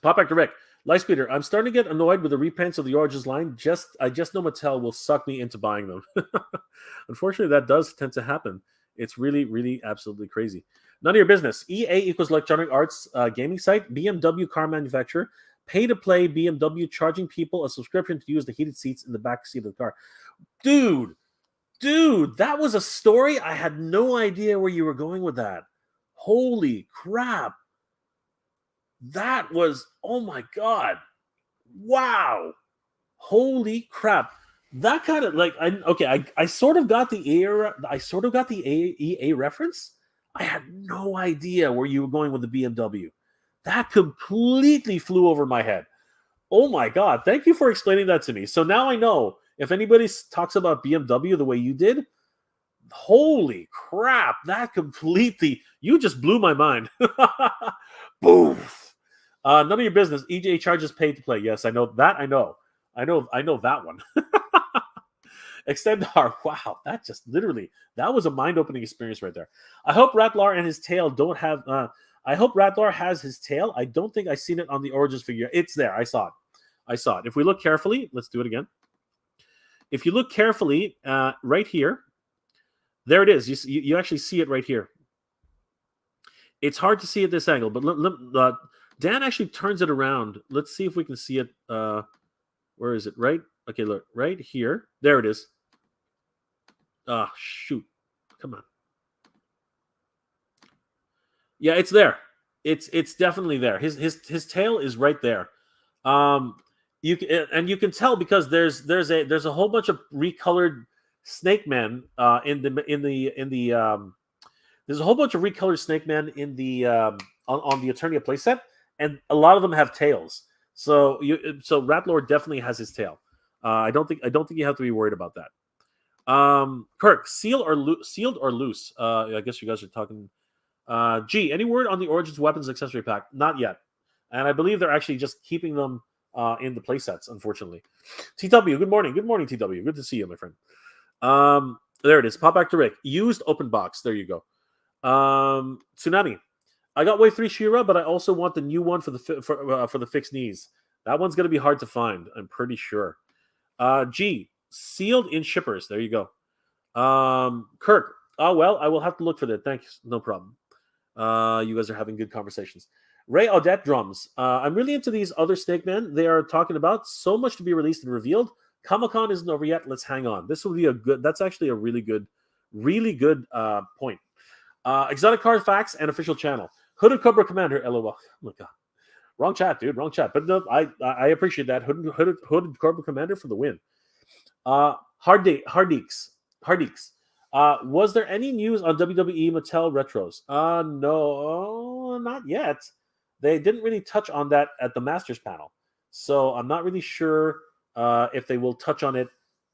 S1: Pop back to Rick. Lightspeeder, I'm starting to get annoyed with the reprints of the Origins line. I just know Mattel will suck me into buying them. Unfortunately, that does tend to happen. It's really, really absolutely crazy. None of your business. EA equals Electronic Arts gaming site, BMW car manufacturer, pay-to-play BMW charging people a subscription to use the heated seats in the back seat of the car. Dude, that was a story. I had no idea where you were going with that. Holy crap. That was, oh my god, wow, holy crap! That kind of like, I sort of got the EA reference. I had no idea where you were going with the BMW. That completely flew over my head. Oh my god! Thank you for explaining that to me. So now I know if anybody talks about BMW the way you did. Holy crap! That completely, you just blew my mind. Boom. None of your business. EJ charges paid to play. Yes, I know that. I know that one. Extendar. Wow, that just literally, that was a mind-opening experience right there. I hope Rattlor and his tail don't have. I hope Rattlor has his tail. I don't think I've seen it on the Origins figure. It's there. I saw it. If we look carefully, let's do it again. If you look carefully, right here, there it is. You actually see it right here. It's hard to see at this angle, but Dan actually turns it around. Let's see if we can see it. Where is it? Right? Okay, look. Right here. There it is. Ah, shoot. Come on. Yeah, it's there. It's definitely there. His tail is right there. You can tell because there's a whole bunch of recolored Snake Man there's a whole bunch of recolored Snake Man in the on the Eternia playset. And a lot of them have tails. So Rattlor definitely has his tail. I don't think you have to be worried about that. Kirk, sealed or loose? I guess you guys are talking. G, any word on the Origins weapons accessory pack? Not yet, and I believe they're actually just keeping them in the playsets. Unfortunately, TW, good morning, TW, good to see you, my friend. There it is. Pop back to Rick. Used open box. There you go. Tsunami. I got Wave 3 She-Ra, but I also want the new one for the fixed knees. That one's gonna be hard to find. I'm pretty sure. G, sealed in shippers. There you go. Kirk. Oh well, I will have to look for that. Thanks. No problem. You guys are having good conversations. Ray Audette drums. I'm really into these other Snake Men they are talking about. So much to be released and revealed. Comic-Con isn't over yet. Let's hang on. This will be that's actually a really good point. Exotic card facts and official channel. Hooded Cobra Commander, LOL. Oh my god. Wrong chat, dude. Wrong chat. But no, I appreciate that. Hooded Cobra Commander for the win. Hardeeks. Was there any news on WWE Mattel Retros? No, not yet. They didn't really touch on that at the Masters panel. So I'm not really sure if they will touch on it.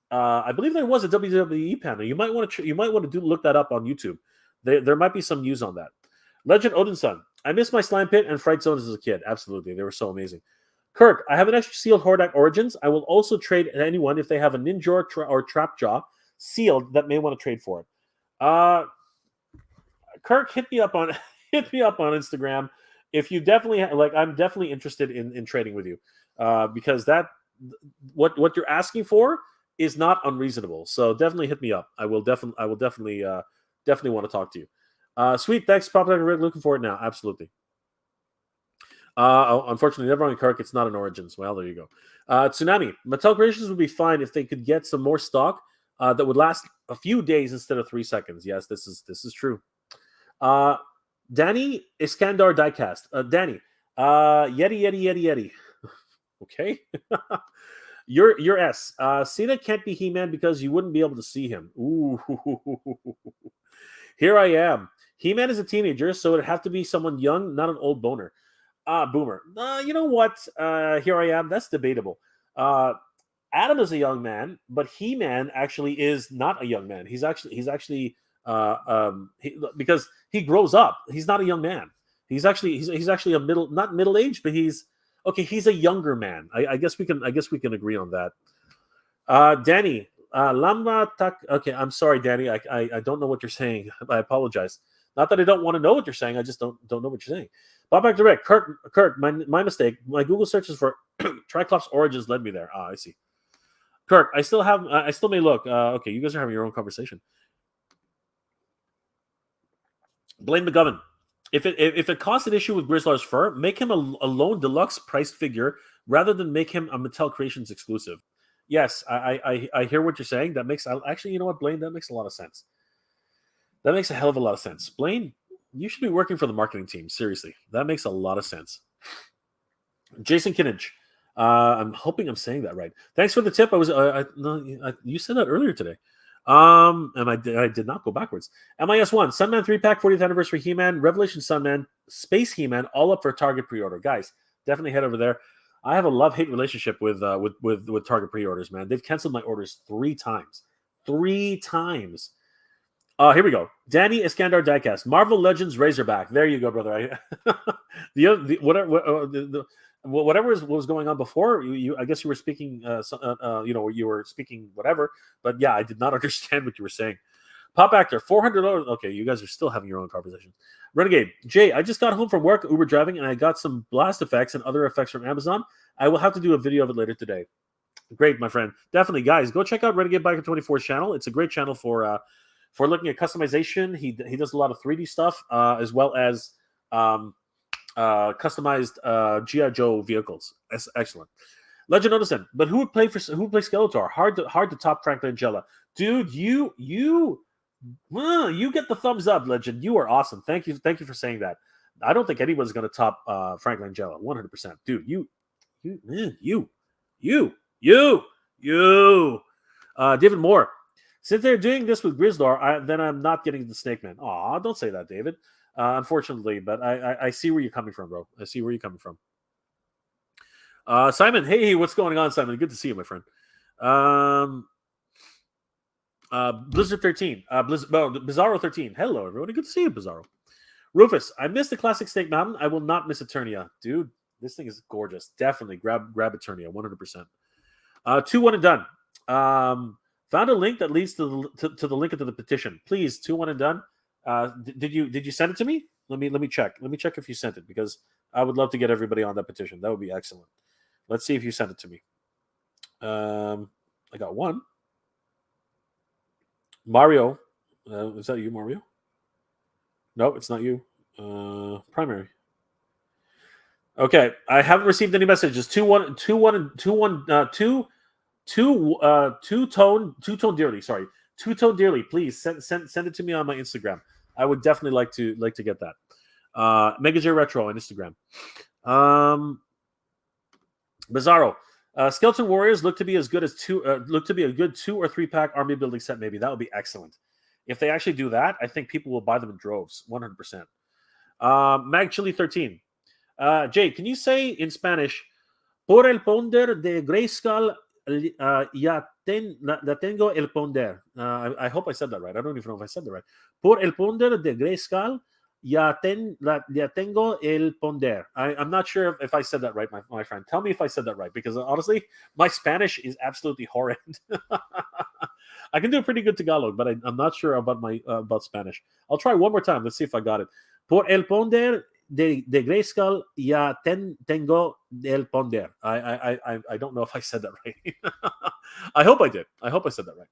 S1: I believe there was a WWE panel. You might want to look that up on YouTube. There might be some news on that. Legend Odinson. I miss my Slime Pit and Fright Zones as a kid. Absolutely. They were so amazing. Kirk, I have an extra sealed Hordak Origins. I will also trade anyone if they have a Ninja or Trapjaw sealed that may want to trade for it. Kirk, hit me up on Instagram if you definitely I'm definitely interested in trading with you because that what you're asking for is not unreasonable. So definitely hit me up. I will definitely want to talk to you. Sweet, thanks, Pop Rick. Looking for it now. Absolutely. Unfortunately, never on Kirk. It's not an Origins. Well, there you go. Tsunami. Mattel Creations would be fine if they could get some more stock that would last a few days instead of 3 seconds. Yes, this is true. Danny Iskandar Diecast. Danny. Yeti. Okay. Your S. Cena can't be He-Man because you wouldn't be able to see him. Ooh. Here I am. He-Man is a teenager, so it'd have to be someone young, not an old boner. Boomer. You know what? Here I am. That's debatable. Adam is a young man, but He-Man actually is not a young man. He's actually because he grows up. He's not a young man. He's actually a not middle age, but he's a younger man. I guess we can agree on that. Danny. Okay, I'm sorry, Danny. I don't know what you're saying. I apologize. Not that I don't want to know what you're saying. I just don't know what you're saying. Bob back direct. Kirk, my mistake. My Google searches for Triclops Origins led me there. I see. Kirk, I still may look. Okay, you guys are having your own conversation. Blaine McGovern. If it costs an issue with Grizzlor's fur, make him a lone deluxe priced figure rather than make him a Mattel Creations exclusive. Yes, I hear what you're saying. That makes actually, you know what, Blaine, that makes a lot of sense. That makes a hell of a lot of sense. Blaine, you should be working for the marketing team. Seriously, that makes a lot of sense. Jason Kinnage. I'm hoping I'm saying that right. Thanks for the tip. You said that earlier today. And I did not go backwards. MIS1, Sunman 3-pack, 40th anniversary He-Man, Revelation Sunman, Space He-Man, all up for Target pre-order. Guys, definitely head over there. I have a love-hate relationship with Target pre-orders, man. They've canceled my orders 3 times. 3 times. Here we go. Danny Iskandar Diecast. Marvel Legends Razorback. There you go, brother. Whatever was going on before, I guess you were speaking, you were speaking whatever. But yeah, I did not understand what you were saying. Pop Actor, $400. Okay, you guys are still having your own conversation. Renegade, Jay, I just got home from work, Uber driving, and I got some blast effects and other effects from Amazon. I will have to do a video of it later today. Great, my friend. Definitely, guys, go check out Renegade Biker 24's channel. It's a great channel for looking at customization. He does a lot of 3D stuff as well as customized G.I. Joe vehicles. That's excellent. Legend Odinson, but who would play Skeletor? Hard to top Frank Langella. Dude, you get the thumbs up, Legend. You are awesome. Thank you for saying that. I don't think anyone's going to top Frank Langella. 100%. Dude, you. David Moore. Since they're doing this with Grizzlor, then I'm not getting the Snake Man. Aw, don't say that, David. Unfortunately, but I see where you're coming from, bro. I see where you're coming from. Simon, hey, what's going on, Simon? Good to see you, my friend. Blizzard 13, Bizarro 13. Hello, everybody. Good to see you, Bizarro. Rufus, I missed the classic Snake Mountain. I will not miss Eternia, dude. This thing is gorgeous. Definitely grab Eternia, 100%. 2 1 and done. Found a link that leads to the link into the petition. Please, 2 1 and done. Did you send it to me? Let me check. Let me check if you sent it, because I would love to get everybody on that petition. That would be excellent. Let's see if you sent it to me. I got one. Mario, is that you, Mario? No, it's not you. Primary. Okay, I haven't received any messages. 2 tone dearly. Sorry, 2 tone dearly. Please send it to me on my Instagram. I would definitely like to get that. Mega J Retro on Instagram. Bizarro. Skeleton Warriors look to be as good as look to be a good 2 or 3 pack army building set. Maybe that would be excellent. If they actually do that, I think people will buy them in droves. 100%. Mag Chili 13. Jay, can you say in Spanish, por el poder de Grayskull, ya tengo el poder. I hope I said that right. I don't even know if I said that right. Por el poder de Grayskull, ya tengo el poder. I'm not sure if I said that right, my friend. Tell me if I said that right, because honestly, my Spanish is absolutely horrid. I can do a pretty good Tagalog, but I'm not sure about Spanish. I'll try one more time. Let's see if I got it. Por el poder de Grayskull, ya tengo el poder. I don't know if I said that right. I hope I did. I hope I said that right.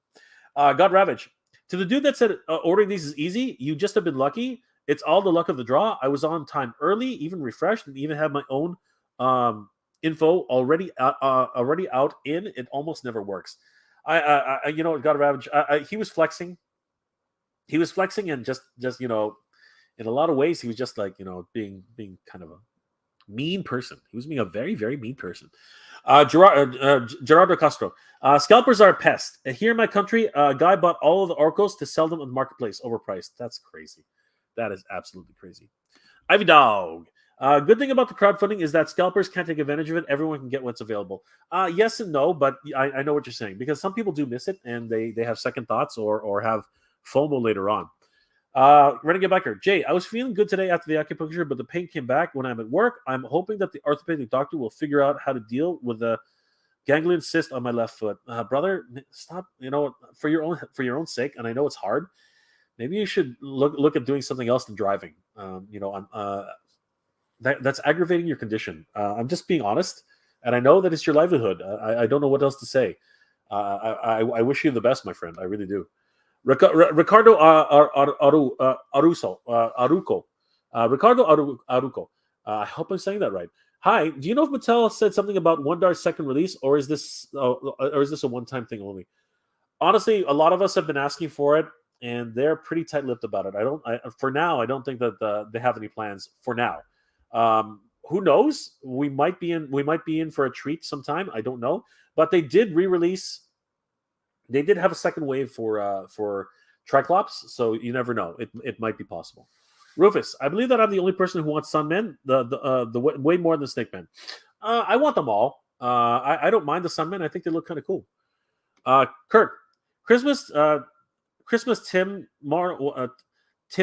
S1: God Ravage. To the dude that said ordering these is easy, you just have been lucky. It's all the luck of the draw. I was on time early, even refreshed, and even had my own info already out in. It almost never works. I God Ravage. He was flexing. He was flexing, and just in a lot of ways, he was just like being kind of a mean person. He was being a very, very mean person. Gerardo Castro. Scalpers are a pest. Here in my country, a guy bought all of the Orcos to sell them on the marketplace, overpriced. That's crazy. That is absolutely crazy. Ivy Dog. Good thing about the crowdfunding is that scalpers can't take advantage of it. Everyone can get what's available. Yes and no, but I know what you're saying, because some people do miss it and they have second thoughts or have FOMO later on. Renegade Biker. Jay, I was feeling good today after the acupuncture, but the pain came back when I'm at work. I'm hoping that the orthopedic doctor will figure out how to deal with the ganglion cyst on my left foot. Brother, stop. For your own sake, and I know it's hard. Maybe you should look at doing something else than driving. That's aggravating your condition. I'm just being honest, and I know that it's your livelihood. I don't know what else to say. I wish you the best, my friend. I really do. Ricardo Aruco. Ricardo Aruco. I hope I'm saying that right. Hi. Do you know if Mattel said something about Wondar's second release, or is this a one-time thing only? Honestly, a lot of us have been asking for it, and they're pretty tight-lipped about it. For now, I don't think that they have any plans for now. Who knows? We might be in for a treat sometime. I don't know, but they did re-release. They did have a second wave for Triclops, so you never know. It might be possible. Rufus, I believe that I'm the only person who wants Sunmen, the way more than Snake Men. I want them all. I don't mind the Sunmen. I think they look kind of cool. Kirk, Christmas Tim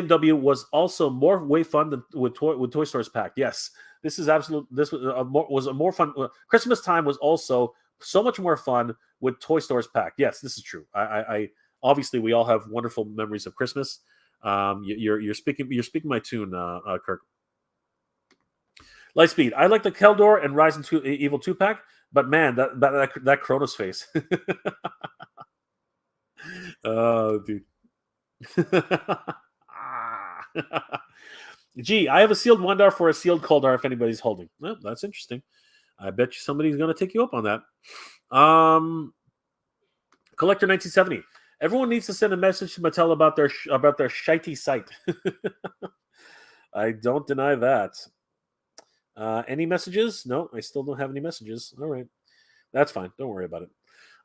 S1: W was also way fun than with Toy Store's pack. Yes, this is absolute. This was a more fun. Christmas time was also so much more fun with Toy Store's pack. Yes, this is true. I obviously we all have wonderful memories of Christmas. You're speaking my tune, Kirk. Lightspeed. I like the Keldor and Rise into Evil 2 pack, but man, that Kronos face. Oh, dude. Gee, I have a sealed Wondar for a sealed Coldar if anybody's holding. Well, that's interesting. I bet you somebody's going to take you up on that. Collector 1970. Everyone needs to send a message to Mattel about their shitey site. I don't deny that. Any messages? No, I still don't have any messages. All right. That's fine. Don't worry about it.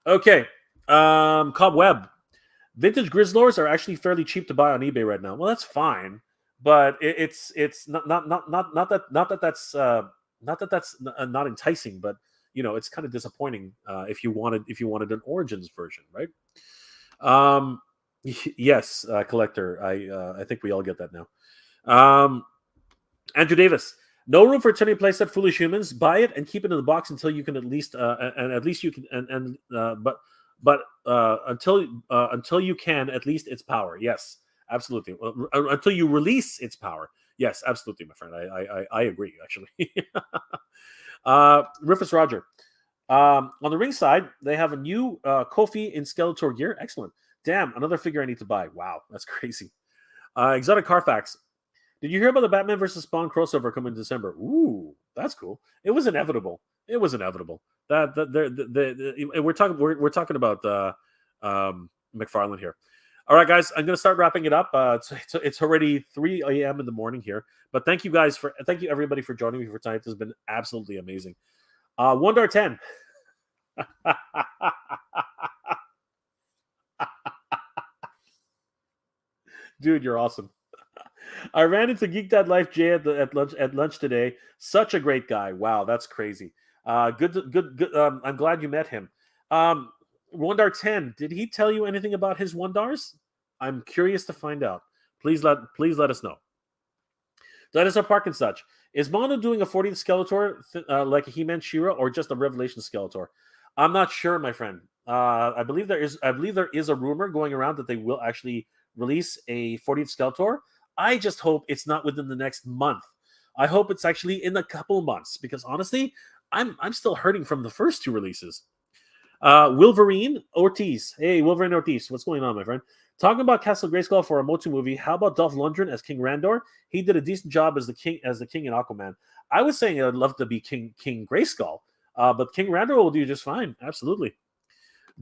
S1: Okay. Cobweb. Vintage Grizzlors are actually fairly cheap to buy on eBay right now. Well, that's fine, but it's not that that's not enticing, but it's kind of disappointing if you wanted an Origins version, right? Yes, collector. I think we all get that now. Andrew Davis. No room for turning playset foolish humans. Buy it and keep it in the box until you can at least until you can at least its power. Yes, absolutely. Until you release its power. Yes, absolutely, my friend. I agree actually. Rufus Roger. On the ring side, they have a new Kofi in Skeletor gear. Excellent. Damn, another figure I need to buy. Wow, that's crazy. Exotic Carfax. Did you hear about the Batman versus Spawn crossover coming in December? Ooh, that's cool. It was inevitable. We're talking about McFarlane here. All right, guys, I'm going to start wrapping it up. It's already 3 a.m. in the morning here, but thank you everybody for joining me for tonight. This has been absolutely amazing. $1.10. Dude, you're awesome. I ran into Geek Dad Life Jay at lunch today. Such a great guy. Wow, that's crazy. Good. I'm glad you met him. $1.10. Did he tell you anything about his $1? I'm curious to find out. Please let us know. Dinosaur Park and such. Is Mono doing a 40th Skeletor like a He-Man She-Ra or just a Revelation Skeletor? I'm not sure, my friend. I believe there is a rumor going around that they will actually release a 40th Skeletor. I just hope it's not within the next month. I hope it's actually in a couple of months because honestly, I'm still hurting from the first 2 releases. Wolverine Ortiz. Hey, Wolverine Ortiz. What's going on, my friend? Talking about Castle Grayskull for a MOTU movie. How about Dolph Lundgren as King Randor? He did a decent job as the king in Aquaman. I was saying I'd love to be King Grayskull, but King Randor will do just fine. Absolutely.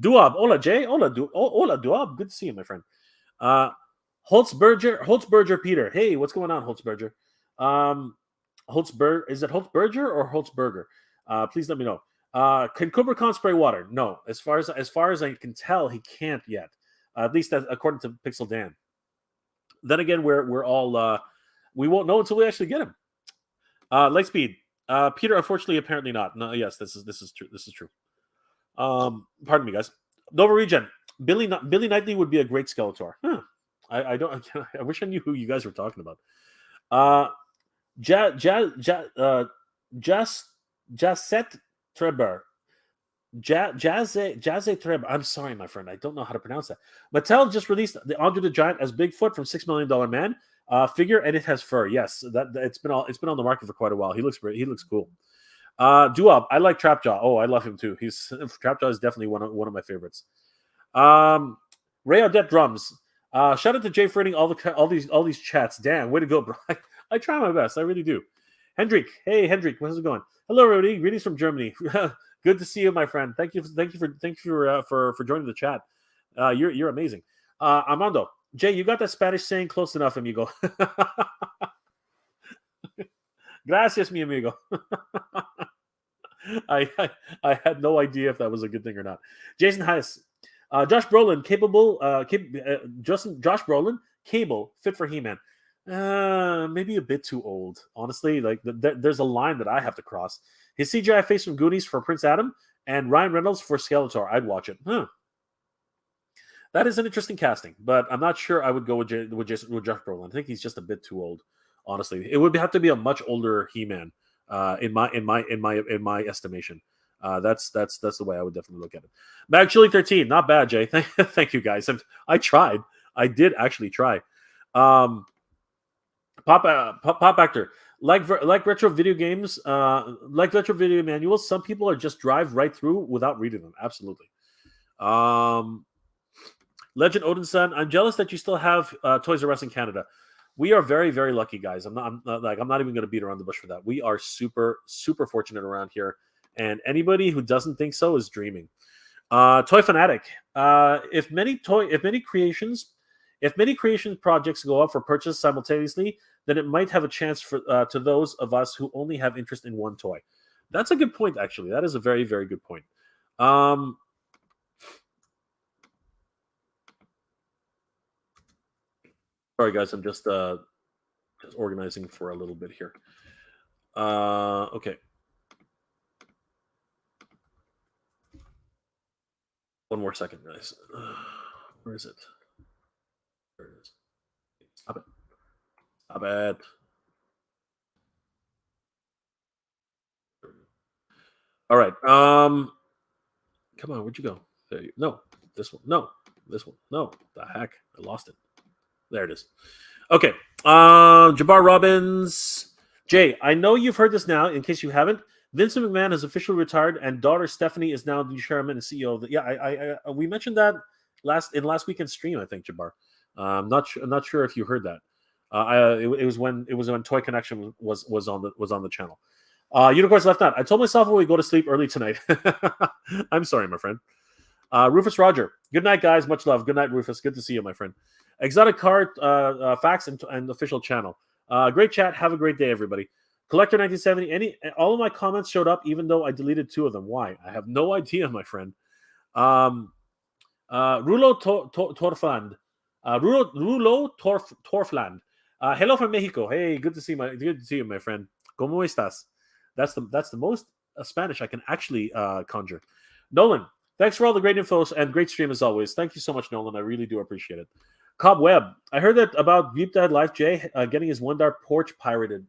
S1: Duab. Hola, Jay. Hola, Duab. Good to see you, my friend. Holtzberger Peter. Hey, what's going on, Holtzberger? Is it Holtzberger or Holtzberger? Please let me know. Can Cobra Khan spray water? No. As far as I can tell, he can't yet. At least according to Pixel Dan. Then again, we're all we won't know until we actually get him. Lightspeed. Peter, unfortunately, apparently not. No, yes, this is true. This is true. Pardon me, guys. Nova Regen. Billy Knightley would be a great Skeletor. Huh. I don't. I wish I knew who you guys were talking about. Jasset Treber. Jazze Treber. I'm sorry, my friend. I don't know how to pronounce that. Mattel just released the Andre the Giant as Bigfoot from $6 Million Man figure, and it has fur. Yes, it's been on the market for quite a while. He looks cool. Duop. I like Trapjaw. Oh, I love him too. Trapjaw is definitely one of my favorites. Ray Odette Drums. Shout out to Jay for reading all these chats. Damn, way to go, bro. I try my best. I really do. Hendrik. Hey, Hendrik. How's it going? Hello, Rudy. Greetings from Germany. Good to see you, my friend. Thank you for joining the chat. You're amazing. Armando. Jay, you got that Spanish saying close enough, amigo. Gracias, mi amigo. I had no idea if that was a good thing or not. Jason Hayes. Josh Brolin, Josh Brolin, Cable, fit for He-Man. Maybe a bit too old, honestly. Like there's a line that I have to cross. His CGI face from Goonies for Prince Adam and Ryan Reynolds for Skeletor. I'd watch it. That is an interesting casting, but I'm not sure I would go with Josh Brolin. I think he's just a bit too old. Honestly, it would have to be a much older He-Man in my estimation. That's the way I would definitely look at it. Mag Chili 13, not bad, Jay. Thank you, guys. I tried. I did actually try. Pop Actor, like retro video games, like retro video manuals. Some people are just drive right through without reading them. Absolutely. Legend Odinson, I'm jealous that you still have Toys R Us in Canada. We are very, very lucky, guys. I'm not even going to beat around the bush for that. We are super, super fortunate around here. And anybody who doesn't think so is dreaming. Toy Fanatic. If many creations projects go up for purchase simultaneously, then it might have a chance for to those of us who only have interest in one toy. That's a good point, actually. That is a very, very good point. Sorry, guys. I'm just organizing for a little bit here. Okay. One more second, guys. Where is it? There it is. Stop it. Stop it. All right. Come on, where'd you go? There you no, this one. No, this one. No. The heck? I lost it. There it is. Okay. Jabbar Robbins. Jay, I know you've heard this now. In case you haven't, Vincent McMahon has officially retired, and daughter Stephanie is now the chairman and CEO of the. Yeah, we mentioned that last weekend's stream. I think Jabbar. I'm not sure if you heard that. It was when Toy Connection was on the channel. Unicorns Left Out. I told myself I would go to sleep early tonight. I'm sorry, my friend. Rufus Roger. Good night, guys. Much love. Good night, Rufus. Good to see you, my friend. Exotic Card Facts and official channel. Great chat. Have a great day, everybody. Collector 1970. All of my comments showed up, even though I deleted 2 of them. Why? I have no idea, my friend. Rulo Torfland. Rulo Torfland. Hello from Mexico. Hey, good to see you, my friend. ¿Cómo estás? That's the most Spanish I can actually conjure. Nolan, thanks for all the great info and great stream as always. Thank you so much, Nolan. I really do appreciate it. Cobweb, I heard that about Deep Dive Life Jay getting his Wondar porch pirated.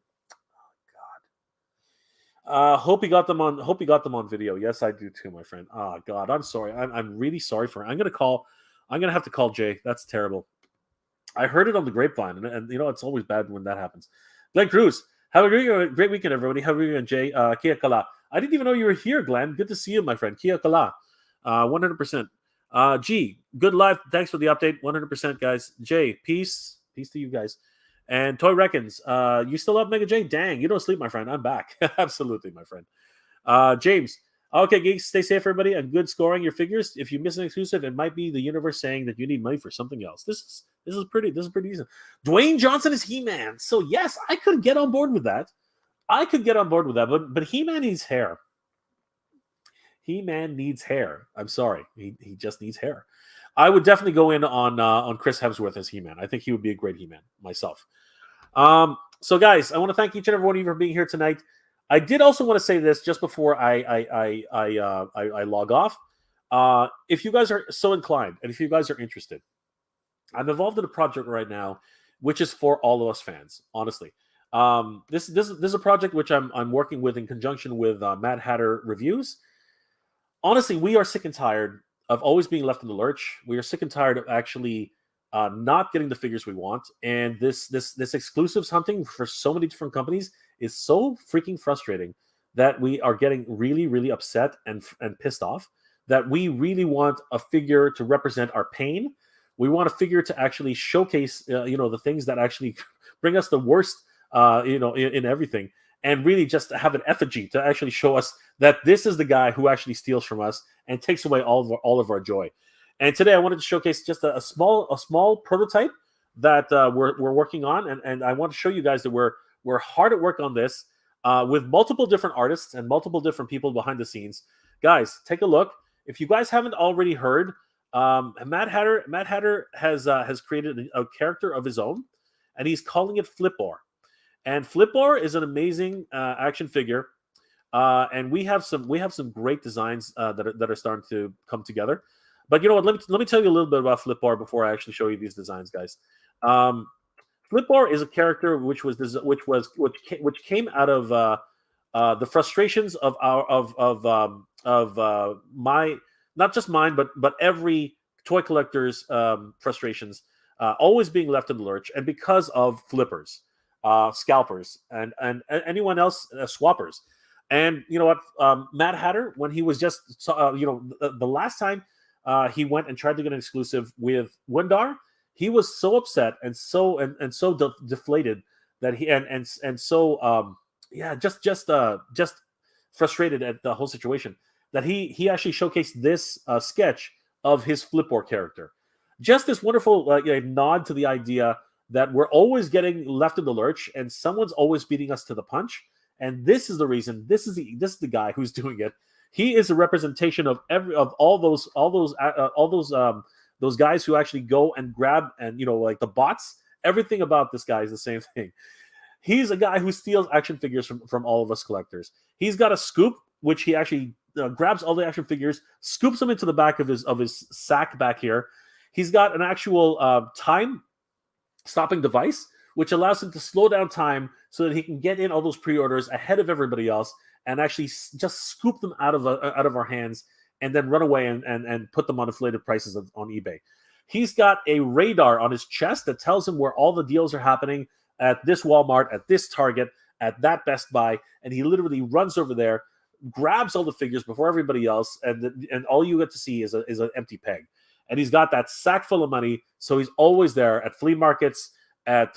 S1: Oh God. Hope he got them on video. Yes, I do too, my friend. Oh God, I'm sorry. I'm really sorry for it. I'm gonna have to call Jay. That's terrible. I heard it on the grapevine, and you know it's always bad when that happens. Glenn Cruz, have a great weekend, everybody. Have a great weekend, Jay. Kia kala. I didn't even know you were here, Glenn. Good to see you, my friend. Kia kala. 100%. G, good live. Thanks for the update. 100%, guys. Jay, peace to you guys. And Toy Reckons, you still up, Mega J? Dang, you don't sleep, my friend. I'm back. Absolutely, my friend. James, okay, geeks, stay safe, everybody, and good scoring your figures. If you miss an exclusive, it might be the universe saying that you need money for something else. This is pretty decent. Dwayne Johnson is He-Man. So yes, I could get on board with that. But He-Man needs hair. He-Man needs hair. I'm sorry. He just needs hair. I would definitely go in on Chris Hemsworth as He-Man. I think he would be a great He-Man myself. So guys, I want to thank each and every one of you for being here tonight. I did also want to say this just before I log off. If you guys are so inclined, and if you guys are interested, I'm involved in a project right now, which is for all of us fans. Honestly, this is a project which I'm working with in conjunction with Mad Hatter Reviews. Honestly, we are sick and tired of always being left in the lurch. We are sick and tired of actually not getting the figures we want, and this exclusives hunting for so many different companies is so freaking frustrating that we are getting really, really upset and pissed off that we really want a figure to represent our pain. We want a figure to actually showcase, the things that actually bring us the worst, in everything, and really just have an effigy to actually show us that this is the guy who actually steals from us and takes away all of our joy. And today I wanted to showcase just a small prototype that we're working on, and I want to show you guys that we're hard at work on this with multiple different artists and multiple different people behind the scenes. Guys, take a look. If you guys haven't already heard, Mad Hatter has created a character of his own, and he's calling it Flipbar. And Flipbar is an amazing action figure, and we have some great designs that are starting to come together. But you know what? Let me tell you a little bit about Flipbar before I actually show you these designs, guys. Flipbar is a character which came out of the frustrations of my, not just mine, but every toy collector's frustrations, always being left in the lurch, and because of flippers, scalpers, and anyone else, swappers. And you know what, Mad Hatter, when he was just the last time he went and tried to get an exclusive with Wundar, he was so upset and so deflated that he just frustrated at the whole situation that he actually showcased this sketch of his Flipbar character. Just this wonderful nod to the idea that we're always getting left in the lurch and someone's always beating us to the punch. And this is the reason. This is the guy who's doing it. He is a representation of all those guys who actually go and grab and like the bots. Everything about this guy is the same thing. He's a guy who steals action figures from all of us collectors. He's got a scoop which he actually grabs all the action figures, scoops them into the back of his sack back here. He's got an actual time stopping device, which allows him to slow down time so that he can get in all those pre-orders ahead of everybody else and actually just scoop them out of our hands and then run away and put them on inflated prices on eBay. He's got a radar on his chest that tells him where all the deals are happening at this Walmart, at this Target, at that Best Buy, and he literally runs over there, grabs all the figures before everybody else, and all you get to see is an empty peg. And he's got that sack full of money, so he's always there at flea markets, at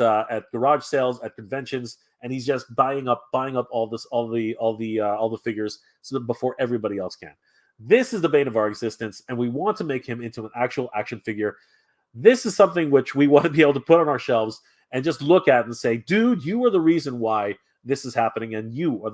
S1: garage sales, at conventions, and he's just buying up all the figures so that before everybody else can. This is the bane of our existence, and we want to make him into an actual action figure. This is something which we want to be able to put on our shelves and just look at and say, dude, you are the reason why this is happening, and you are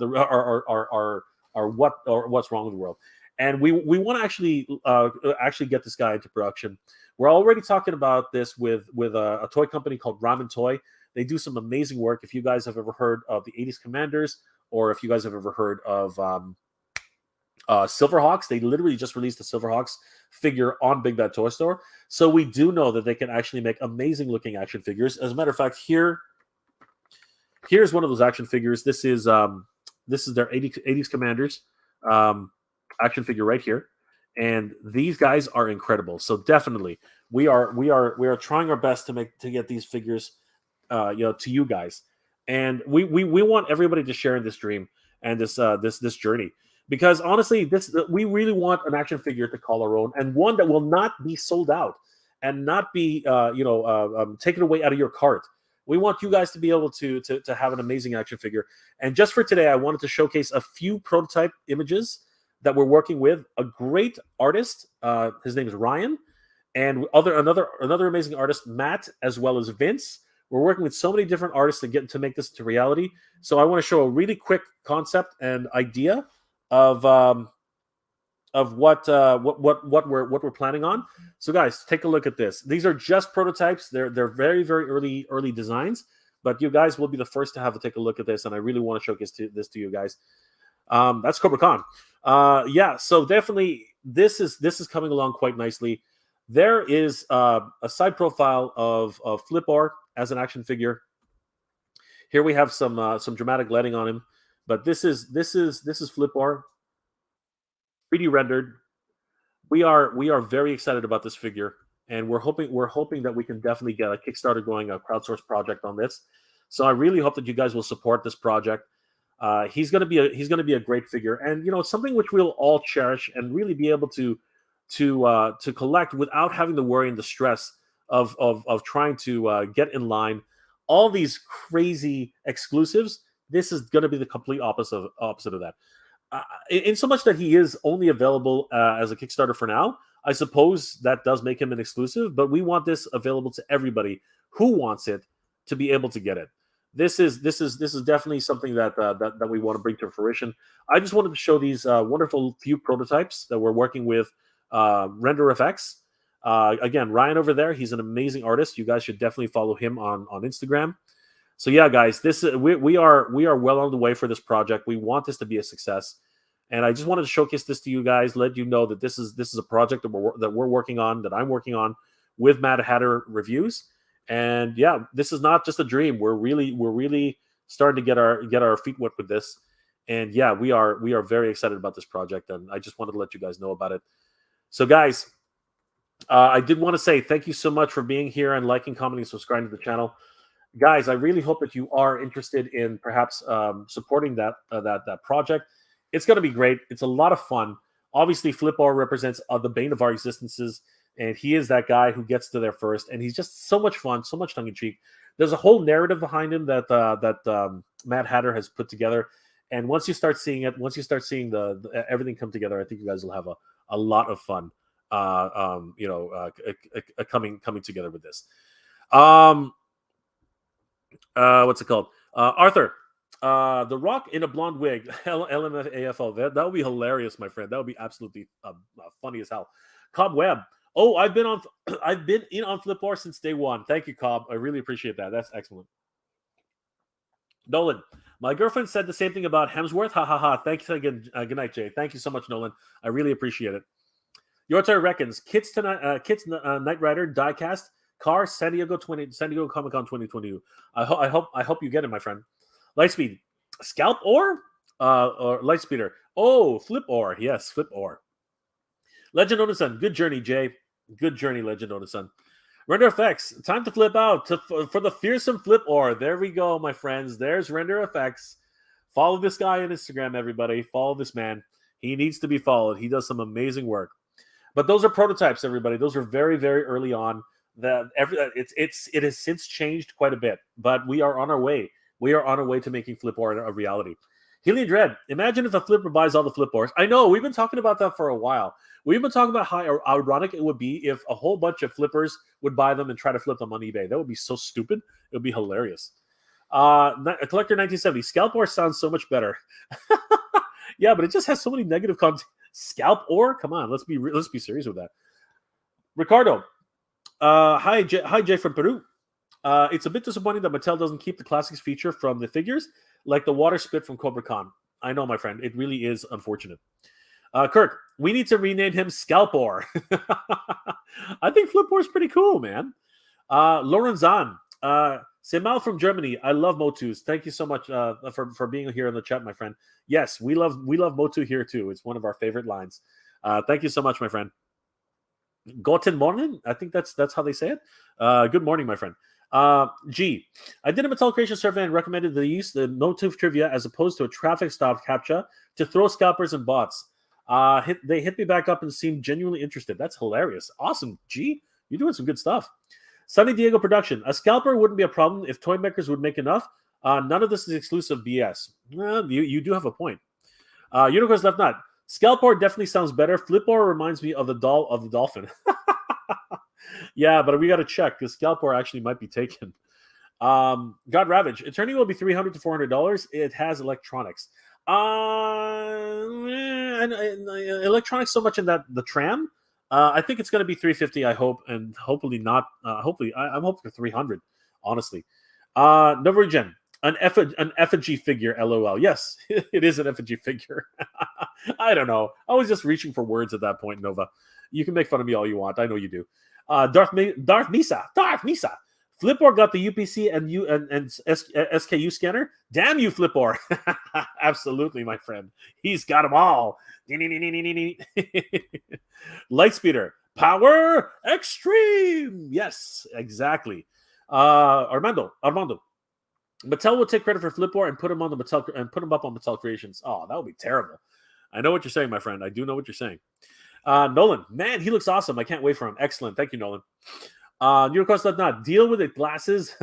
S1: what's wrong with the world. And we want to actually get this guy into production. We're already talking about this with a toy company called Ramen Toy. They do some amazing work. If you guys have ever heard of the 80s Commanders, or if you guys have ever heard of Silverhawks, they literally just released a Silverhawks figure on Big Bad Toy Store. So we do know that they can actually make amazing looking action figures. As a matter of fact, here's one of those action figures. This is their 80s Commanders action figure right here, and these guys are incredible. So definitely, we are trying our best to get these figures, to you guys, and we want everybody to share in this dream and this journey, because honestly, we really want an action figure to call our own, and one that will not be sold out and not be taken away out of your cart. We want you guys to be able to have an amazing action figure. And just for today, I wanted to showcase a few prototype images that we're working with a great artist. His name is Ryan, and another amazing artist, Matt, as well as Vince. We're working with so many different artists to make this to reality. So I want to show a really quick concept and idea of what we're planning on. So guys, take a look at this. These are just prototypes. They're very, very early designs, but you guys will be the first to have to take a look at this, and I really want to showcase this to you guys. That's Cobra Khan. So definitely this is coming along quite nicely. There is a side profile of Flipor as an action figure. Here we have some dramatic lighting on him, but this is Flipor, 3D rendered. We are very excited about this figure, and we're hoping that we can definitely get a Kickstarter going, a crowdsourced project on this. So I really hope that you guys will support this project. He's going to be a great figure, and it's something which we'll all cherish and really be able to collect without having the worry and the stress of trying to get in line. All these crazy exclusives. This is going to be the complete opposite of that. In so much that he is only available as a Kickstarter for now, I suppose that does make him an exclusive. But we want this available to everybody who wants it to be able to get it. This is definitely something that we want to bring to fruition. I just wanted to show these wonderful few prototypes that we're working with RenderFX. Again, Ryan over there, he's an amazing artist. You guys should definitely follow him on Instagram. So yeah, guys, we are well on the way for this project. We want this to be a success, and I just wanted to showcase this to you guys, let you know that this is a project that we're working on, that I'm working on with Mad Hatter Reviews. And yeah, this is not just a dream. We're really starting to get our feet wet with this. And yeah, we are very excited about this project, and I just wanted to let you guys know about it. So guys, I did want to say thank you so much for being here and liking, commenting, subscribing to the channel. Guys, I really hope that you are interested in perhaps supporting that project. It's going to be great. It's a lot of fun. Obviously, Flipor represents the bane of our existences, and he is that guy who gets to there first. And he's just so much fun, so much tongue-in-cheek. There's a whole narrative behind him that Mad Hatter has put together. And once you start seeing it, once you start seeing the everything come together, I think you guys will have a lot of fun. Coming together with this. What's it called? Arthur, The Rock in a blonde wig, LMFAFO. That would be hilarious, my friend. That would be absolutely funny as hell. Cobweb. Oh, I've been in on Flipor since day one. Thank you, Cobb. I really appreciate that. That's excellent. Nolan, my girlfriend said the same thing about Hemsworth. Ha ha ha. Thanks again. Good night, Jay. Thank you so much, Nolan. I really appreciate it. Your turn reckons Kits tonight. Kits Knight Rider diecast car San Diego Comic Con 2022. I hope you get it, my friend. Lightspeed, scalp or Lightspeeder. Oh, flip ore. Yes, flip ore. Legend Onasun, good journey, Jay. Good journey, Legend Onasun. Render Effects, time to flip out for the fearsome flip ore. There we go, my friends. There's Render Effects. Follow this guy on Instagram, everybody. Follow this man. He needs to be followed. He does some amazing work. But those are prototypes, everybody. Those are very, very early on. It has since changed quite a bit, but we are on our way. We are on our way to making flip ore a reality. Helium Dread, imagine if a flipper buys all the flip ores. I know, we've been talking about that for a while. We've been talking about how ironic it would be if a whole bunch of flippers would buy them and try to flip them on eBay. That would be so stupid. It would be hilarious. Collector 1970, scalp ore sounds so much better. Yeah, but it just has so many negative content. Scalp ore? Come on, let's be serious with that. Ricardo, hi Jay from Peru. It's a bit disappointing that Mattel doesn't keep the classics feature from the figures, like the water spit from Cobra Con. I know, my friend. It really is unfortunate. Kirk, we need to rename him Scalpor. I think Flipor is pretty cool, man. Lauren Zahn, Semal from Germany. I love Motus. Thank you so much for being here in the chat, my friend. Yes, we love Motu here too. It's one of our favorite lines. Thank you so much, my friend. Guten Morgen. I think that's how they say it. Good morning, my friend. G. I did a Mattel Creations survey and recommended the use of the Motu trivia as opposed to a traffic stop captcha to throw scalpers and bots. They hit me back up and seemed genuinely interested. That's hilarious. Awesome, G. You're doing some good stuff. Sunny Diego Production. A scalper wouldn't be a problem if toy makers would make enough. None of this is exclusive BS. You do have a point. Unicorns Left Nut. Scalpor definitely sounds better. Flipor reminds me of the dolphin. Yeah, but we got to check because Scalpor actually might be taken. God Ravage. Eternity will be $300 to $400. It has electronics. And electronics so much in that the tram. I think it's going to be $350. I hope, and hopefully not. Hopefully, I'm hoping for $300. Honestly, Novoregen. An effigy figure, LOL. Yes, it is an effigy figure. I don't know. I was just reaching for words at that point, Nova. You can make fun of me all you want. I know you do. Darth Misa. Flipor got the UPC and SKU scanner. Damn you, Flipor. Absolutely, my friend. He's got them all. Lightspeeder. Power Extreme. Yes, exactly. Armando. Mattel will take credit for Flipor and put him on the Mattel and put him up on Mattel Creations. Oh, that would be terrible. I know what you're saying, my friend. I do know what you're saying. Nolan, man, he looks awesome. I can't wait for him. Excellent. Thank you, Nolan. New York Does Not deal with it. Glasses.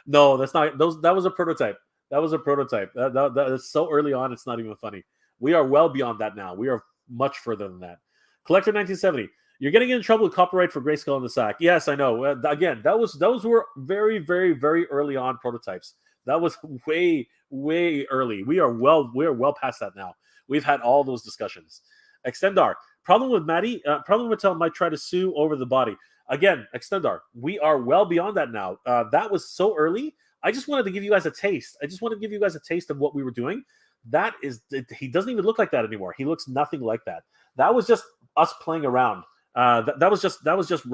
S1: No, that's not. That was a prototype. That was a prototype. That's so early on. It's not even funny. We are well beyond that now. We are much further than that. Collector 1970. You're getting in trouble with copyright for Grayskull in the sack. Yes, I know. Again, those were very, very, very early on prototypes. That was way, way early. We are well past that now. We've had all those discussions. Extendar. Problem with Mattel might try to sue over the body. Again, Extendar. We are well beyond that now. That was so early. I just wanted to give you guys a taste. I just want to give you guys a taste of what we were doing. He doesn't even look like that anymore. He looks nothing like that. That was just us playing around. That was just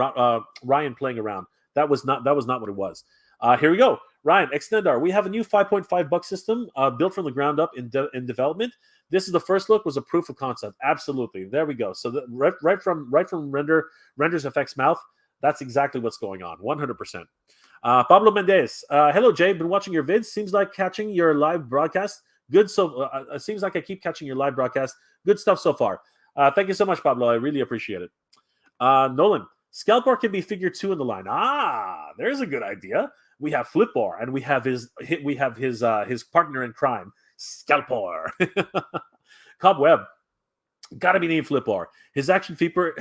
S1: Ryan playing around. That was not what it was. Here we go. Ryan, Extendar. We have a new 5.5 buck system built from the ground up in development. This is the first look, was a proof of concept. Absolutely. There we go. So right from Renders Effects mouth, that's exactly what's going on. 100%. Pablo Mendez. Hello, Jay. Been watching your vids. Seems like catching your live broadcast. Good. So it seems like I keep catching your live broadcast. Good stuff so far. Thank you so much, Pablo. I really appreciate it. Nolan. Scalpor can be figure 2 in the line. There's a good idea. We have Flipor, and we have his partner in crime, Scalpor. Cobweb, gotta be named Flipor. His action feature,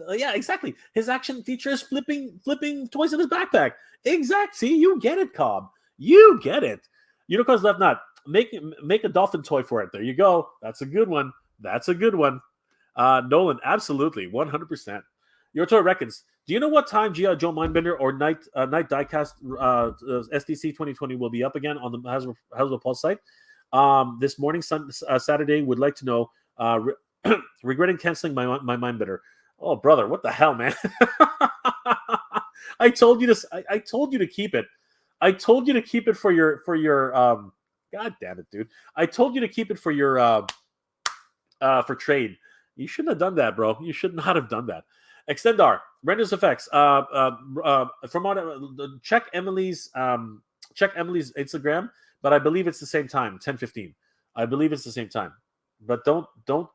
S1: yeah, exactly. His action features flipping toys in his backpack. Exact. See, you get it, Cobb. You get it. Unicorns Left Nut. Make a dolphin toy for it. There you go. That's a good one. Nolan, absolutely, 100%. Your toy reckons. Do you know what time G.I. Joe Mindbender or Night Diecast SDC 2020 will be up again on the Hasbro Pulse site? This morning, Saturday, would like to know. Regretting canceling my Mindbender. Oh, brother, what the hell, man? I told you to. I told you to keep it. I told you to keep it for your. God damn it, dude! I told you to keep it for your for trade. You shouldn't have done that, bro. You should not have done that. Extendar renders effects. From check Emily's Instagram, but I believe it's the same time, 10:15. I believe it's the same time, but don't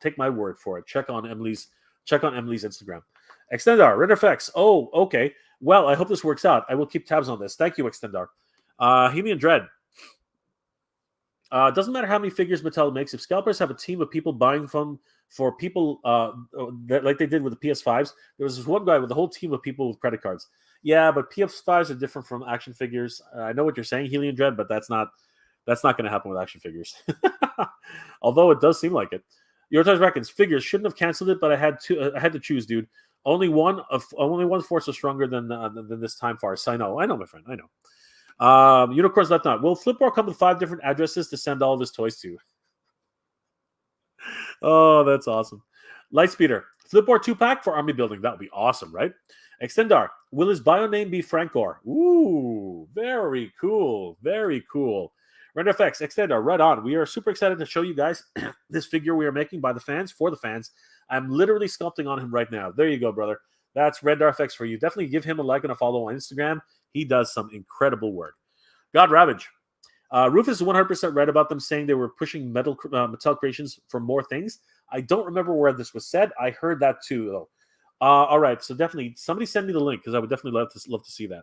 S1: take my word for it. Check on Emily's Instagram. Extendar render effects. Oh, okay. Well, I hope this works out. I will keep tabs on this. Thank you, Extendar. He-Man Dread. Doesn't matter how many figures Mattel makes. If scalpers have a team of people buying for people like they did with the PS5s, there was this one guy with a whole team of people with credit cards. Yeah, but PS5s are different from action figures. I know what you're saying, Helium Dread, but that's not going to happen with action figures. Although it does seem like it. Your Toys reckons figures shouldn't have canceled it, but I had to choose, dude. Only one force is stronger than this time farce. I know, my friend. I know. Unicorns left not. Will Flipboard come with 5 different addresses to send all of his toys to? Oh, that's awesome. Lightspeeder. Flipboard 2-pack for army building. That would be awesome, right? Extendar. Will his bio name be Frankor? Ooh, very cool. Very cool. Render effects. Extendar. Right on. We are super excited to show you guys this figure we are making by the fans, for the fans. I'm literally sculpting on him right now. There you go, brother. That's Render effects for you. Definitely give him a like and a follow on Instagram. He does some incredible work. God Ravage. Rufus is 100% right about them saying they were pushing Mattel Creations for more things. I don't remember where this was said. I heard that too, though. All right, so definitely somebody send me the link because I would definitely love to see that.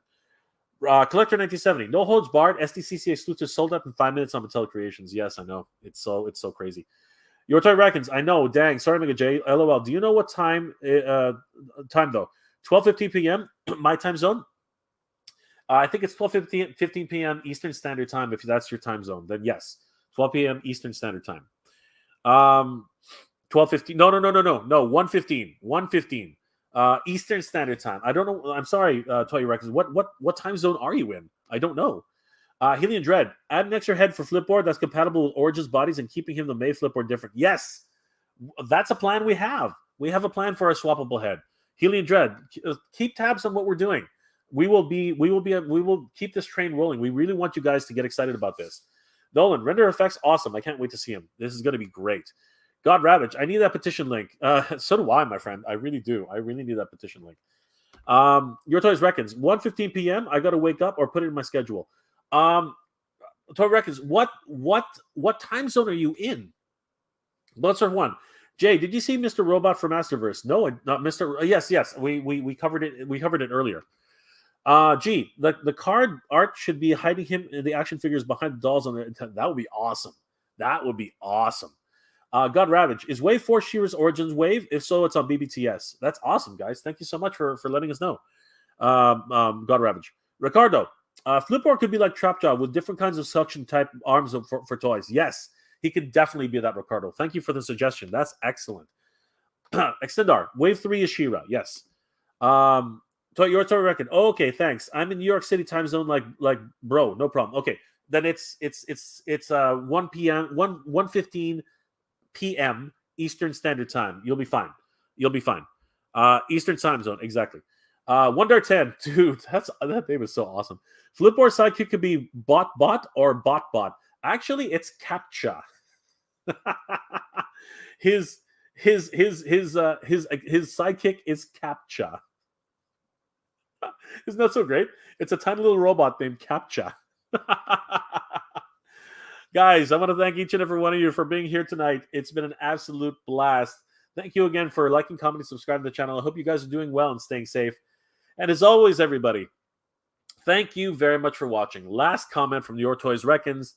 S1: Collector 1970. No holds barred. SDCC Exclusive sold out in 5 minutes on Mattel Creations. Yes, I know. It's so crazy. Your Toy Reckons. I know. Dang. Sorry, Mega J. LOL. Do you know what time? Time though. 12:15 p.m. my time zone. I think it's 12:15 p.m. Eastern Standard Time. If that's your time zone, then yes, 12 p.m. Eastern Standard Time. 12:15. No. 1:15. 1:15. Eastern Standard Time. I don't know. I'm sorry, Toy Records. What time zone are you in? I don't know. Helium Dread. Add an extra head for Flipboard that's compatible with Origins bodies and keeping him the May Flipboard different. Yes, that's a plan we have. We have a plan for a swappable head. Helium Dread. Keep tabs on what we're doing. We will keep this train rolling. We really want you guys to get excited about this. Nolan, render effects, awesome. I can't wait to see him. This is going to be great. God Ravage, I need that petition link. So do I, my friend. I really do. I really need that petition link. Your Toys Reckons, 1:15 p.m. I got to wake up or put it in my schedule. Toy Reckons, what time zone are you in? Bloodstar 1. Jay, did you see Mr. Robot from Masterverse? No, not Mr. Yes. We covered it. We covered it earlier. The card art should be hiding him in the action figures behind the dolls on the. That would be awesome. That would be awesome. God Ravage, is Wave 4 Shearer's Origins Wave? If so, it's on BBTS. That's awesome, guys. Thank you so much for letting us know. God Ravage. Ricardo, Flipboard could be like Trapjaw with different kinds of suction type arms for toys. Yes, he could definitely be that, Ricardo. Thank you for the suggestion. That's excellent. Extendar, Wave 3 is She-Ra. Yes. Your Toy Reckon. Oh, okay, thanks. I'm in New York City time zone, like bro, no problem. Okay, then it's 1 p.m. 1:15 p.m. Eastern Standard Time. You'll be fine. Eastern time zone, exactly. Wonder 10, dude, that name is so awesome. Flipboard sidekick could be bot or bot. Actually, it's Captcha. his sidekick is Captcha. Isn't that so great? It's a tiny little robot named Captcha. Guys, I want to thank each and every one of you for being here tonight. It's been an absolute blast. Thank you again for liking, commenting, subscribing to the channel. I hope you guys are doing well and staying safe. And as always, everybody, thank you very much for watching. Last comment from Your Toys Reckons.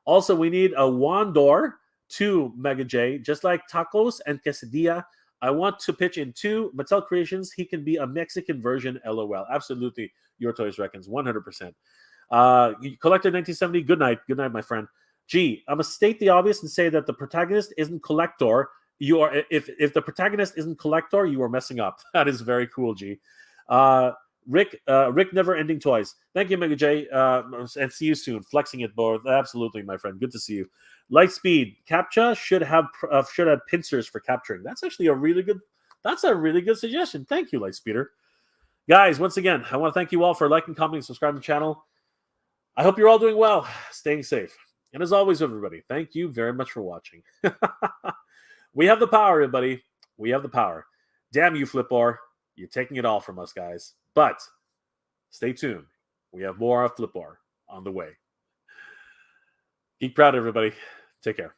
S1: Also, we need a Wandor to Mega J, just like tacos and quesadilla. I want to pitch in 2 Mattel Creations. He can be a Mexican version, LOL. Absolutely, Your Toys Reckons, 100%. Collector 1970, good night, my friend. G, I'm going to state the obvious and say that the protagonist isn't Collector. You are if the protagonist isn't Collector, you are messing up. That is very cool, G. Rick Never Ending Toys. Thank you, Mega J. And see you soon. Flexing it both. Absolutely, my friend. Good to see you. Lightspeed Captcha should have pincers for capturing. That's actually a really good suggestion. Thank you, Lightspeeder. Guys, once again, I want to thank you all for liking, commenting, subscribing to the channel. I hope you're all doing well, staying safe. And as always, everybody, thank you very much for watching. We have the power, everybody. We have the power. Damn you, Flipbar. You're taking it all from us, guys. But stay tuned. We have more of Flipbar on the way. Geek proud, everybody. Take care.